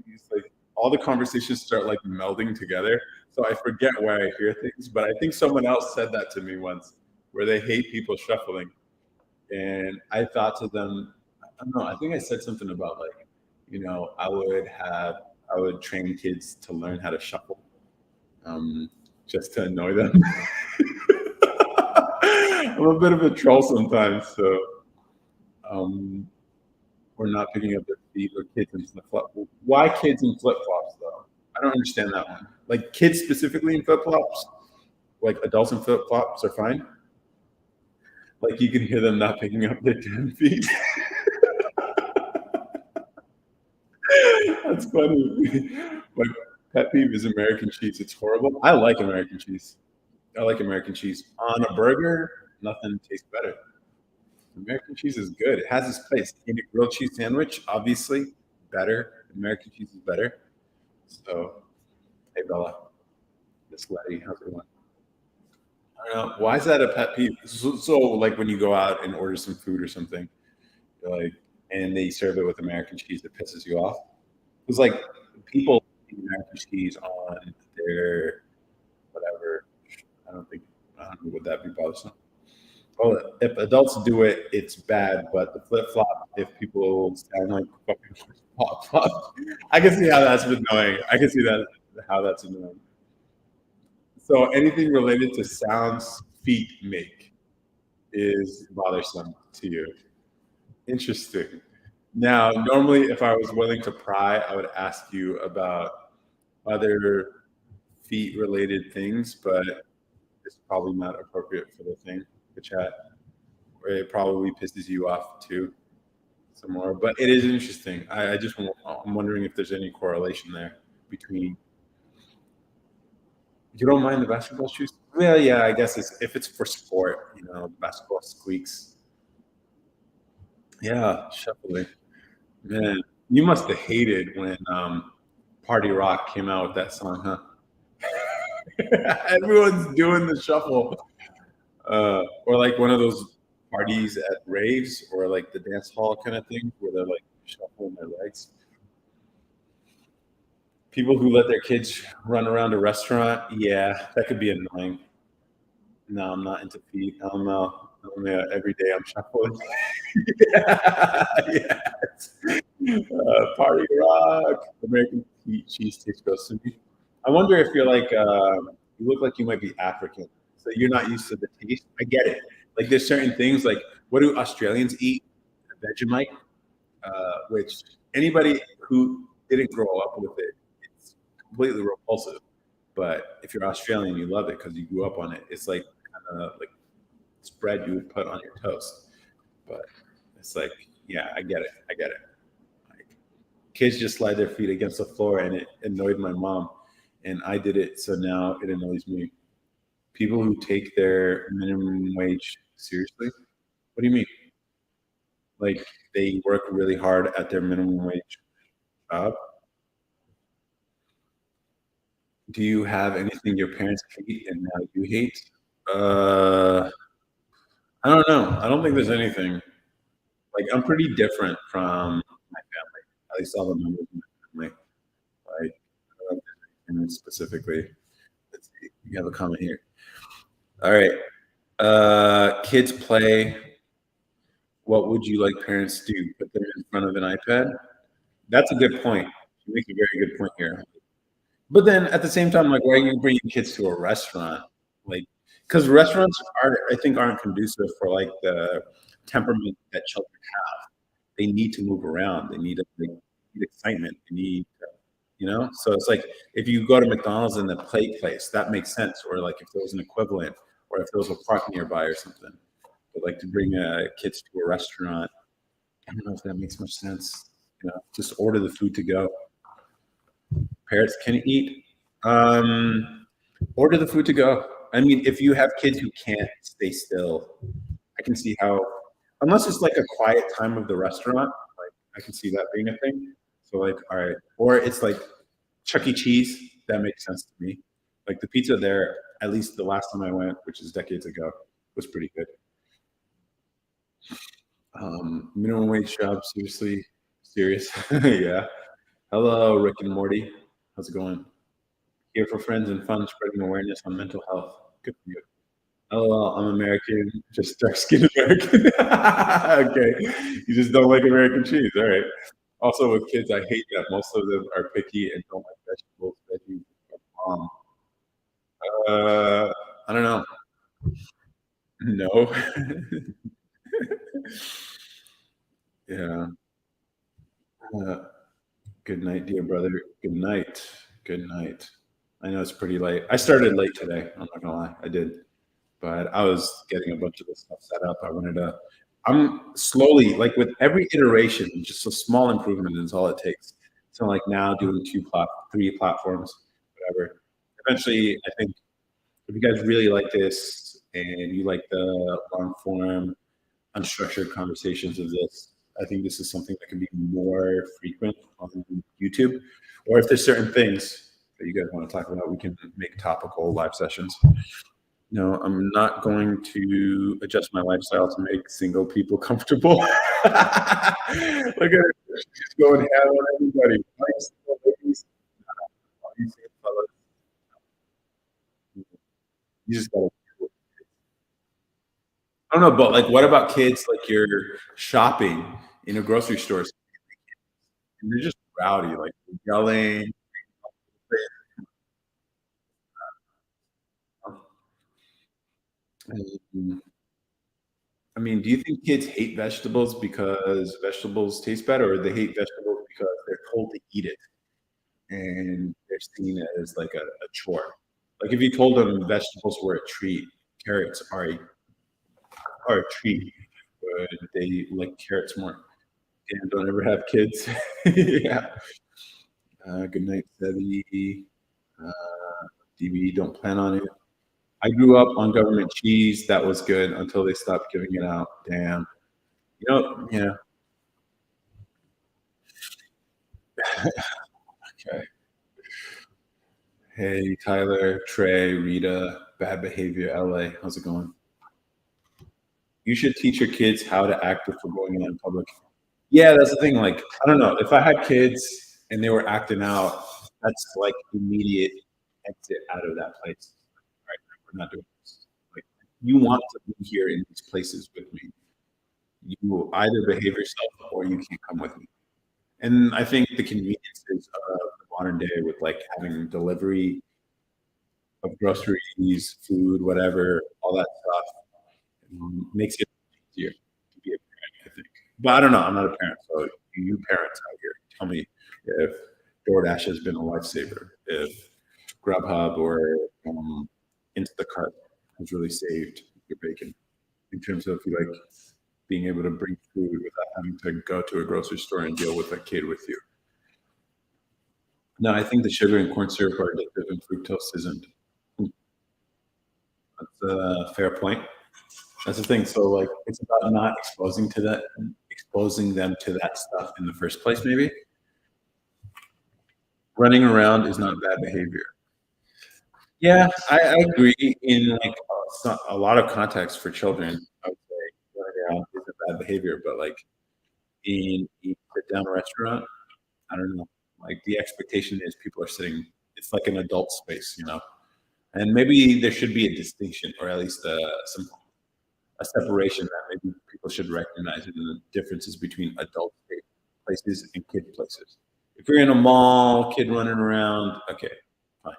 it's like all the conversations start like melding together. So I forget where I hear things, but I think someone else said that to me once, where they hate people shuffling, and I thought to them, I don't know. I think I said something about like, I would train kids to learn how to shuffle, just to annoy them. I'm a bit of a troll sometimes, so we're not picking up their feet or kids in flip flops. Why kids in flip flops though? I don't understand that one. Like kids specifically in flip flops, like adults in flip flops are fine. Like you can hear them not picking up their damn feet. That's funny. My pet peeve is American cheese. It's horrible. I like American cheese. I like American cheese. On a burger, nothing tastes better. American cheese is good. It has its place. In a grilled cheese sandwich, obviously, better. American cheese is better. So, hey, Bella. Miss Letty, how's it going? I don't know. Why is that a pet peeve? So, like when you go out and order some food or something, you're like, and they serve it with American cheese, it pisses you off. It's like people eat American cheese on their whatever. I don't know, would that be bothersome? Well, if adults do it, it's bad. But the flip flop, if people sound like fucking flip flop, I can see how that's annoying. I can see that how that's annoying. So anything related to sounds feet make is bothersome to you. Interesting. Now, normally, if I was willing to pry, I would ask you about other feet related things, but it's probably not appropriate for the thing, the chat. Or it probably pisses you off too, some more. But it is interesting. I'm wondering if there's any correlation there between. You don't mind the basketball shoes? Well, yeah, I guess if it's for sport, basketball squeaks. Yeah, shuffling. Man, you must have hated when Party Rock came out with that song, huh? Everyone's doing the shuffle. Or like one of those parties at raves or like the dance hall kind of thing where they're like shuffling their legs. People who let their kids run around a restaurant, yeah, that could be annoying. No, I'm not into feet. Every day I'm shuffling. Yeah, yes. Party Rock, American cheesesteak goes to me. I wonder if you're like, you look like you might be African, so you're not used to the taste. I get it. Like there's certain things like what do Australians eat? Vegemite, which anybody who didn't grow up with it, it's completely repulsive. But if you're Australian, you love it because you grew up on it. It's like kind of like spread you would put on your toast. But it's like, yeah, I get it. I get it. Like, kids just slide their feet against the floor, and it annoyed my mom, and I did it, so now it annoys me. People who take their minimum wage seriously. What do you mean? Like they work really hard at their minimum wage job? Do you have anything your parents hate and now you hate? Uh, I don't know. I don't think there's anything. Like I'm pretty different from my family. At least all the members of my family. Like I don't know if there's anything specifically. Let's see. You have a comment here. All right. Kids play. What would you like parents to do? Put them in front of an iPad? That's a good point. You make a very good point here. But then at the same time, like, why are you bringing kids to a restaurant? Like, because restaurants are, I think, aren't conducive for like the temperament that children have. They need to move around. They need, like, need excitement. They need, So it's like if you go to McDonald's in the play place, that makes sense. Or like if there was an equivalent, or if there was a park nearby or something. But like to bring kids to a restaurant, I don't know if that makes much sense. Just order the food to go. Parents can eat. Order the food to go. I mean, if you have kids who can't stay still, I can see how, unless it's like a quiet time of the restaurant, like I can see that being a thing. So like, all right, or it's like Chuck E. Cheese. That makes sense to me. Like the pizza there, at least the last time I went, which is decades ago, was pretty good. Minimum wage job, seriously, serious. Yeah. Hello, Rick and Morty. How's it going? Here for friends and fun, spreading awareness on mental health. Good for you. LOL, I'm American, just dark skinned American. Okay. You just don't like American cheese. All right. Also, with kids, I hate that most of them are picky and don't like vegetables, veggies. I don't know. No. Yeah. Uh, good night, dear brother. Good night. Good night. I know it's pretty late. I started late today. I'm not gonna lie. I did. But I was getting a bunch of this stuff set up. I'm slowly, like with every iteration, just a small improvement is all it takes. So like now doing three platforms, whatever. Eventually, I think if you guys really like this and you like the long form, unstructured conversations of this, I think this is something that can be more frequent on YouTube. Or if there's certain things that you guys want to talk about, we can make topical live sessions. No, I'm not going to adjust my lifestyle to make single people comfortable. Look at her. She's going ham on everybody. All you single ladies, all you single fellas, you just gotta. I don't know, but like, what about kids? Like, you're shopping in a grocery store, and they're just rowdy, like yelling. I mean, do you think kids hate vegetables because vegetables taste better, or they hate vegetables because they're told to eat it and they're seen as like a chore? Like if you told them vegetables were a treat, carrots are a treat, but they like carrots more. And don't ever have kids. Yeah. Good night, Sevi. Uh, DB, don't plan on it. I grew up on government cheese. That was good until they stopped giving it out. Damn. Yeah. Okay. Hey, Tyler, Trey, Rita, Bad Behavior LA. How's it going? You should teach your kids how to act before going out in public. Yeah, that's the thing. Like, I don't know. If I had kids and they were acting out, that's like immediate exit out of that place. Right? We're not doing this. Like, you want to be here in these places with me. You will either behave yourself or you can't come with me. And I think the conveniences of the modern day with like having delivery of groceries, food, whatever, all that stuff makes it easier to be a parent, I think. But I don't know. I'm not a parent, so you parents out here, tell me if DoorDash has been a lifesaver, if Grubhub or Instacart has really saved your bacon in terms of like being able to bring food without having to go to a grocery store and deal with a kid with you. No, I think the sugar and corn syrup are addictive and fructose isn't. That's a fair point. That's the thing. So like it's about not exposing them to that stuff in the first place, maybe. Running around is not bad behavior. Yeah, I agree in like a lot of context for children. I would say running around isn't bad behavior, but like in a sit down restaurant, I don't know. Like the expectation is people are sitting. It's like an adult space, you know. And maybe there should be a distinction, or at least some a separation that maybe people should recognize in the differences between adult places and kid places. If you're in a mall, kid running around, okay, fine.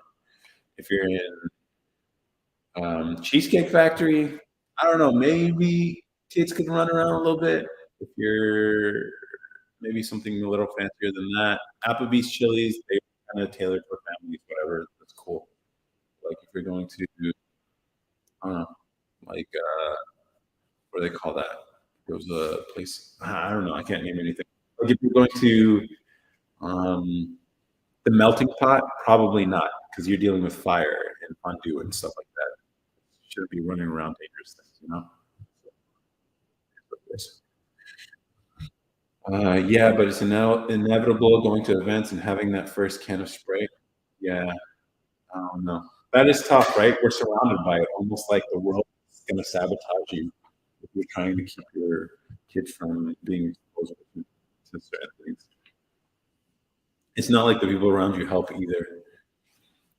If you're in Cheesecake Factory, I don't know, maybe kids could run around a little bit. If you're maybe something a little fancier than that, Applebee's, Chili's, they kind of tailored for families, whatever. That's cool. Like if you're going to, I don't know, like what do they call that? There was a place. I don't know. I can't name anything. Like if you're going to the melting pot, probably not, because you're dealing with fire and fondue and stuff like that. You shouldn't be running around dangerous things, you know. Yeah, but it's inevitable going to events and having that first can of spray. Yeah, I don't know. That is tough, right? We're surrounded by it, almost like the world is going to sabotage you if you're trying to keep your kids from being exposed to certain things. It's not like the people around you help either.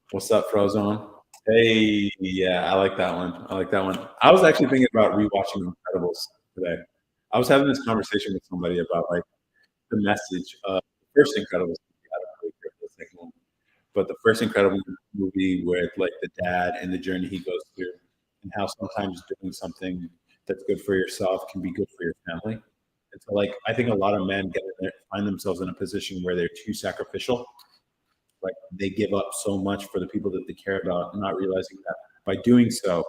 What's up, Frozone? Hey, yeah, I like that one. I like that one. I was actually thinking about rewatching Incredibles today. I was having this conversation with somebody about like the message of the first Incredibles. I don't really care for the second one, but the first Incredible movie with like the dad and the journey he goes through, and how sometimes doing something that's good for yourself can be good for your family. And so, like, I think a lot of men find themselves in a position where they're too sacrificial. Like, they give up so much for the people that they care about, not realizing that by doing so,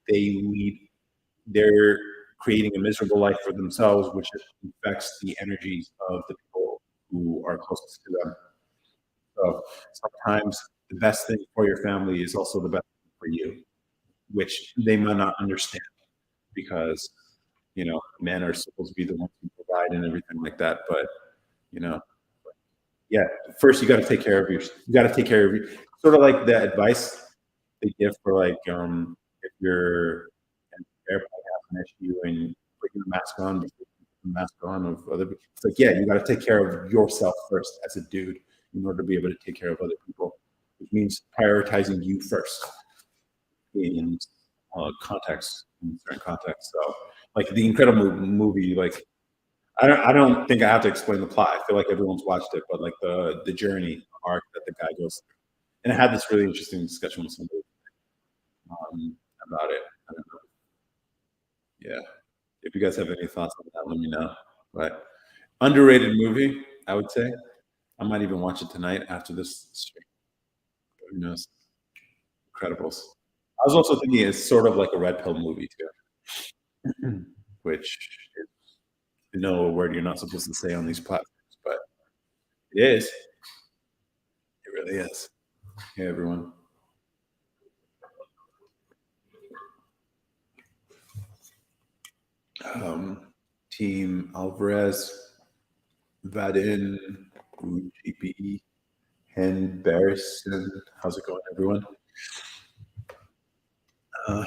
they're creating a miserable life for themselves, which affects the energies of the people who are closest to them. So sometimes the best thing for your family is also the best thing for you, which they might not understand because men are supposed to be the ones who provide and everything like that. But you know, yeah, first you got to take care of you got to take care of you. Sort of like the advice they give for like if you're an airplane has an issue and putting the mask on, before you put the mask on of other people. It's like, yeah, you got to take care of yourself first as a dude in order to be able to take care of other people, which means prioritizing you first in context, in certain context. So, like the Incredible movie, like I don't think I have to explain the plot. I feel like everyone's watched it, but like the journey arc that the guy goes through, and I had this really interesting discussion with somebody about it. I don't know. Yeah, if you guys have any thoughts on that, let me know. But underrated movie, I would say. I might even watch it tonight after this stream. Who knows? Incredibles. I was also thinking it's sort of like a red pill movie too, which is a word you're not supposed to say on these platforms, but it is. It really is. Hey everyone. Team Alvarez, Vadin, GPE Henderson. How's it going, everyone?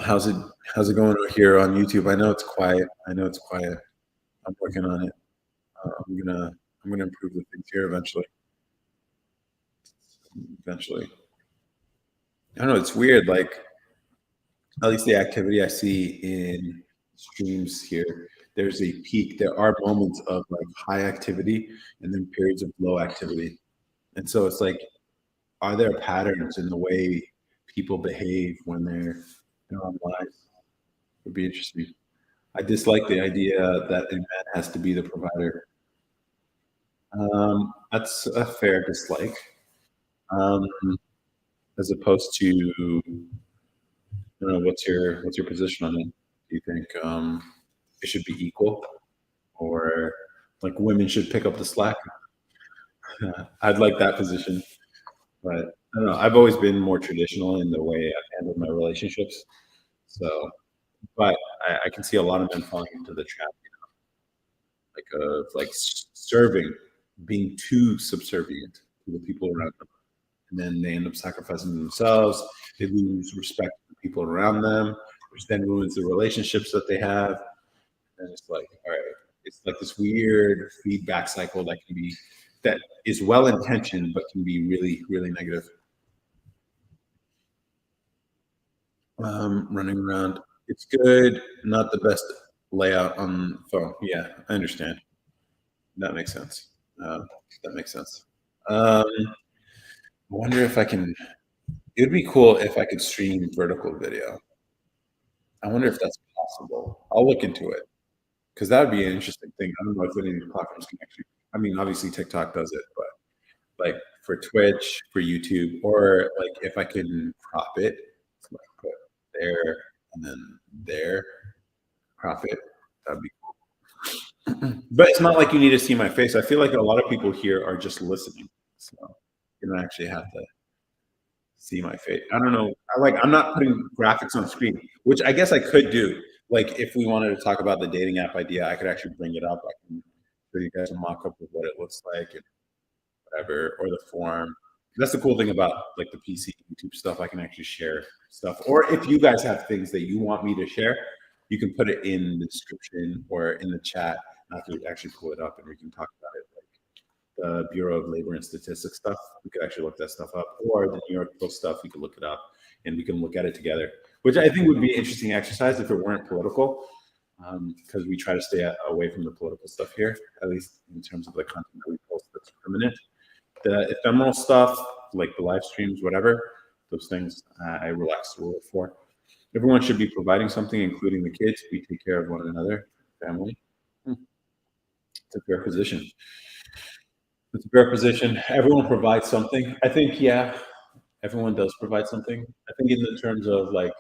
How's it going over here on YouTube? I know it's quiet. I know it's quiet. I'm working on it. I'm gonna improve the things here eventually. Eventually. I don't know. It's weird. Like at least the activity I see in streams here, there's a peak. There are moments of like high activity and then periods of low activity. And so it's like, are there patterns in the way people behave when they're on live? Would be interesting. I dislike the idea that a man has to be the provider. That's a fair dislike. Um, as opposed to, what's your position on it? Do you think it should be equal, or like women should pick up the slack? I'd like that position, but I don't know. I've always been more traditional in the way I've handled my relationships. So, but I can see a lot of men falling into the trap, like of like serving, being too subservient to the people around them, and then they end up sacrificing themselves. They lose respect for the people around them, which then ruins the relationships that they have. And it's like, all right, it's like this weird feedback cycle that is well intentioned but can be really, really negative. Running around, it's good. Not the best layout on the phone. Yeah, I understand. That makes sense. Uh, that makes sense. I wonder if I can. It would be cool if I could stream vertical video. I wonder if that's possible. I'll look into it because that would be an interesting thing. I don't know if any of the platforms can actually. I mean, obviously TikTok does it, but like for Twitch, for YouTube, or like if I can crop it, like put there and then there, crop it. That'd be cool. But it's not like you need to see my face. I feel like a lot of people here are just listening, so you don't actually have to see my face. I don't know. I'm not putting graphics on screen, which I guess I could do. Like if we wanted to talk about the dating app idea, I could actually bring it up. I can show you guys a mock up of what it looks like and whatever, or the form. That's the cool thing about like the PC YouTube stuff. I can actually share stuff. Or if you guys have things that you want me to share, you can put it in the description or in the chat. I can actually pull it up and we can talk about it. The Bureau of Labor and Statistics stuff. We could actually look that stuff up, or the New York Post stuff. We could look it up, and we can look at it together. Which I think would be an interesting exercise if it weren't political, because we try to stay away from the political stuff here, at least in terms of the content that we post that's permanent. The ephemeral stuff, like the live streams, whatever, those things, I relax the rule for. Everyone should be providing something, including the kids. We take care of one another, family. It's a fair position. It's a fair position. Everyone provides something. I think, yeah, everyone does provide something. I think in the terms of like,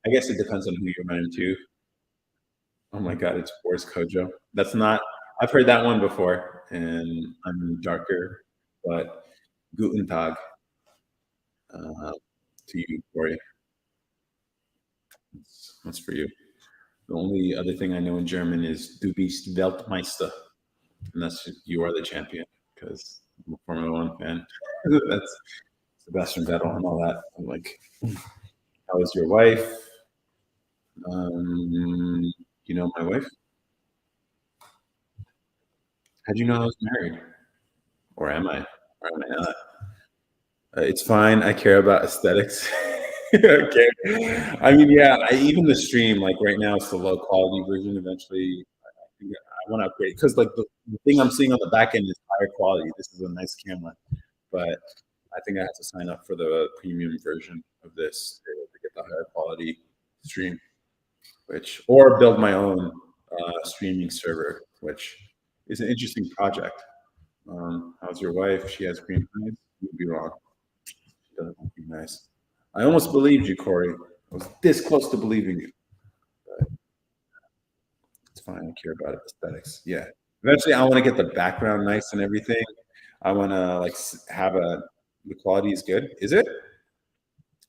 I guess it depends on who you're married to. Oh my God, it's Boris Kojo. That's not. I've heard that one before, and I'm darker, but Guten Tag to you, Corey. That's for you. The only other thing I know in German is Du bist Weltmeister, and that's just, you are the champion because I'm a Formula One fan. That's Sebastian Vettel and all that. I'm like, how is your wife? You know my wife? How'd you know I was married? Or am I? Or am I not? It's fine. I care about aesthetics. Okay. I mean, yeah, even the stream, like right now, it's the low quality version. Eventually, I want to upgrade because, like, the thing I'm seeing on the back end is higher quality. This is a nice camera, but I think I have to sign up for the premium version of this to get the higher quality stream, or build my own streaming server, which is an interesting project. How's your wife? She has green eyes. You'd be wrong. She doesn't look nice. I almost believed you, Corey. I was this close to believing you. But it's fine. I care about aesthetics. Yeah. Eventually, I want to get the background nice and everything. I want to like have the quality is good. Is it?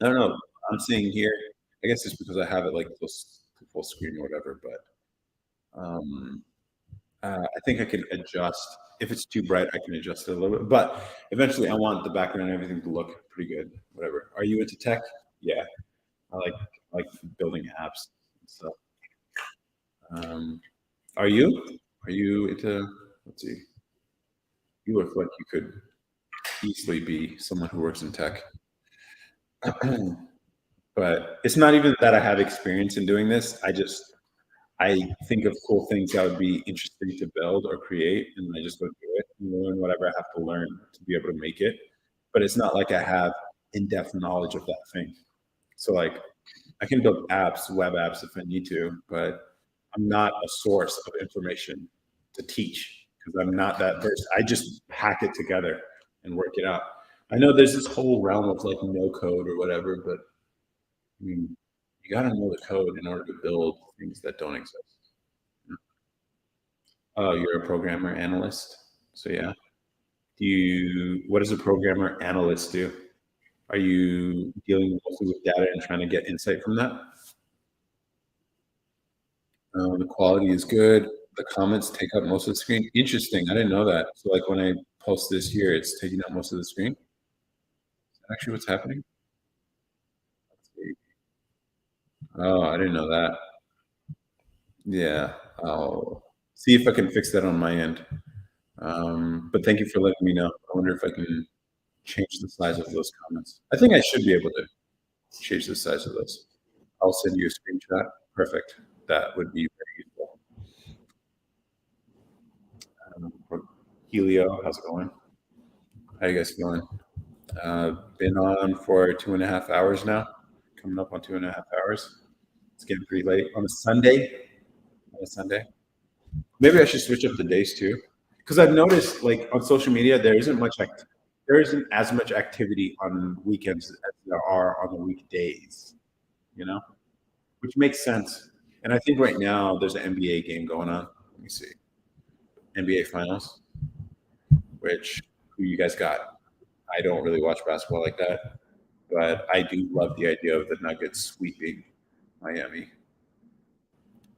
I don't know. I'm seeing here. I guess it's because I have it like close to full screen or whatever. But I think I can adjust. If it's too bright, I can adjust it a little bit. But eventually, I want the background and everything to look pretty good. Whatever. Are you into tech? Yeah, I like building apps and stuff. Um, are you? Are you into? Let's see. You look like you could easily be someone who works in tech. But it's not even that I have experience in doing this. I think of cool things that would be interesting to build or create, and I just go do it and learn whatever I have to learn to be able to make it. But it's not like I have in-depth knowledge of that thing. So like I can build apps, web apps if I need to, but I'm not a source of information to teach because I'm not that versed. I just hack it together and work it out. I know there's this whole realm of like no code or whatever, but I mean, you got to know the code in order to build things that don't exist. Oh, you're a programmer analyst. So yeah. What does a programmer analyst do? Are you dealing mostly with data and trying to get insight from that? The quality is good. The comments take up most of the screen. Interesting. I didn't know that. So like when I post this here, it's taking up most of the screen. Is that actually what's happening? Let's see. Oh, I didn't know that. Yeah. I'll see if I can fix that on my end. But thank you for letting me know. I wonder if I can change the size of those comments. I think I should be able to change the size of those. I'll send you a screenshot. Perfect. That would be very useful. Helio, how's it going? How you guys feeling? Been on for 2.5 hours now. Coming up on 2.5 hours. It's getting pretty late on a Sunday. On a Sunday. Maybe I should switch up the days too, because I've noticed like on social media there isn't as much activity on weekends as there are on the weekdays. You know, which makes sense. And I think right now there's an NBA game going on. Let me see, NBA Finals. Which who you guys got? I don't really watch basketball like that, but I do love the idea of the Nuggets sweeping Miami.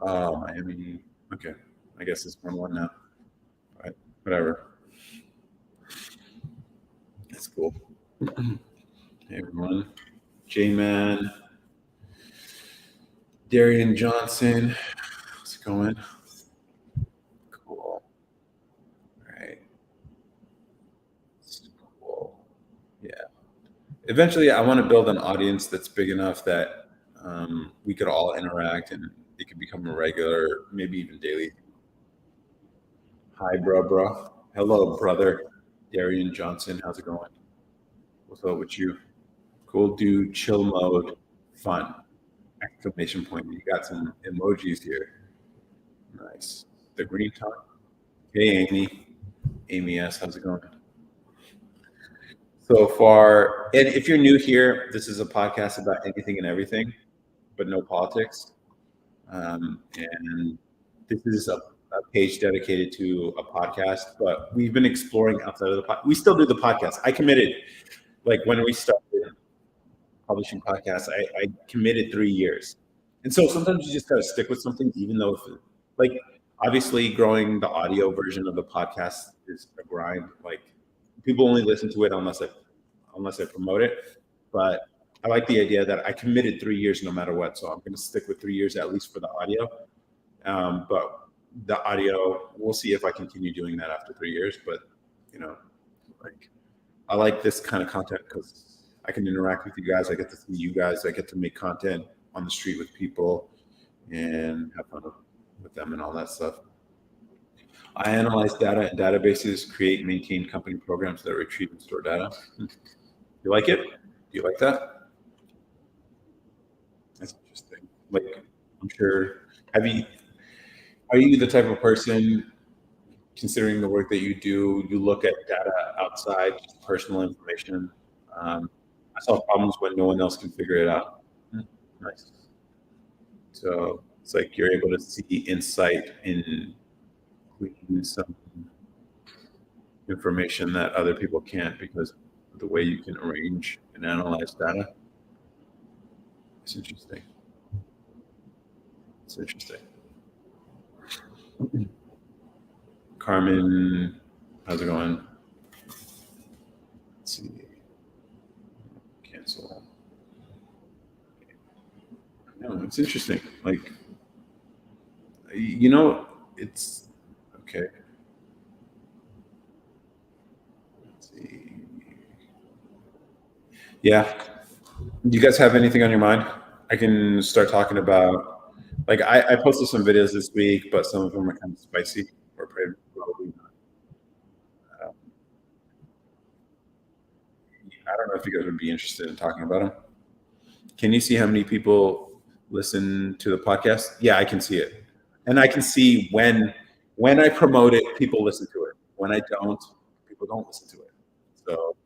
Oh, Miami. Okay, I guess it's 1-1 now. All right, whatever. That's cool. Hey everyone, J-Man, Darian Johnson. How's it going? Cool. All right. That's cool. Yeah. Eventually, I want to build an audience that's big enough that we could all interact and it could become a regular, maybe even daily. Hi, bro. Hello, brother. Darian Johnson. How's it going? What's up with you? Cool dude, chill mode, fun. Exclamation point. You got some emojis here. Nice. The green top. Hey, Amy. Amy S. How's it going? So far, and if you're new here, this is a podcast about anything and everything, but no politics. And this is a page dedicated to a podcast, but we've been exploring outside of the podcast. We still do the podcast. I committed, like when we started publishing podcasts, I committed 3 years. And so sometimes you just got to stick with something, even though, like, obviously, growing the audio version of the podcast is a grind. Like, people only listen to it unless I promote it. But I like the idea that I committed 3 years no matter what. So I'm going to stick with 3 years at least for the audio. But the audio, we'll see if I continue doing that after 3 years. But, like, I like this kind of content because I can interact with you guys. I get to see you guys. I get to make content on the street with people and have fun with them and all that stuff. I analyze data and databases, create and maintain company programs that retrieve and store data. You like it? Do you like that? That's interesting. Like, I'm sure. Are you the type of person, considering the work that you do, you look at data outside just personal information? I solve problems when no one else can figure it out. Nice. So it's like you're able to see insight in some information that other people can't because of the way you can arrange and analyze data. It's interesting. It's interesting. Carmen, how's it going? Let's see. Cancel. No, it's interesting. Like, it's okay. Let's see. Yeah. Do you guys have anything on your mind? I can start talking about, like, I posted some videos this week, but some of them are kind of spicy or probably not. Um, I don't know if you guys would be interested in talking about them. Can you see how many people listen to the podcast? Yeah, I can see it. And I can see when I promote it, people listen to it. When I don't, people don't listen to it. So,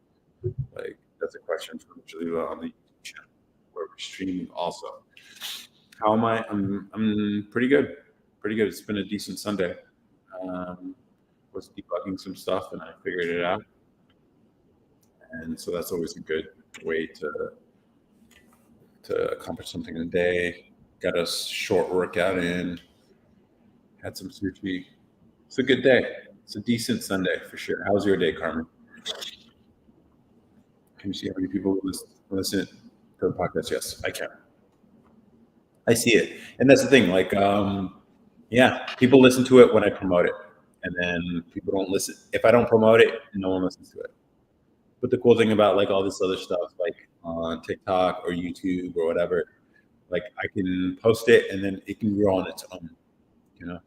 like, that's a question from Jalila on the YouTube channel where we're streaming also. How am I? I'm pretty good. Pretty good. It's been a decent Sunday. Was debugging some stuff and I figured it out. And so that's always a good way to accomplish something in a day. Got a short workout in. Had some sushi. It's a good day. It's a decent Sunday for sure. How's your day, Carmen? Can you see how many people listen to the podcast? Yes, I can. I see it, and that's the thing. Like, yeah, people listen to it when I promote it, and then people don't listen. If I don't promote it, no one listens to it. But the cool thing about like all this other stuff, like on TikTok or YouTube or whatever, like I can post it and then it can grow on its own. You know,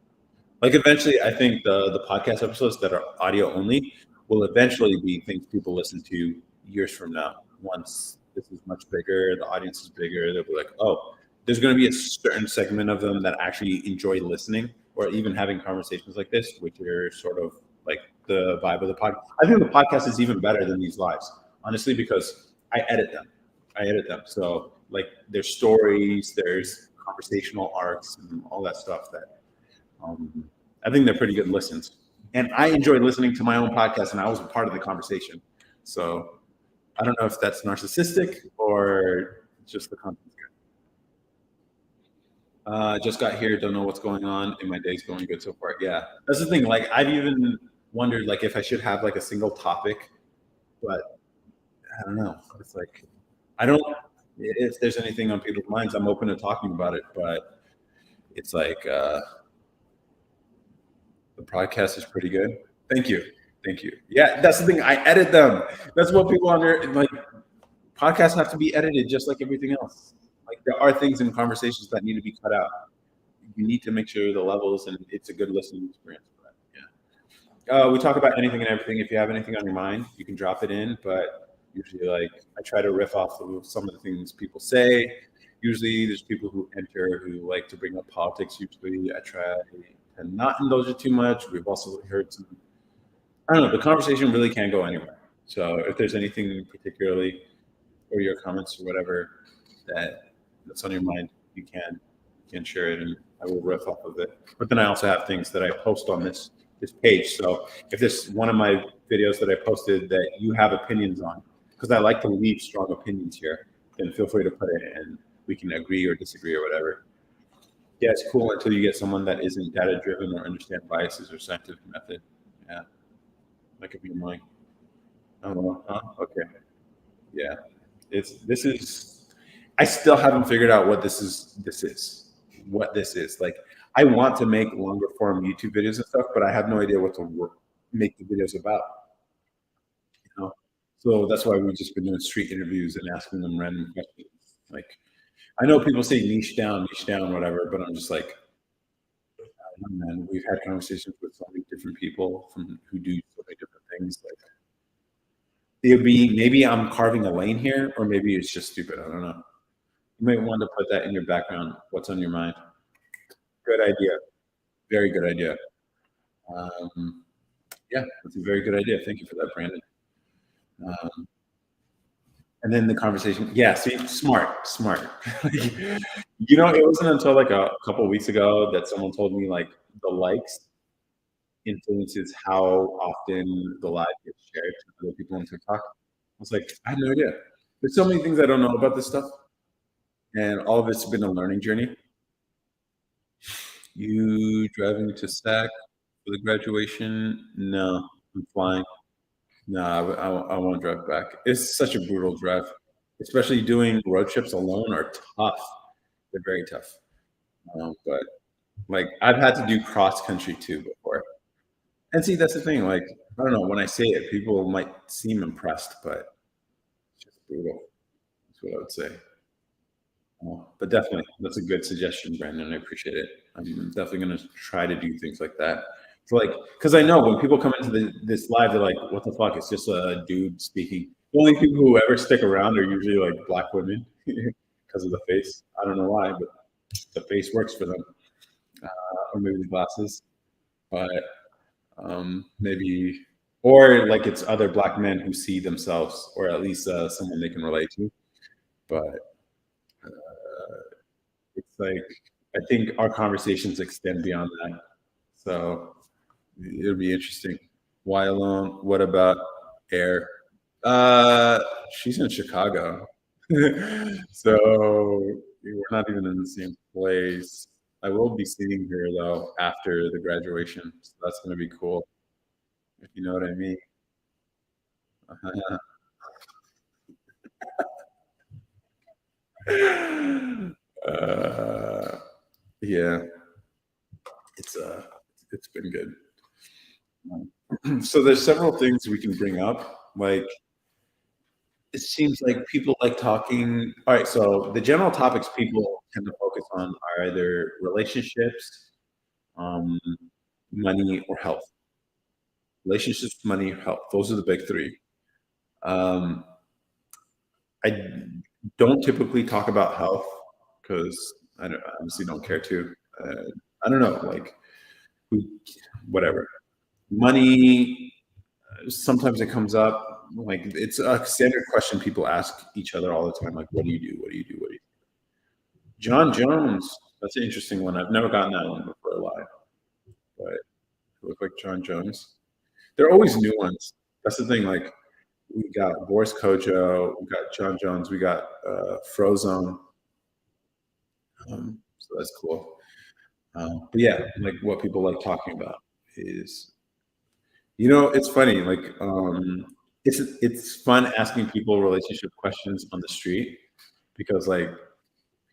like eventually, I think the podcast episodes that are audio only will eventually be things people listen to years from now. Once this is much bigger, the audience is bigger, they'll be like, oh, there's going to be a certain segment of them that actually enjoy listening or even having conversations like this, which are sort of like the vibe of the podcast. I think the podcast is even better than these lives, honestly, because I edit them. So like there's stories, there's conversational arcs and all that stuff that I think they're pretty good listens. And I enjoy listening to my own podcast and I was a part of the conversation. So I don't know if that's narcissistic or just the content's good. Just got here, don't know what's going on, and my day's going good so far. Yeah, that's the thing. Like I've even wondered like if I should have like a single topic, but I don't know. It's like I don't. If there's anything on people's minds, I'm open to talking about it. But it's like the podcast is pretty good. Thank you. Yeah, that's the thing. I edit them. That's what people under like. Podcasts have to be edited just like everything else. Like there are things in conversations that need to be cut out. You need to make sure the levels and it's a good listening experience. But yeah, we talk about anything and everything. If you have anything on your mind, you can drop it in. But usually, like I try to riff off of some of the things people say. Usually, there's people who enter who like to bring up politics. Usually, I try to not indulge it too much. We've also heard some. I don't know. The conversation really can't go anywhere. So if there's anything particularly, or your comments or whatever that's on your mind, you can share it and I will riff off of it. But then I also have things that I post on this page. So if this one of my videos that I posted that you have opinions on, because I like to leave strong opinions here, then feel free to put it and we can agree or disagree or whatever. Yeah, it's cool until you get someone that isn't data driven or understand biases or scientific method. Yeah. That could be mine. I don't know. Huh? Okay. Yeah. I still haven't figured out what this is. What this is. Like I want to make longer form YouTube videos and stuff, but I have no idea what to make the videos about. You know? So that's why we've just been doing street interviews and asking them random questions. Like I know people say niche down, whatever, but I'm just like, I don't know, man, we've had conversations with so many different people who do so many different things. Like it'd be maybe I'm carving a lane here, or maybe it's just stupid. I don't know. You might want to put that in your background. What's on your mind? Good idea. Very good idea. Yeah, that's a very good idea. Thank you for that, Brandon. And then the conversation. Yeah, see, smart. It wasn't until like a couple of weeks ago that someone told me like the likes influences how often the live gets shared to other people on TikTok. I was like, I had no idea. There's so many things I don't know about this stuff. And all of it's been a learning journey. You driving to Sac For the graduation, no, I'm flying. No, I won't drive back. It's such a brutal drive, especially doing road trips alone are tough. They're very tough. But like I've had to do cross country too before. And see, that's the thing. Like I don't know, when I say it, people might seem impressed, but it's just brutal. That's what I would say. But definitely, that's a good suggestion, Brandon. I appreciate it. I'm definitely going to try to do things like that. So like, because I know when people come into this live, they're like, "What the fuck?" It's just a dude speaking. The only people who ever stick around are usually like black women because of the face. I don't know why, but the face works for them, or maybe the glasses. But maybe, or like it's other black men who see themselves, or at least someone they can relate to. But it's like I think our conversations extend beyond that. So it'll be interesting. Why alone? What about Air? She's in Chicago. So we're not even in the same place. I will be seeing her though after the graduation. So that's gonna be cool. If you know what I mean. uh, yeah, it's it's been good. So there's several things we can bring up. Like it seems like people like talking. All right, so the general topics people tend to focus on are either relationships, um, money, or health. Relationships, money, health. Those are the big three. Um, I don't typically talk about health because I honestly don't care to. I don't know, like whatever. Money, sometimes it comes up. Like it's a standard question people ask each other all the time. Like, what do you do? What do you do? What do you do? John Jones. That's an interesting one. I've never gotten that one before live, but it look like John Jones. There are always new ones. That's the thing. Like we got Boris Kojo, we got John Jones, we got Frozone. So that's cool. But yeah, like what people like talking about is, it's funny. Like it's fun asking people relationship questions on the street because like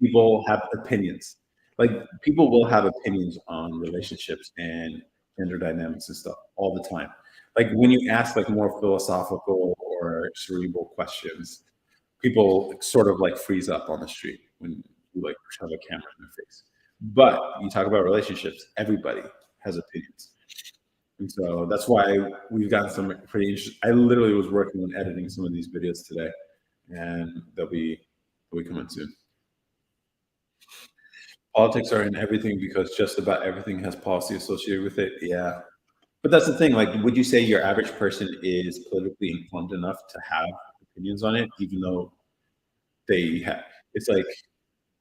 people have opinions. Like people will have opinions on relationships and gender dynamics and stuff all the time. Like when you ask like more philosophical or cerebral questions, people sort of like freeze up on the street when you like shove a camera in their face. But you talk about relationships, everybody has opinions. And so that's why we've gotten some pretty interesting. I literally was working on editing some of these videos today, and they'll be coming soon. Politics are in everything because just about everything has policy associated with it. Yeah. But that's the thing. Like, would you say your average person is politically informed enough to have opinions on it, even though they have? It's like,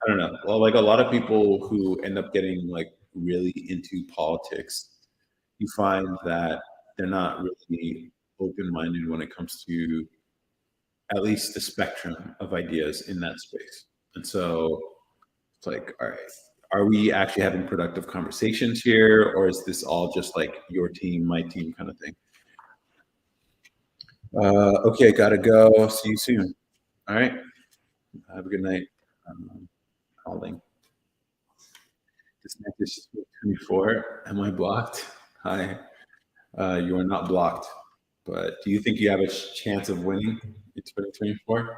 I don't know. Well, like a lot of people who end up getting like really into politics, you find that they're not really open-minded when it comes to at least the spectrum of ideas in that space. And so it's like, all right, are we actually having productive conversations here, or is this all just like your team, my team kind of thing? Okay, gotta go. See you soon. All right. Have a good night. Calling. This next is 24. Am I blocked? Hi. You are not blocked. But do you think you have a chance of winning in 2024? Are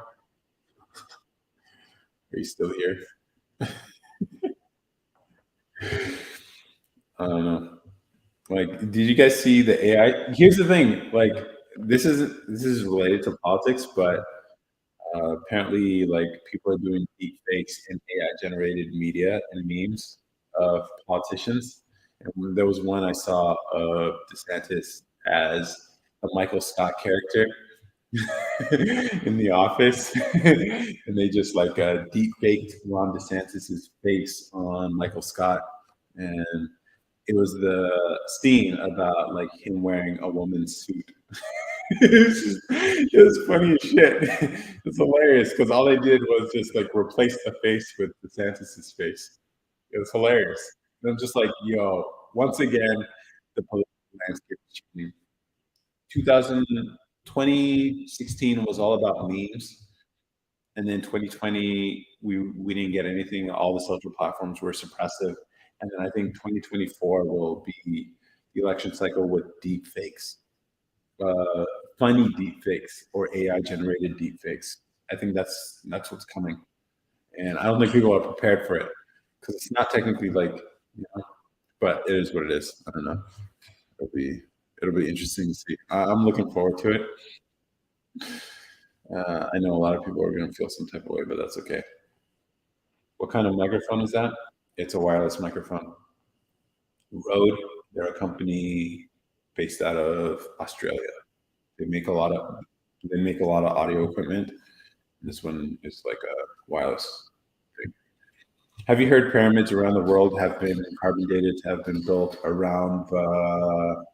you still here? I don't know. Like, did you guys see the AI? Here's the thing. Like, this is related to politics, but apparently, like, people are doing deep fakes and AI generated media and memes of politicians. And there was one I saw of DeSantis as a Michael Scott character in The Office, and they just like deep faked Ron DeSantis's face on Michael Scott, and it was the scene about like him wearing a woman's suit. It was funny as shit. It's hilarious because all they did was just like replace the face with DeSantis's face. It was hilarious. And I'm just like, yo, once again, the political landscape is changing. 2016 was all about memes, and then 2020 we didn't get anything. All the social platforms were suppressive, and then I think 2024 will be the election cycle with deep fakes, uh, funny deep fakes or AI generated deep fakes. I think that's what's coming, and I don't think people are prepared for it because it's not technically like, but it is what it is. I don't know. It'll be it'll be interesting to see. I'm looking forward to it. I know a lot of people are going to feel some type of way, but that's okay. What kind of microphone is that? It's a wireless microphone. Rode, they're a company based out of Australia. They make a lot of audio equipment. This one is like a wireless thing. Have you heard pyramids around the world have been carbon dated to have been built around the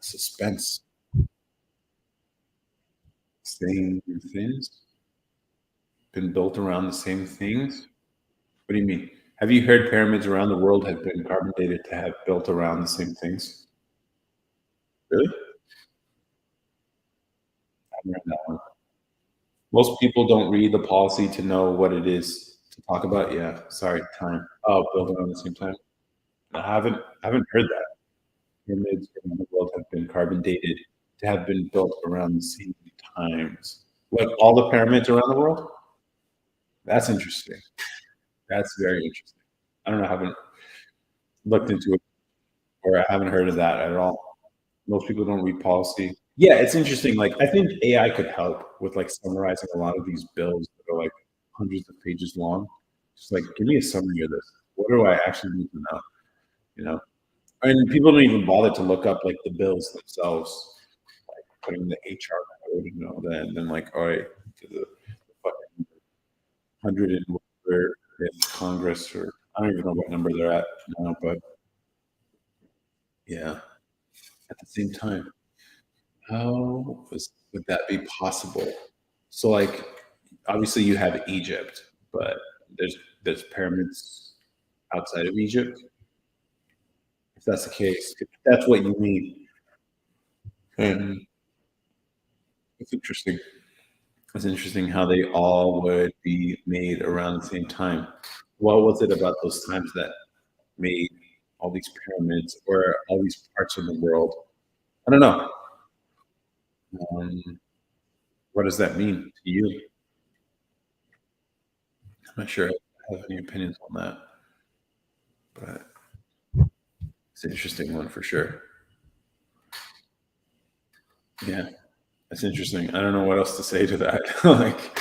suspense same things? Been built around the same things? What do you mean? Have you heard pyramids around the world have been carbon dated to have built around the same things? Really? I haven't heard that one. Most people don't read the policy to know what it is to talk about. Yeah, sorry, time. Oh, built around the same time. I haven't heard that. Pyramids around the world have been carbon dated to have been built around the same times. Like all the pyramids around the world? That's interesting. That's very interesting. I don't know. I haven't looked into it or I haven't heard of that at all. Most people don't read policy. Yeah, it's interesting. Like I think AI could help with like summarizing a lot of these bills that are like hundreds of pages long. Just like give me a summary of this. What do I actually need to know? You know? And people don't even bother to look up like the bills themselves, like putting the HR code and all that, and then like, all right, to the fucking 100 and whatever in Congress, or I don't even know what number they're at now, but yeah, at the same time, would that be possible? So like, obviously you have Egypt, but there's pyramids outside of Egypt. If that's the case, if that's what you mean, and it's interesting. It's interesting how they all would be made around the same time. What was it about those times that made all these pyramids or all these parts of the world? I don't know. Um, what does that mean to you? I'm not sure I have any opinions on that, but it's an interesting one for sure. Yeah, that's interesting. I don't know what else to say to that. Like,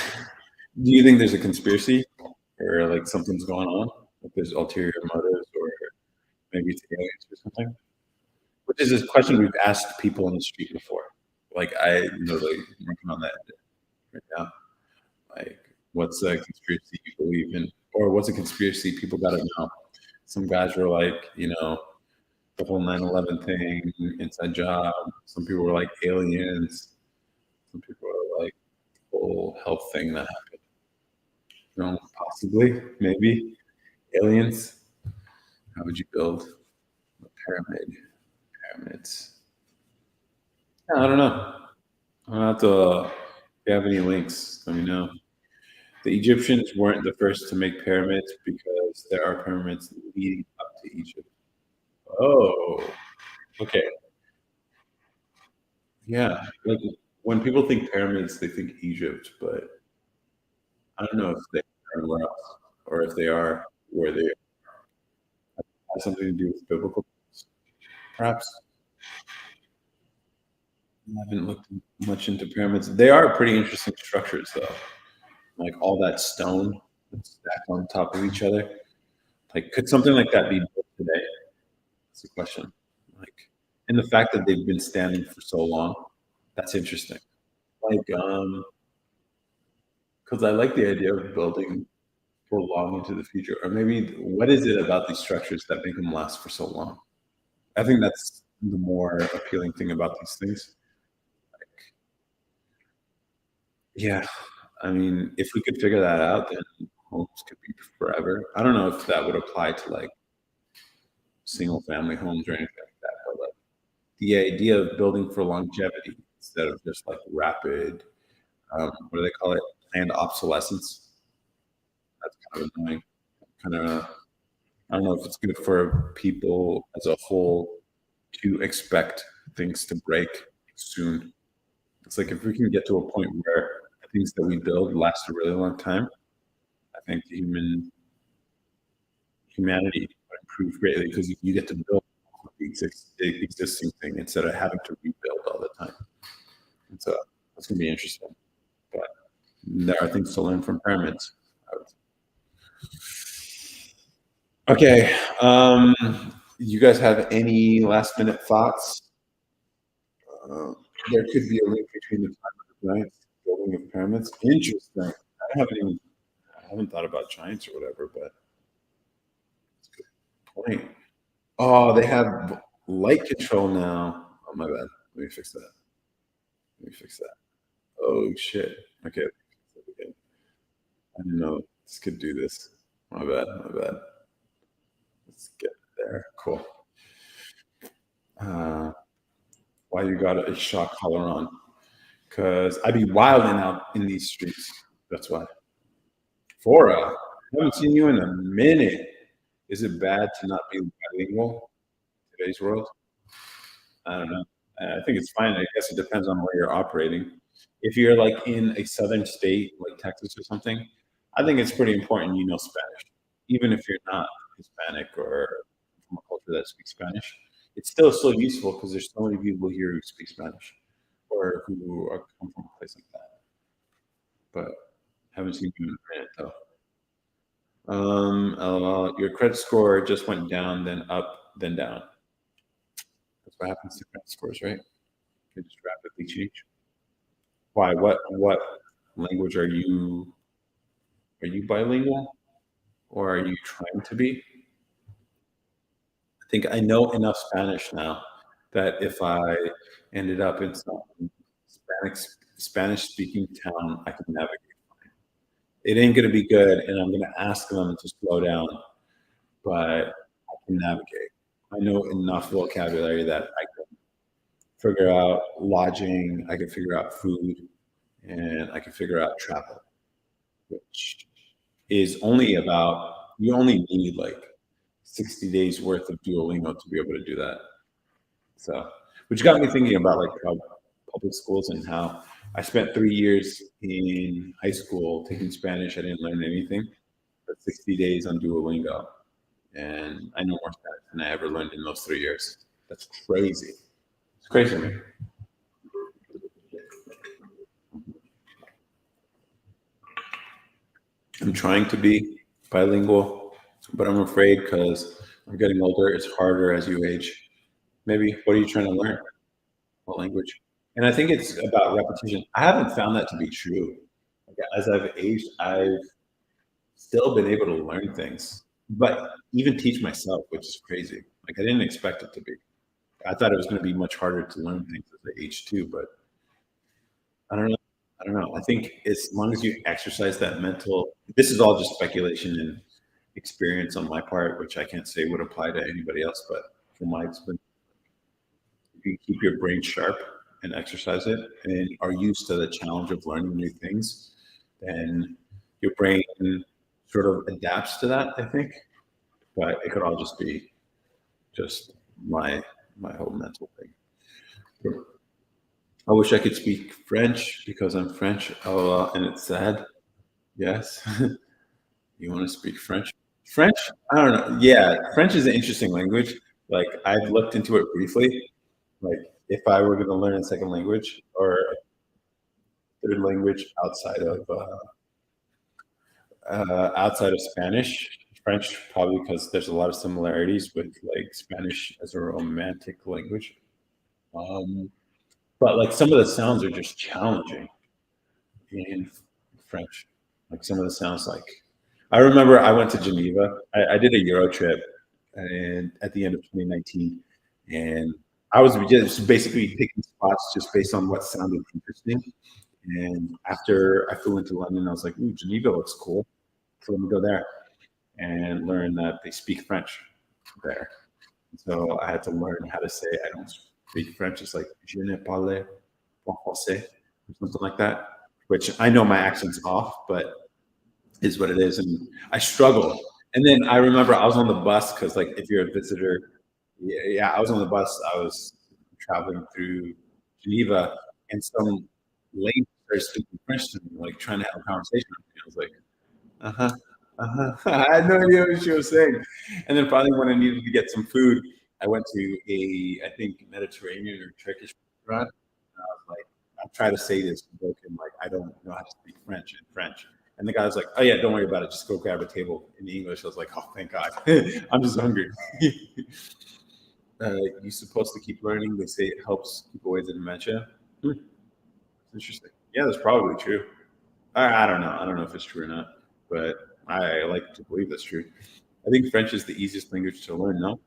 do you think there's a conspiracy or like something's going on? Like there's ulterior motives or maybe it's aliens or something? Which is a question we've asked people on the street before. Like I literally working on that right now. Like, what's a conspiracy you believe in, or what's a conspiracy people got to know? Some guys were like, the whole 9/11 thing, inside job. Some people were like aliens. Some people were like the whole health thing that happened. Possibly, maybe aliens. How would you build a pyramid? Pyramids. I don't know. I'll have to. If you have any links, let me know. The Egyptians weren't the first to make pyramids because there are pyramids leading up to Egypt. Oh, okay. Yeah. Like when people think pyramids, they think Egypt, but I don't know if they are anywhere else or if they are where they have something to do with biblical, perhaps. I haven't looked much into pyramids. They are pretty interesting structures, though. Like all that stone that's stacked on top of each other. Like, could something like that be built today? That's the question. Like, and the fact that they've been standing for so long, that's interesting. Like, because I like the idea of building for long into the future, or maybe what is it about these structures that make them last for so long? I think that's the more appealing thing about these things. Yeah, I mean, if we could figure that out, then homes could be forever. I don't know if that would apply to like single family homes or anything like that. But like the idea of building for longevity instead of just like rapid, what do they call it? Planned obsolescence. That's kind of annoying. Kind of, I don't know if it's good for people as a whole to expect things to break soon. It's like if we can get to a point where things that we build last a really long time, I think humanity would improve greatly because you get to build the existing thing instead of having to rebuild all the time. And so that's going to be interesting. But there are things to learn from pyramids. Okay. You guys have any last minute thoughts? There could be a link between the time of the giants building of pyramids. Interesting. I haven't thought about giants or whatever, but it's a good point. Oh, they have light control now. Oh my bad. Let me fix that. Oh shit. Okay. I didn't know this could do this. My bad. Let's get there. Cool. Why you got a shock collar on? Because I be wilding out in these streets. That's why. Fora, I haven't seen you in a minute. Is it bad to not be bilingual in today's world? I don't know. I think it's fine. I guess it depends on where you're operating. If you're like in a southern state like Texas or something, I think it's pretty important you know Spanish. Even if you're not Hispanic or from a culture that speaks Spanish, it's still so useful because there's so many people here who speak Spanish or who come from a place like that. But haven't seen you in a minute though. Your credit score just went down, then up, then down. That's what happens to credit scores, right? They just rapidly change. Why? What language are you? Are you bilingual, or are you trying to be? I think I know enough Spanish now that if I ended up in some Spanish speaking town, I can navigate. It ain't gonna be good, and I'm gonna ask them to slow down, but I can navigate. I know enough vocabulary that I can figure out lodging, I can figure out food, and I can figure out travel, which is only about, you only need like 60 days worth of Duolingo to be able to do that. So, which got me thinking about like public schools and how I spent 3 years in high school taking Spanish. I didn't learn anything, but 60 days on Duolingo. And I know more Spanish than I ever learned in those 3 years. That's crazy. It's crazy to me. I'm trying to be bilingual, but I'm afraid because I'm getting older. It's harder as you age. Maybe what are you trying to learn? What language? And I think it's about repetition. I haven't found that to be true. Like, as I've aged, I've still been able to learn things, but even teach myself, which is crazy. Like I didn't expect it to be. I thought it was going to be much harder to learn things as I age too, but I don't know. I don't know. I think as long as you exercise that mental, this is all just speculation and experience on my part, which I can't say would apply to anybody else, but from my experience, if you keep your brain sharp and exercise it and are used to the challenge of learning new things, then your brain sort of adapts to that, I think. But it could all just be just my whole mental thing. I wish I could speak French because I'm French. Oh, and it's sad. Yes. You want to speak French? French? I don't know. Yeah, French is an interesting language. Like I've looked into it briefly. Like if I were going to learn a second language or third language outside of Spanish, French probably because there's a lot of similarities with like Spanish as a romantic language. Um, but like some of the sounds are just challenging in French. Like some of the sounds, like I remember I went to Geneva. I did a Euro trip, and at the end of 2019, and I was just basically picking spots just based on what sounded interesting. And after I flew into London, I was like, "Ooh, Geneva looks cool, so let me go there and learn that they speak French there." So I had to learn how to say I don't speak French. It's like je ne parle pas français or something like that, which I know my accent's off, but is what it is. And I struggled. And then I remember I was on the bus because, like, if you're a visitor, yeah, I was on the bus. I was traveling through Geneva, and some lady started speaking French to me, like trying to have a conversation with me. I was like, uh huh, uh huh. I had no idea what she was saying. And then finally, when I needed to get some food, I went to I think Mediterranean or Turkish restaurant. And I was like, I try to say this broken, like, I don't know how to speak French in French. And the guy was like, "Oh yeah, don't worry about it. Just go grab a table in English." I was like, "Oh, thank God. I'm just hungry." You're supposed to keep learning. They say it helps keep away the dementia. Hmm, interesting. Yeah, that's probably true. I don't know. I don't know if it's true or not, but I like to believe that's true. I think French is the easiest language to learn. No,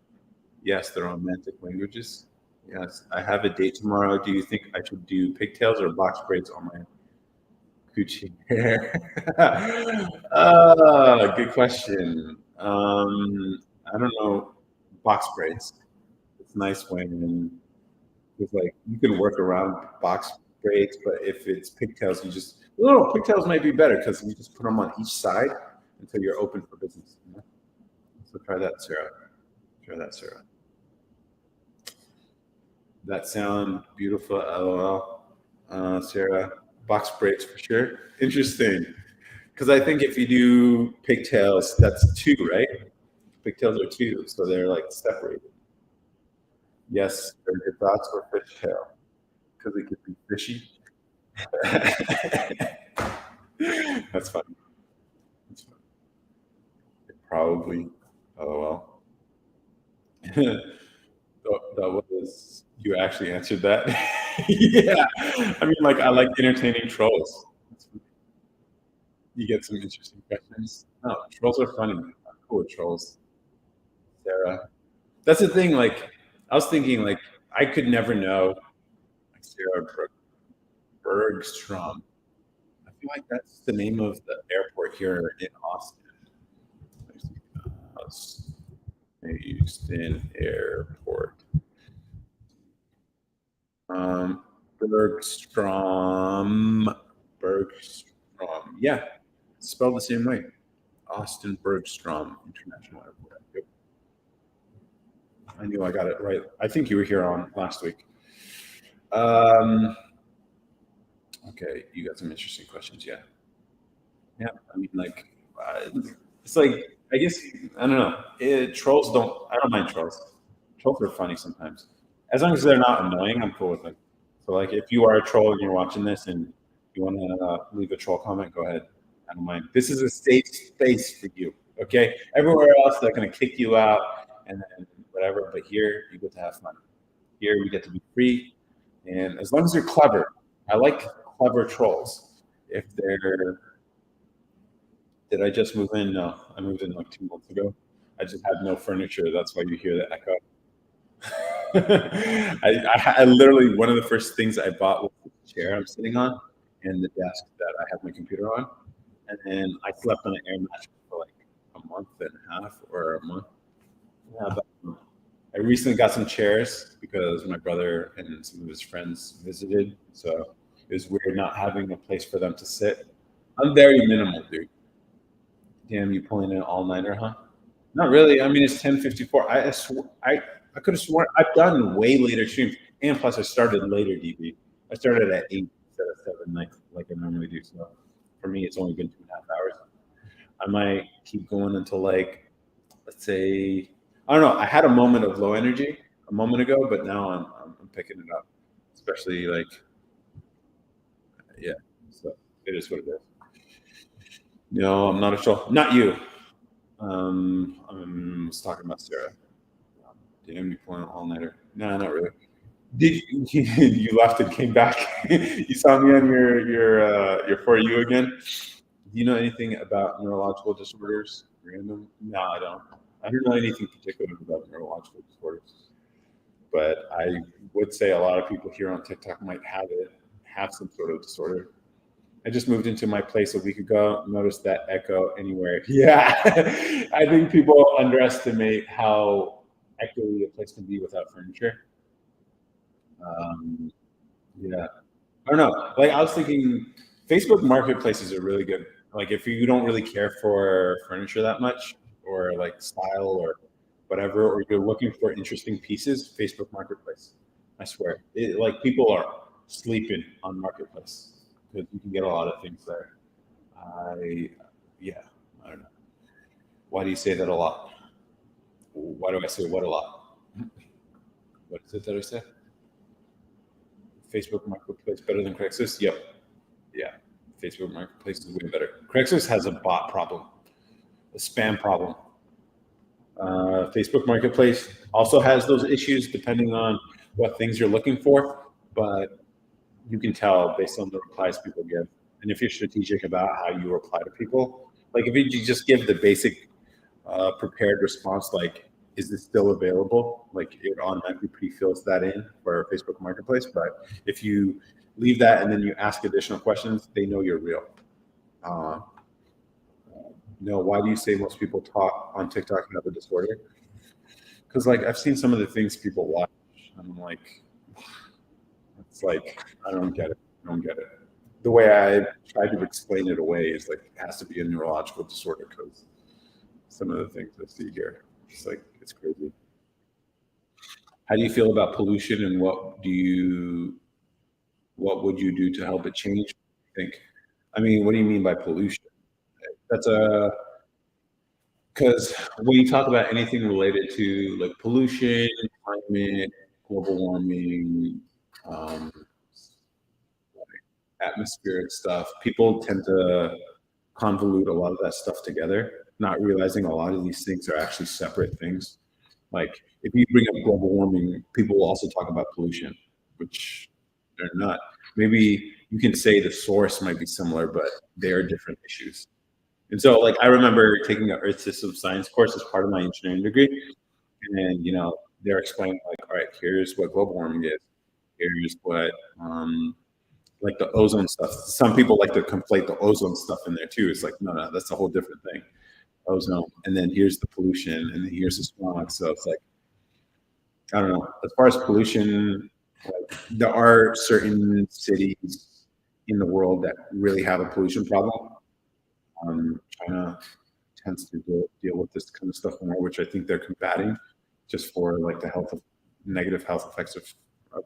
yes, they're romantic languages. Yes, I have a date tomorrow. Do you think I should do pigtails or box braids on my Gucci hair? Good question. I don't know. Box braids. It's nice when it's like you can work around box braids, but if it's pigtails, you just no, pigtails might be better because you just put them on each side until you're open for business. You know? So try that, Sarah. Try that, Sarah. That sound beautiful, LOL. Sarah, box braids for sure. Interesting. Because I think if you do pigtails, that's two, right? Pigtails are two, so they're like separated. Yes, very good thoughts or fishtail, because it could be fishy. That's funny. That's funny. Probably. LOL. That was you actually answered that. Yeah, I mean, like I like entertaining trolls. You get some interesting questions. No, trolls are funny. I'm cool with trolls. Sarah. That's the thing. Like, I was thinking, like, I could never know like Sarah Bergstrom. I feel like that's the name of the airport here in Austin. Houston Airport. Um, Bergstrom. Bergstrom. Yeah, spelled the same way. Austin Bergstrom International Airport. Yep. I knew I got it right. I think you were here on last week. Um, okay, you got some interesting questions. Yeah, yeah. I mean, like, it's like I guess I don't know. Trolls don't. I don't mind trolls. Trolls are funny sometimes, as long as they're not annoying. I'm cool with them. So, like, if you are a troll and you're watching this and you want to leave a troll comment, go ahead. I don't mind. This is a safe space for you. Okay. Everywhere else, they're gonna kick you out and then whatever. But here, you get to have fun. Here, you get to be free, and as long as you're clever, I like clever trolls. If they're did I just move in? No, I moved in like 2 months ago. I just had no furniture. That's why you hear the echo. I literally one of the first things I bought was the chair I'm sitting on and the desk that I have my computer on, and then I slept on an air mattress for like a month and a half or a month. Yeah, but I recently got some chairs because my brother and some of his friends visited, so it was weird not having a place for them to sit. I'm very minimal, dude. Damn, you pulling an all nighter, huh? Not really. I mean, it's 10:54. I could have sworn I've done way later streams, and plus I started later. DB. I started at 8 instead of 7, like I normally do. So for me, it's only been 2.5 hours. I might keep going until like, let's say, I don't know. I had a moment of low energy a moment ago, but now I'm picking it up. Especially like, yeah. So it is what it is. No, I'm not a troll. Not you. I was talking about Sarah. Damn, you pulling an all nighter? No, not really. Did you, you left and came back? You saw me on your for you again. Do you know anything about neurological disorders? Random? No, I don't. I don't know anything particular about neurological disorders, but I would say a lot of people here on TikTok might have some sort of disorder. I just moved into my place a week ago. Noticed that echo anywhere. Yeah, I think people underestimate how actually a place to be without furniture. Yeah, I don't know. Like I was thinking, Facebook Marketplaces are really good. Like if you don't really care for furniture that much, or like style or whatever, or you're looking for interesting pieces, Facebook Marketplace. I swear, like people are sleeping on Marketplace because you can get a lot of things there. I, yeah, I don't know. Why do you say that a lot? Why do I say what a lot? What is it that I say? Facebook Marketplace better than Craigslist? Yep. Yeah. Facebook Marketplace is way better. Craigslist has a bot problem, a spam problem. Facebook Marketplace also has those issues depending on what things you're looking for, but you can tell based on the replies people give. And if you're strategic about how you reply to people, like if you just give the basic prepared response, like, is this still available? Like it automatically pre-fills that in for Facebook Marketplace. But if you leave that and then you ask additional questions, they know you're real. Uh, no, why do you say most people talk on TikTok have a disorder? Because like I've seen some of the things people watch, and I'm like, it's like I don't get it. I don't get it. The way I tried to explain it away is like it has to be a neurological disorder because some of the things I see here, it's like it's crazy. How do you feel about pollution, and what would you do to help it change? I think. I mean, what do you mean by pollution? That's a because when you talk about anything related to like pollution, climate, global warming, um, atmospheric stuff, people tend to convolute a lot of that stuff together, not realizing a lot of these things are actually separate things. Like if you bring up global warming, people will also talk about pollution, which they're not. Maybe you can say the source might be similar, but they're different issues. And so, like, I remember taking an Earth System Science course as part of my engineering degree, and they're explaining like, all right, here's what global warming is. Here's what like the ozone stuff. Some people like to conflate the ozone stuff in there too. It's like, no, that's a whole different thing. Ozone, and then here's the pollution, and then here's the smog. So it's like, I don't know. As far as pollution, like, there are certain cities in the world that really have a pollution problem. China tends to deal with this kind of stuff more, which I think they're combating just for like the negative health effects of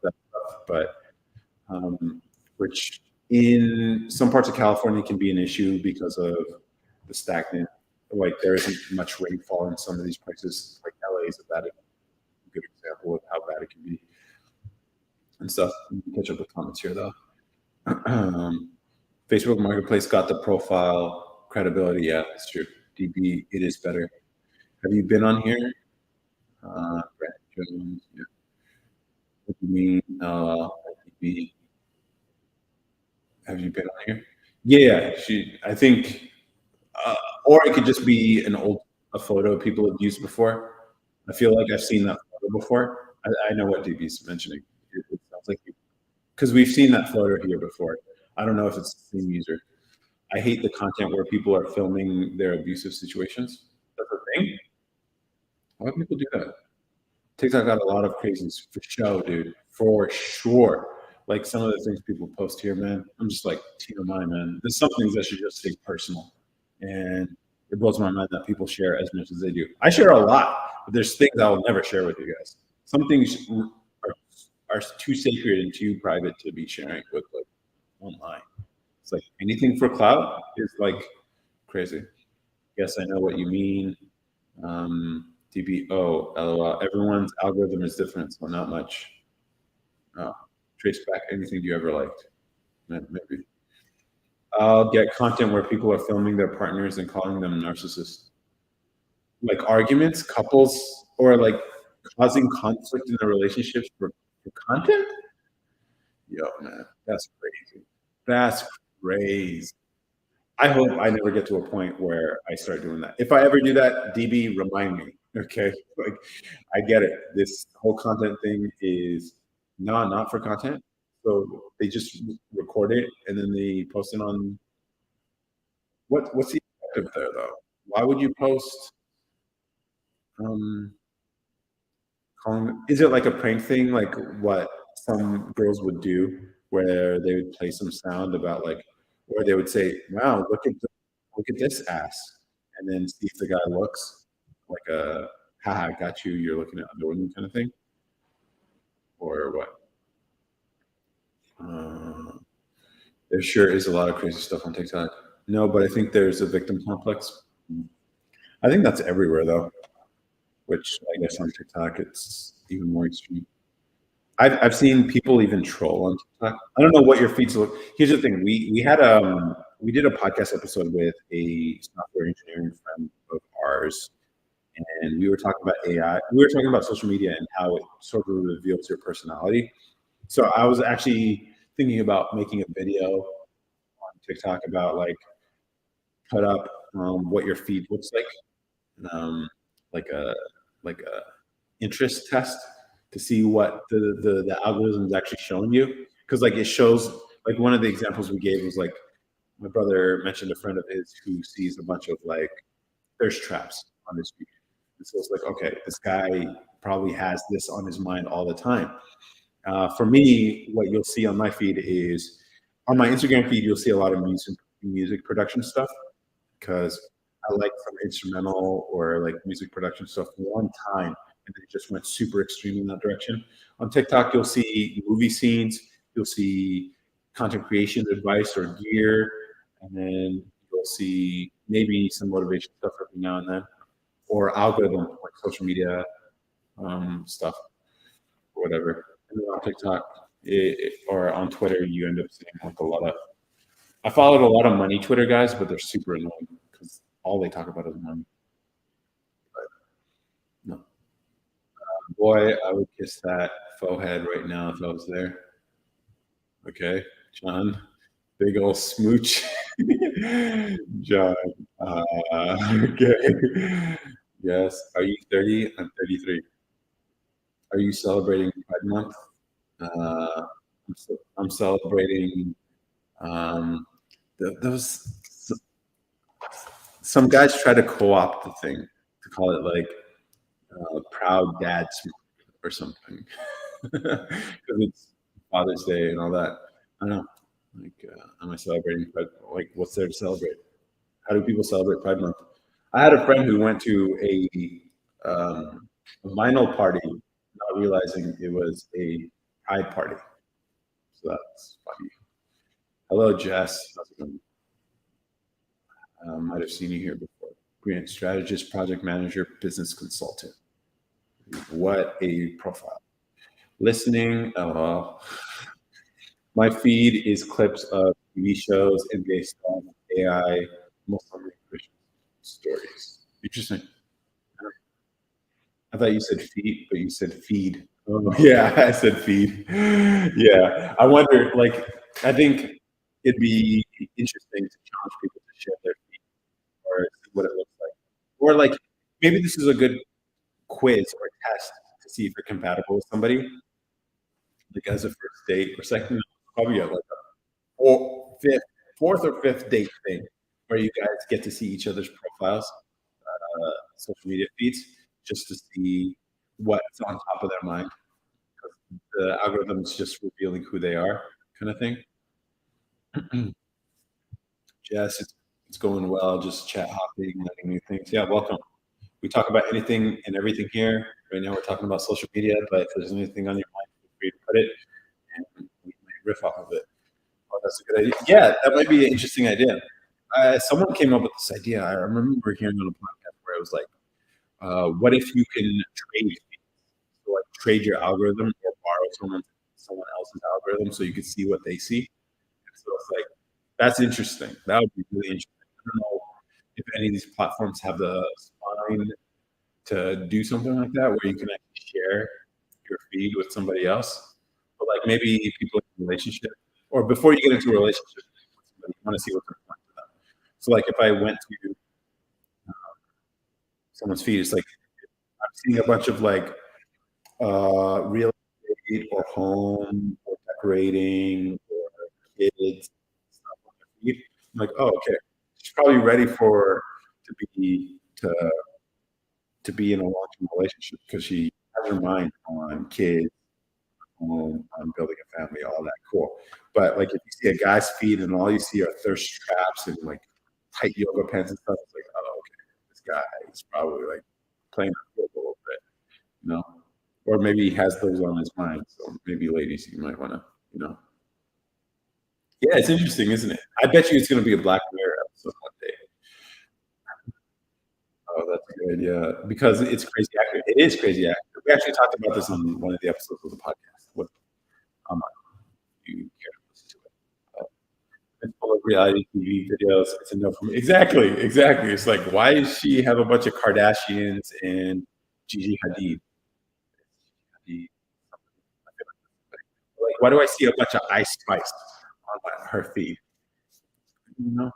that stuff. But which in some parts of California can be an issue because of the stagnant, like there isn't much rainfall in some of these places. Like LA is a good example of how bad it can be and stuff. Catch up with comments here though. Facebook Marketplace got the profile credibility. Yeah, that's true. DB, it is better. Have you been on here? Brad Jones, yeah. What do you mean? DB. Have you been on here? Yeah, I think, or it could just be a photo people have used before. I feel like I've seen that photo before. I know what DB's mentioning. It sounds like because we've seen that photo here before. I don't know if it's the same user. I hate the content where people are filming their abusive situations. That's a thing. Why do people do that? TikTok got a lot of crazies for show, dude. For sure. Like some of the things people post here, man. I'm just like, TMI, man. There's some things that should just stay personal. And it blows my mind that people share as much as they do. I share a lot, but there's things I will never share with you guys. Some things are too sacred and too private to be sharing with like online. It's like anything for clout is like crazy. Yes, I know what you mean. DBO, LOL. Everyone's algorithm is different, so not much. Trace back anything you ever liked. Maybe. I'll get content where people are filming their partners and calling them narcissists. Like arguments, couples, or like causing conflict in the relationships for content? Yo, man, that's crazy. That's crazy. I hope I never get to a point where I start doing that. If I ever do that, DB, remind me. Okay. Like, I get it. This whole content thing is not for content. So they just record it and then they post it on what's the objective there though? Why would you post Is it like a prank thing, like what some girls would do, where they would play some sound about like, or they would say, "Wow, look at this ass," and then see if the guy looks like a, "Haha, I got you. You're looking at other women," kind of thing, or what? Uh, there sure is a lot of crazy stuff on TikTok. No, but I think there's a victim complex. I think that's everywhere though, which I guess on TikTok it's even more extreme. I've seen people even troll on TikTok. I don't know what your feeds look. Here's the thing: we did a podcast episode with a software engineering friend of ours, and we were talking about AI. We were talking about social media and how it sort of reveals your personality. So I was actually thinking about making a video on TikTok about like put up what your feed looks um, like a like a interest test to see what the algorithm is actually showing you. Because like it shows, like one of the examples we gave was like my brother mentioned a friend of his who sees a bunch of like thirst traps on his feed. And so it's like, okay, this guy probably has this on his mind all the time. For me, what you'll see on my feed is on my Instagram feed, you'll see a lot of music production stuff because I like some instrumental or like music production stuff one time, and then it just went super extreme in that direction. On TikTok, you'll see movie scenes, you'll see content creation advice or gear, and then you'll see maybe some motivation stuff every now and then, or algorithm like social media stuff or whatever. And then on TikTok or on Twitter, you end up seeing like a lot of. I followed a lot of money Twitter guys, but they're super annoying because all they talk about is money. But no, boy, I would kiss that faux head right now if I was there. Okay, John, big old smooch, John. Okay, yes. Are you 30? I'm 33. Are you celebrating Pride Month? I'm celebrating. Those some guys try to co-opt the thing to call it like proud dads or something because it's Father's Day and all that. I don't know. Like, am I celebrating Pride? Like, what's there to celebrate? How do people celebrate Pride Month? I had a friend who went to a vinyl party, not realizing it was a Pride party. So that's funny. Hello, Jess. How's it going? Might have seen you here before. Grant strategist, project manager, business consultant. What a profile. Listening. My feed is clips of TV shows and based on AI, Muslim Christian stories. Interesting. I thought you said feed, but you said feed. Oh, yeah, I said feed. Yeah, I wonder. Like, I think it'd be interesting to challenge people to share their feed or see what it looks like, or like maybe this is a good quiz or test to see if you're compatible with somebody, like as a first date or second, probably like a fourth or fifth date thing, where you guys get to see each other's profiles, social media feeds, just to see what's on top of their mind. The algorithm's just revealing who they are, kind of thing. Jess, it's going well. Just chat hopping, learning new things. Yeah, welcome. We talk about anything and everything here. Right now, we're talking about social media, but if there's anything on your mind, feel free to put it, and we might riff off of it. Oh, that's a good idea. Yeah, that might be an interesting idea. Someone came up with this idea. I remember hearing on a podcast where it was like, what if you can trade, so like trade your algorithm or borrow someone else's algorithm so you could see what they see. And so it's like that's interesting. That would be really interesting. I don't know if any of these platforms have the spine to do something like that, where you can actually share your feed with somebody else. But like maybe people in a relationship, or before you get into a relationship with somebody, you want to see what's important to them. So like if I went to someone's feed, it's like I'm seeing a bunch of like real estate or home or decorating or kids stuff on their feed. I'm like, oh, okay, she's probably ready to be in a long-term relationship because she has your mind on kids, on building a family, all that, cool. But like if you see a guy's feet and all you see are thirst traps and like tight yoga pants and stuff, it's like, oh, okay, this guy is probably like playing the field a little bit, you know? Or maybe he has those on his mind. So maybe ladies, you might want to, you know. Yeah, it's interesting, isn't it? I bet you it's going to be a Black Mirror episode one day. Oh, that's good. Yeah, because it's crazy accurate. It is crazy accurate. We actually talked about this on one of the episodes of the podcast. What you care to listen to it? It's full of reality TV videos. It's a no from exactly. It's like, why does she have a bunch of Kardashians and Gigi Hadid? Like, why do I see a bunch of Ice Spice on her feed? You know?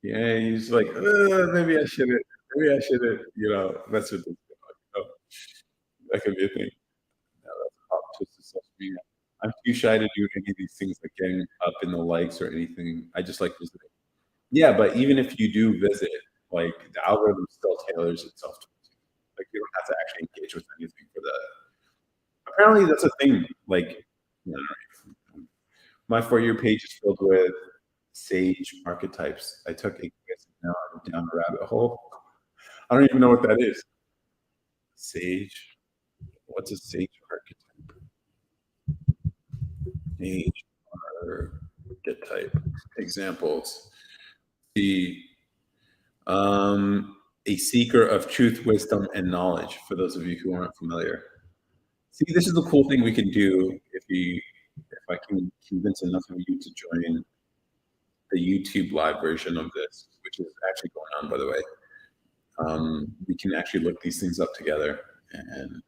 Yeah, he's like, maybe I shouldn't. Maybe I shouldn't. You know, that's what. You know, that could be a thing. No, that's a pop twist of social media. I'm too shy to do any of these things, like getting up in the likes or anything. I just like visiting. Yeah, but even if you do visit, like the algorithm still tailors itself to you. Like you don't have to actually engage with anything for the. Apparently, that's a thing. Like, you know, my For You page is filled with sage archetypes. I took a quiz, now I'm down a rabbit hole. I don't even know what that is. Sage. What's a sage archetype? Sage archetype. Examples. A seeker of truth, wisdom, and knowledge, for those of you who aren't familiar. See, this is the cool thing we can do if I can convince enough of you to join the YouTube live version of this, which is actually going on, by the way. We can actually look these things up together, and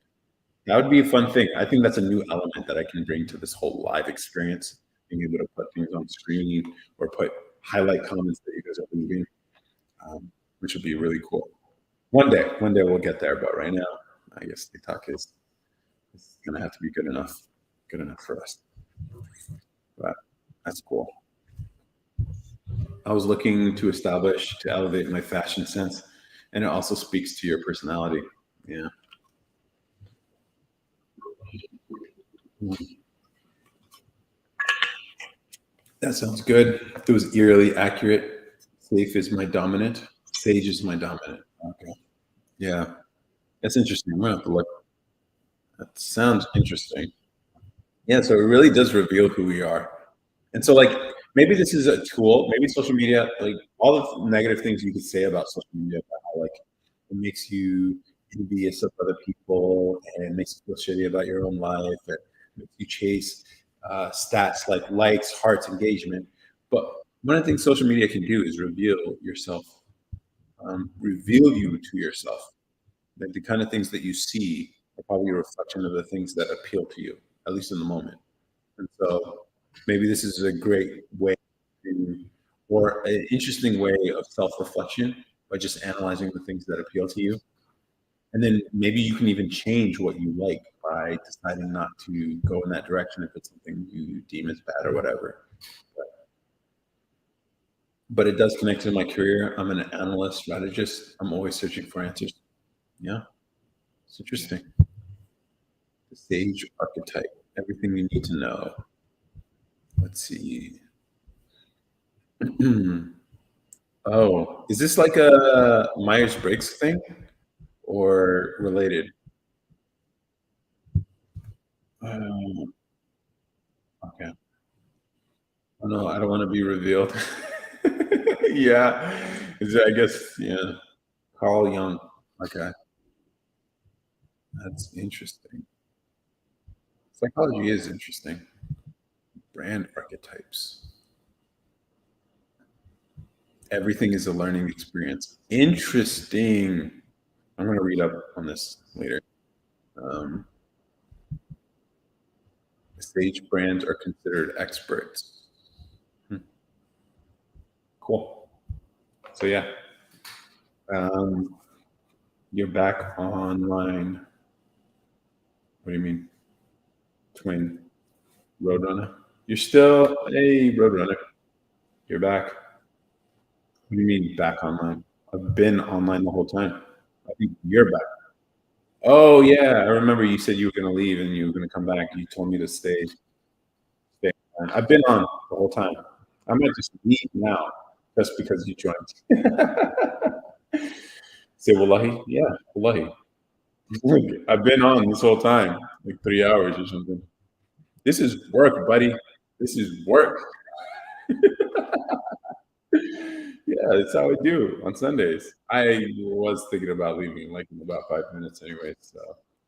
that would be a fun thing. I think that's a new element that I can bring to this whole live experience, being able to put things on screen or highlight comments that you guys are leaving, which would be really cool. One day we'll get there, but right now, I guess TikTok is gonna have to be good enough for us. But that's cool. I was looking to elevate my fashion sense, and it also speaks to your personality. Yeah. That sounds good. It was eerily accurate. Safe is my dominant. Sage is my dominant. Okay. Yeah. That's interesting. I'm gonna have to look. That sounds interesting. Yeah, so it really does reveal who we are. And so like maybe this is a tool, maybe social media, like all the negative things you could say about social media, about how like it makes you envious of other people and it makes you feel shitty about your own life, it makes you chase stats like likes, hearts, engagement. But one of the things social media can do is reveal yourself, reveal you to yourself. Like the kind of things that you see are probably a reflection of the things that appeal to you, at least in the moment. And so maybe this is a great way or an interesting way of self-reflection by just analyzing the things that appeal to you. And then maybe you can even change what you like by deciding not to go in that direction if it's something you deem as bad or whatever. But it does connect to my career. I'm an analyst, strategist. I'm always searching for answers. Yeah, it's interesting. The sage archetype, everything you need to know. Let's see. Oh, is this like a Myers-Briggs thing or related? Okay. Oh, no, I don't want to be revealed. Yeah, I guess, yeah. Carl Jung. Okay. That's interesting. Psychology is interesting. Brand archetypes. Everything is a learning experience. Interesting. I'm going to read up on this later. Sage brands are considered experts. Cool. So yeah, you're back online. What do you mean? Twin Roadrunner. You're still a Roadrunner. You're back. What do you mean back online? I've been online the whole time. I think you're back. Oh yeah, I remember you said you were gonna leave and you were gonna come back. You told me to stay on. I've been on the whole time. I might just leave now just because you joined. Say wallahi? Yeah, wallahi. I've been on this whole time, like 3 hours or something. This is work, buddy. This is work. Yeah, that's how I do on Sundays. I was thinking about leaving like in about 5 minutes anyway. So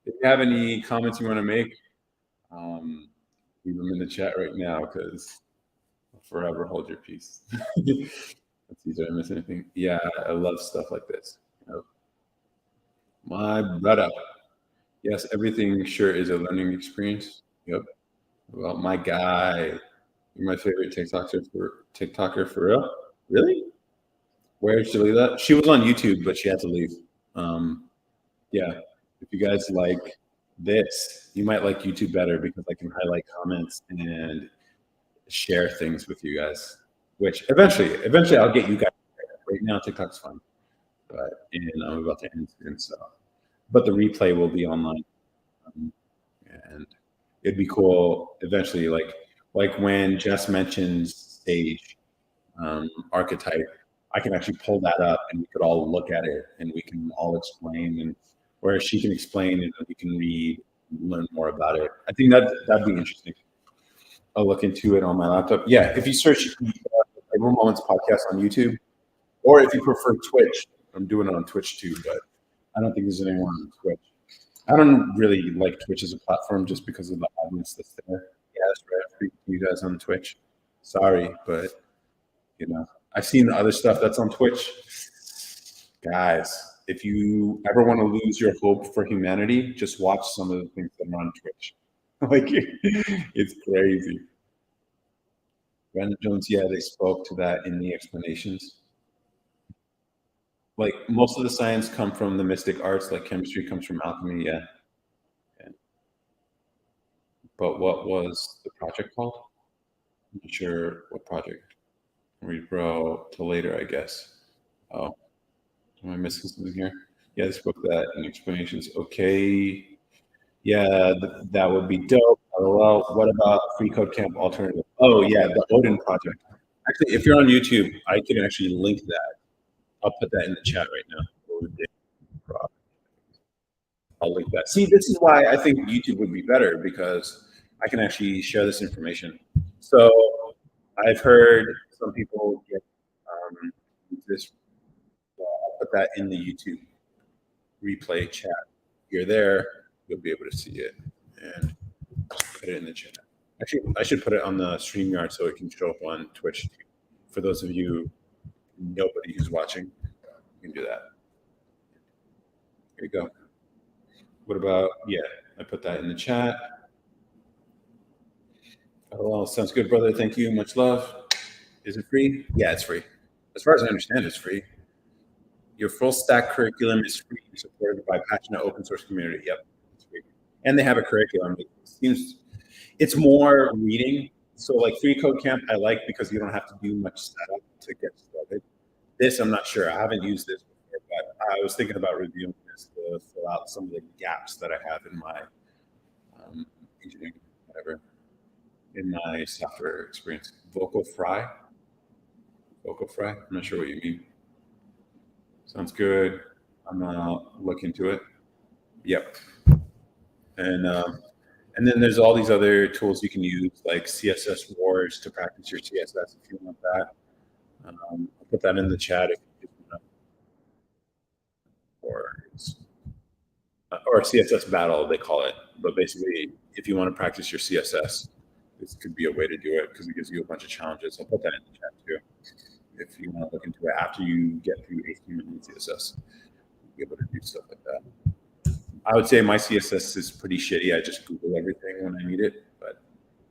if you have any comments you want to make, leave them in the chat right now because I'll forever hold your peace. Let's see, did I miss anything? Yeah, I love stuff like this. Yep. My brother. Yes, everything sure is a learning experience. Yep. Well, my guy, you're my favorite TikToker for real. Really? Where's Jalila? She was on YouTube, but she had to leave. Um, yeah. If you guys like this, you might like YouTube better because I can highlight comments and share things with you guys. Which eventually I'll get you guys. Right now, TikTok's fun, but and I'm about to end soon, so. But the replay will be online, um, and it'd be cool eventually. Like when Jess mentions stage archetype, I can actually pull that up, and we could all look at it, and we can all explain, and where she can explain, and we can read, and learn more about it. I think that'd be interesting. I'll look into it on my laptop. Yeah, if you search Real Moments podcast on YouTube, or if you prefer Twitch, I'm doing it on Twitch too, but I don't think there's anyone on Twitch. I don't really like Twitch as a platform just because of the audience that's there. Yeah, that's right. For you guys on Twitch. Sorry, but I've seen the other stuff that's on Twitch. Guys, if you ever want to lose your hope for humanity, just watch some of the things that are on Twitch. Like it's crazy. Brandon Jones, yeah, they spoke to that in the explanations. Like most of the science come from the mystic arts, like chemistry comes from alchemy, yeah. Yeah. But what was the project called? I'm not sure what project. Read bro till later, I guess. Oh, am I missing something here? Yeah, they spoke that in explanations. Okay. Yeah, that would be dope. Well, what about Free Code Camp Alternative? Oh, yeah, the Odin project. Actually, if you're on YouTube, I can actually link that. I'll put that in the chat right now. I'll link that. See, this is why I think YouTube would be better because I can actually share this information. So I've heard some people get this. I'll put that in the YouTube replay chat. If you're there, you'll be able to see it and put it in the chat. Actually, I should put it on the StreamYard so it can show up on Twitch. For those of you, nobody who's watching, you can do that. Here you go. What about, yeah, I put that in the chat. Oh, well, sounds good, brother. Thank you. Much love. Is it free? Yeah, it's free. As far as I understand, it's free. Your full stack curriculum is free, supported by passionate open source community. Yep, it's free. And they have a curriculum. It seems it's more reading. So like Free Code Camp, I like because you don't have to do much setup to get started. This, I'm not sure. I haven't used this before, but I was thinking about reviewing this to fill out some of the gaps that I have in my engineering, whatever, in my software experience. Vocal Fry. I'm not sure what you mean. Sounds good. I'm gonna look into it. Yep. And then there's all these other tools you can use, like CSS Wars to practice your CSS if you want that. I'll put that in the chat if you want. Or CSS Battle, they call it. But basically, if you want to practice your CSS, this could be a way to do it because it gives you a bunch of challenges. I'll put that in the chat too. If you want to look into it after you get through HTML and CSS, you'll be able to do stuff like that. I would say my CSS is pretty shitty. I just Google everything when I need it. But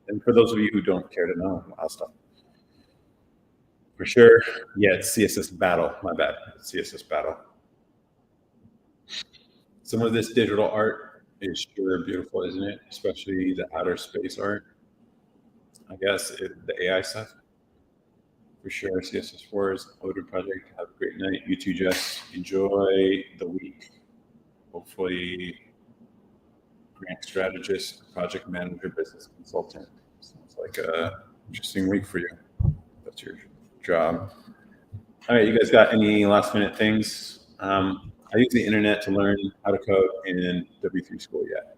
and for those of you who don't care to know, I'll stop. For sure. Yeah, it's CSS Battle. My bad. It's CSS Battle. Some of this digital art is sure beautiful, isn't it? Especially the outer space art. I guess the AI stuff. For sure. CSS4 Odin project. Have a great night. You too, Jess. Enjoy the week. Hopefully grant strategist, project manager, business consultant. Sounds like a interesting week for you. That's your job. All right, you guys got any last minute things? I use the internet to learn how to code in W3 School yet.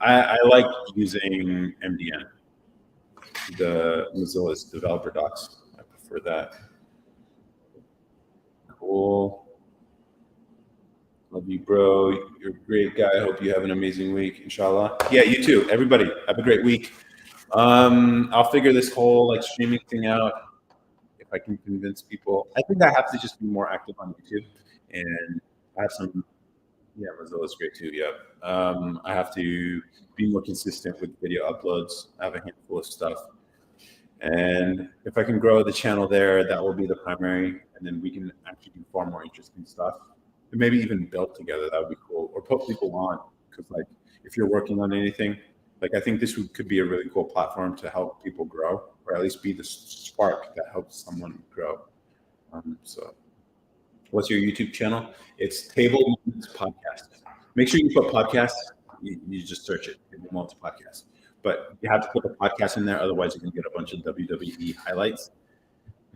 I like using MDN, the Mozilla's developer docs. I prefer that. Cool. Love you, bro. You're a great guy. I hope you have an amazing week, inshallah. Yeah, you too. Everybody, have a great week. I'll figure this whole like streaming thing out if I can convince people. I think I have to just be more active on YouTube, and I have some. Yeah, Mozilla's great too. Yeah, I have to be more consistent with video uploads. I have a handful of stuff, and if I can grow the channel there, that will be the primary, and then we can actually do far more interesting stuff. And maybe even build together. That would be cool, or put people on, because like if you're working on anything. Like I think this could be a really cool platform to help people grow, or at least be the spark that helps someone grow. So, what's your YouTube channel? It's Table Moments Podcast. Make sure you put podcast. You just search it, Table Moments Podcast. But you have to put the podcast in there, otherwise you can get a bunch of WWE highlights.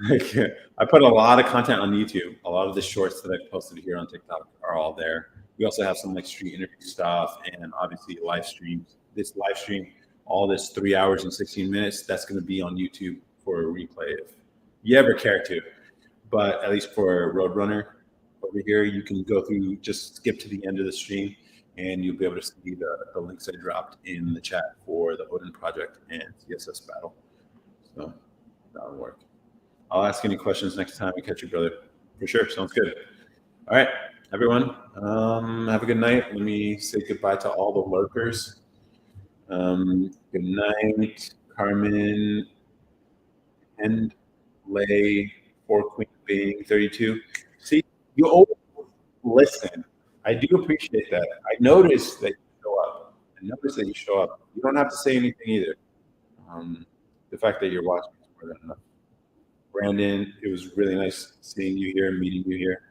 Like, I put a lot of content on YouTube. A lot of the shorts that I've posted here on TikTok are all there. We also have some like street interview stuff and obviously live streams. This live stream, all this 3 hours and 16 minutes, that's going to be on YouTube for a replay if you ever care to. But at least for Roadrunner over here, you can go through, just skip to the end of the stream, and you'll be able to see the links I dropped in the chat for the Odin project and CSS battle. So that'll work. I'll ask any questions next time we catch you, brother. For sure. Sounds good. All right, everyone. Have a good night. Let me say goodbye to all the lurkers. Good night, Carmen and Lay, 4 Queen Being 32. See, you always listen. I do appreciate that. I notice that you show up. You don't have to say anything either. The fact that you're watching is more than enough. Brandon, it was really nice seeing you here, meeting you here.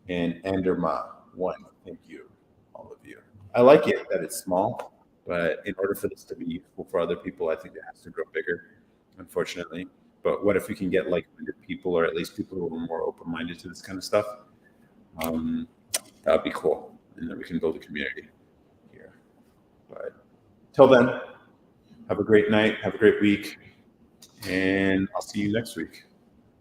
And Anderma, 1, thank you, all of you. I like it that it's small. But in order for this to be useful for other people, I think it has to grow bigger, unfortunately. But what if we can get like-minded people, or at least people who are more open-minded to this kind of stuff? That would be cool. And then we can build a community here. But till then, have a great night. Have a great week. And I'll see you next week.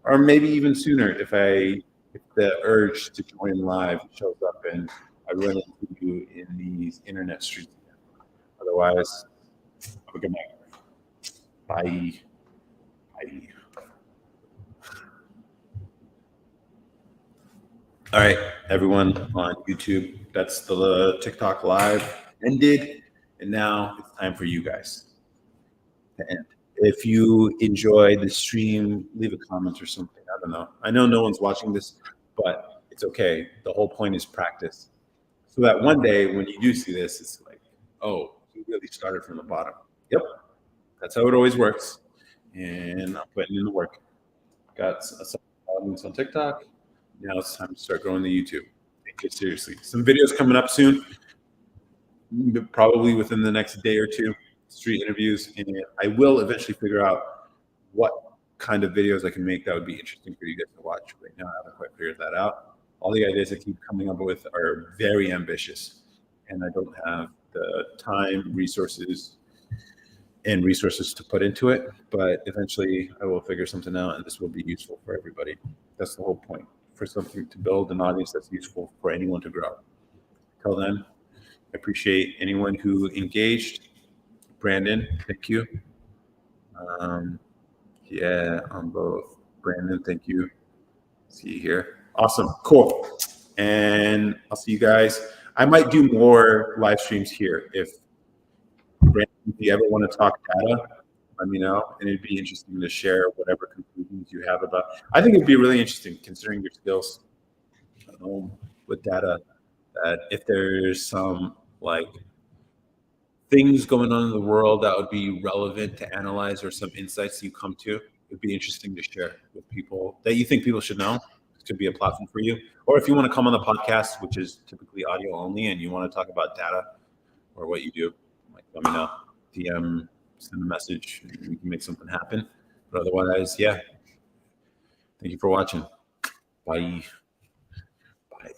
Or maybe even sooner if the urge to join live shows up and I run into you in these internet streets. Otherwise, have a good night. Bye. Bye. All right, everyone on YouTube, that's the TikTok live ended. And now it's time for you guys to end. If you enjoyed the stream, leave a comment or something. I don't know. I know no one's watching this, but it's okay. The whole point is practice. So that one day when you do see this, it's like, oh, you really started from the bottom. Yep, that's how it always works. And I'm putting in the work. Got some audience on TikTok. Now it's time to start growing the YouTube. Take it seriously. Some videos coming up soon, probably within the next day or two. Street interviews, and I will eventually figure out what kind of videos I can make that would be interesting for you guys to watch. Right now, I haven't quite figured that out. All the ideas I keep coming up with are very ambitious, and I don't have the time, resources to put into it. But eventually, I will figure something out, and this will be useful for everybody. That's the whole point, for something to build an audience that's useful for anyone to grow. Till then, I appreciate anyone who engaged. Brandon, thank you. Yeah, on both. Brandon, thank you. See you here. Awesome, cool. And I'll see you guys. I might do more live streams here. If Brandon, if you ever want to talk data, let me know. And it'd be interesting to share whatever conclusions you have about. I think it'd be really interesting considering your skills with data. That if there's some like things going on in the world that would be relevant to analyze, or some insights you come to, it'd be interesting to share with people that you think people should know. could be a platform for you. Or if you want to come on the podcast, which is typically audio only, and you want to talk about data or what you do, like let me know. DM, send a message, and we can make something happen. But otherwise, yeah. Thank you for watching. Bye. Bye.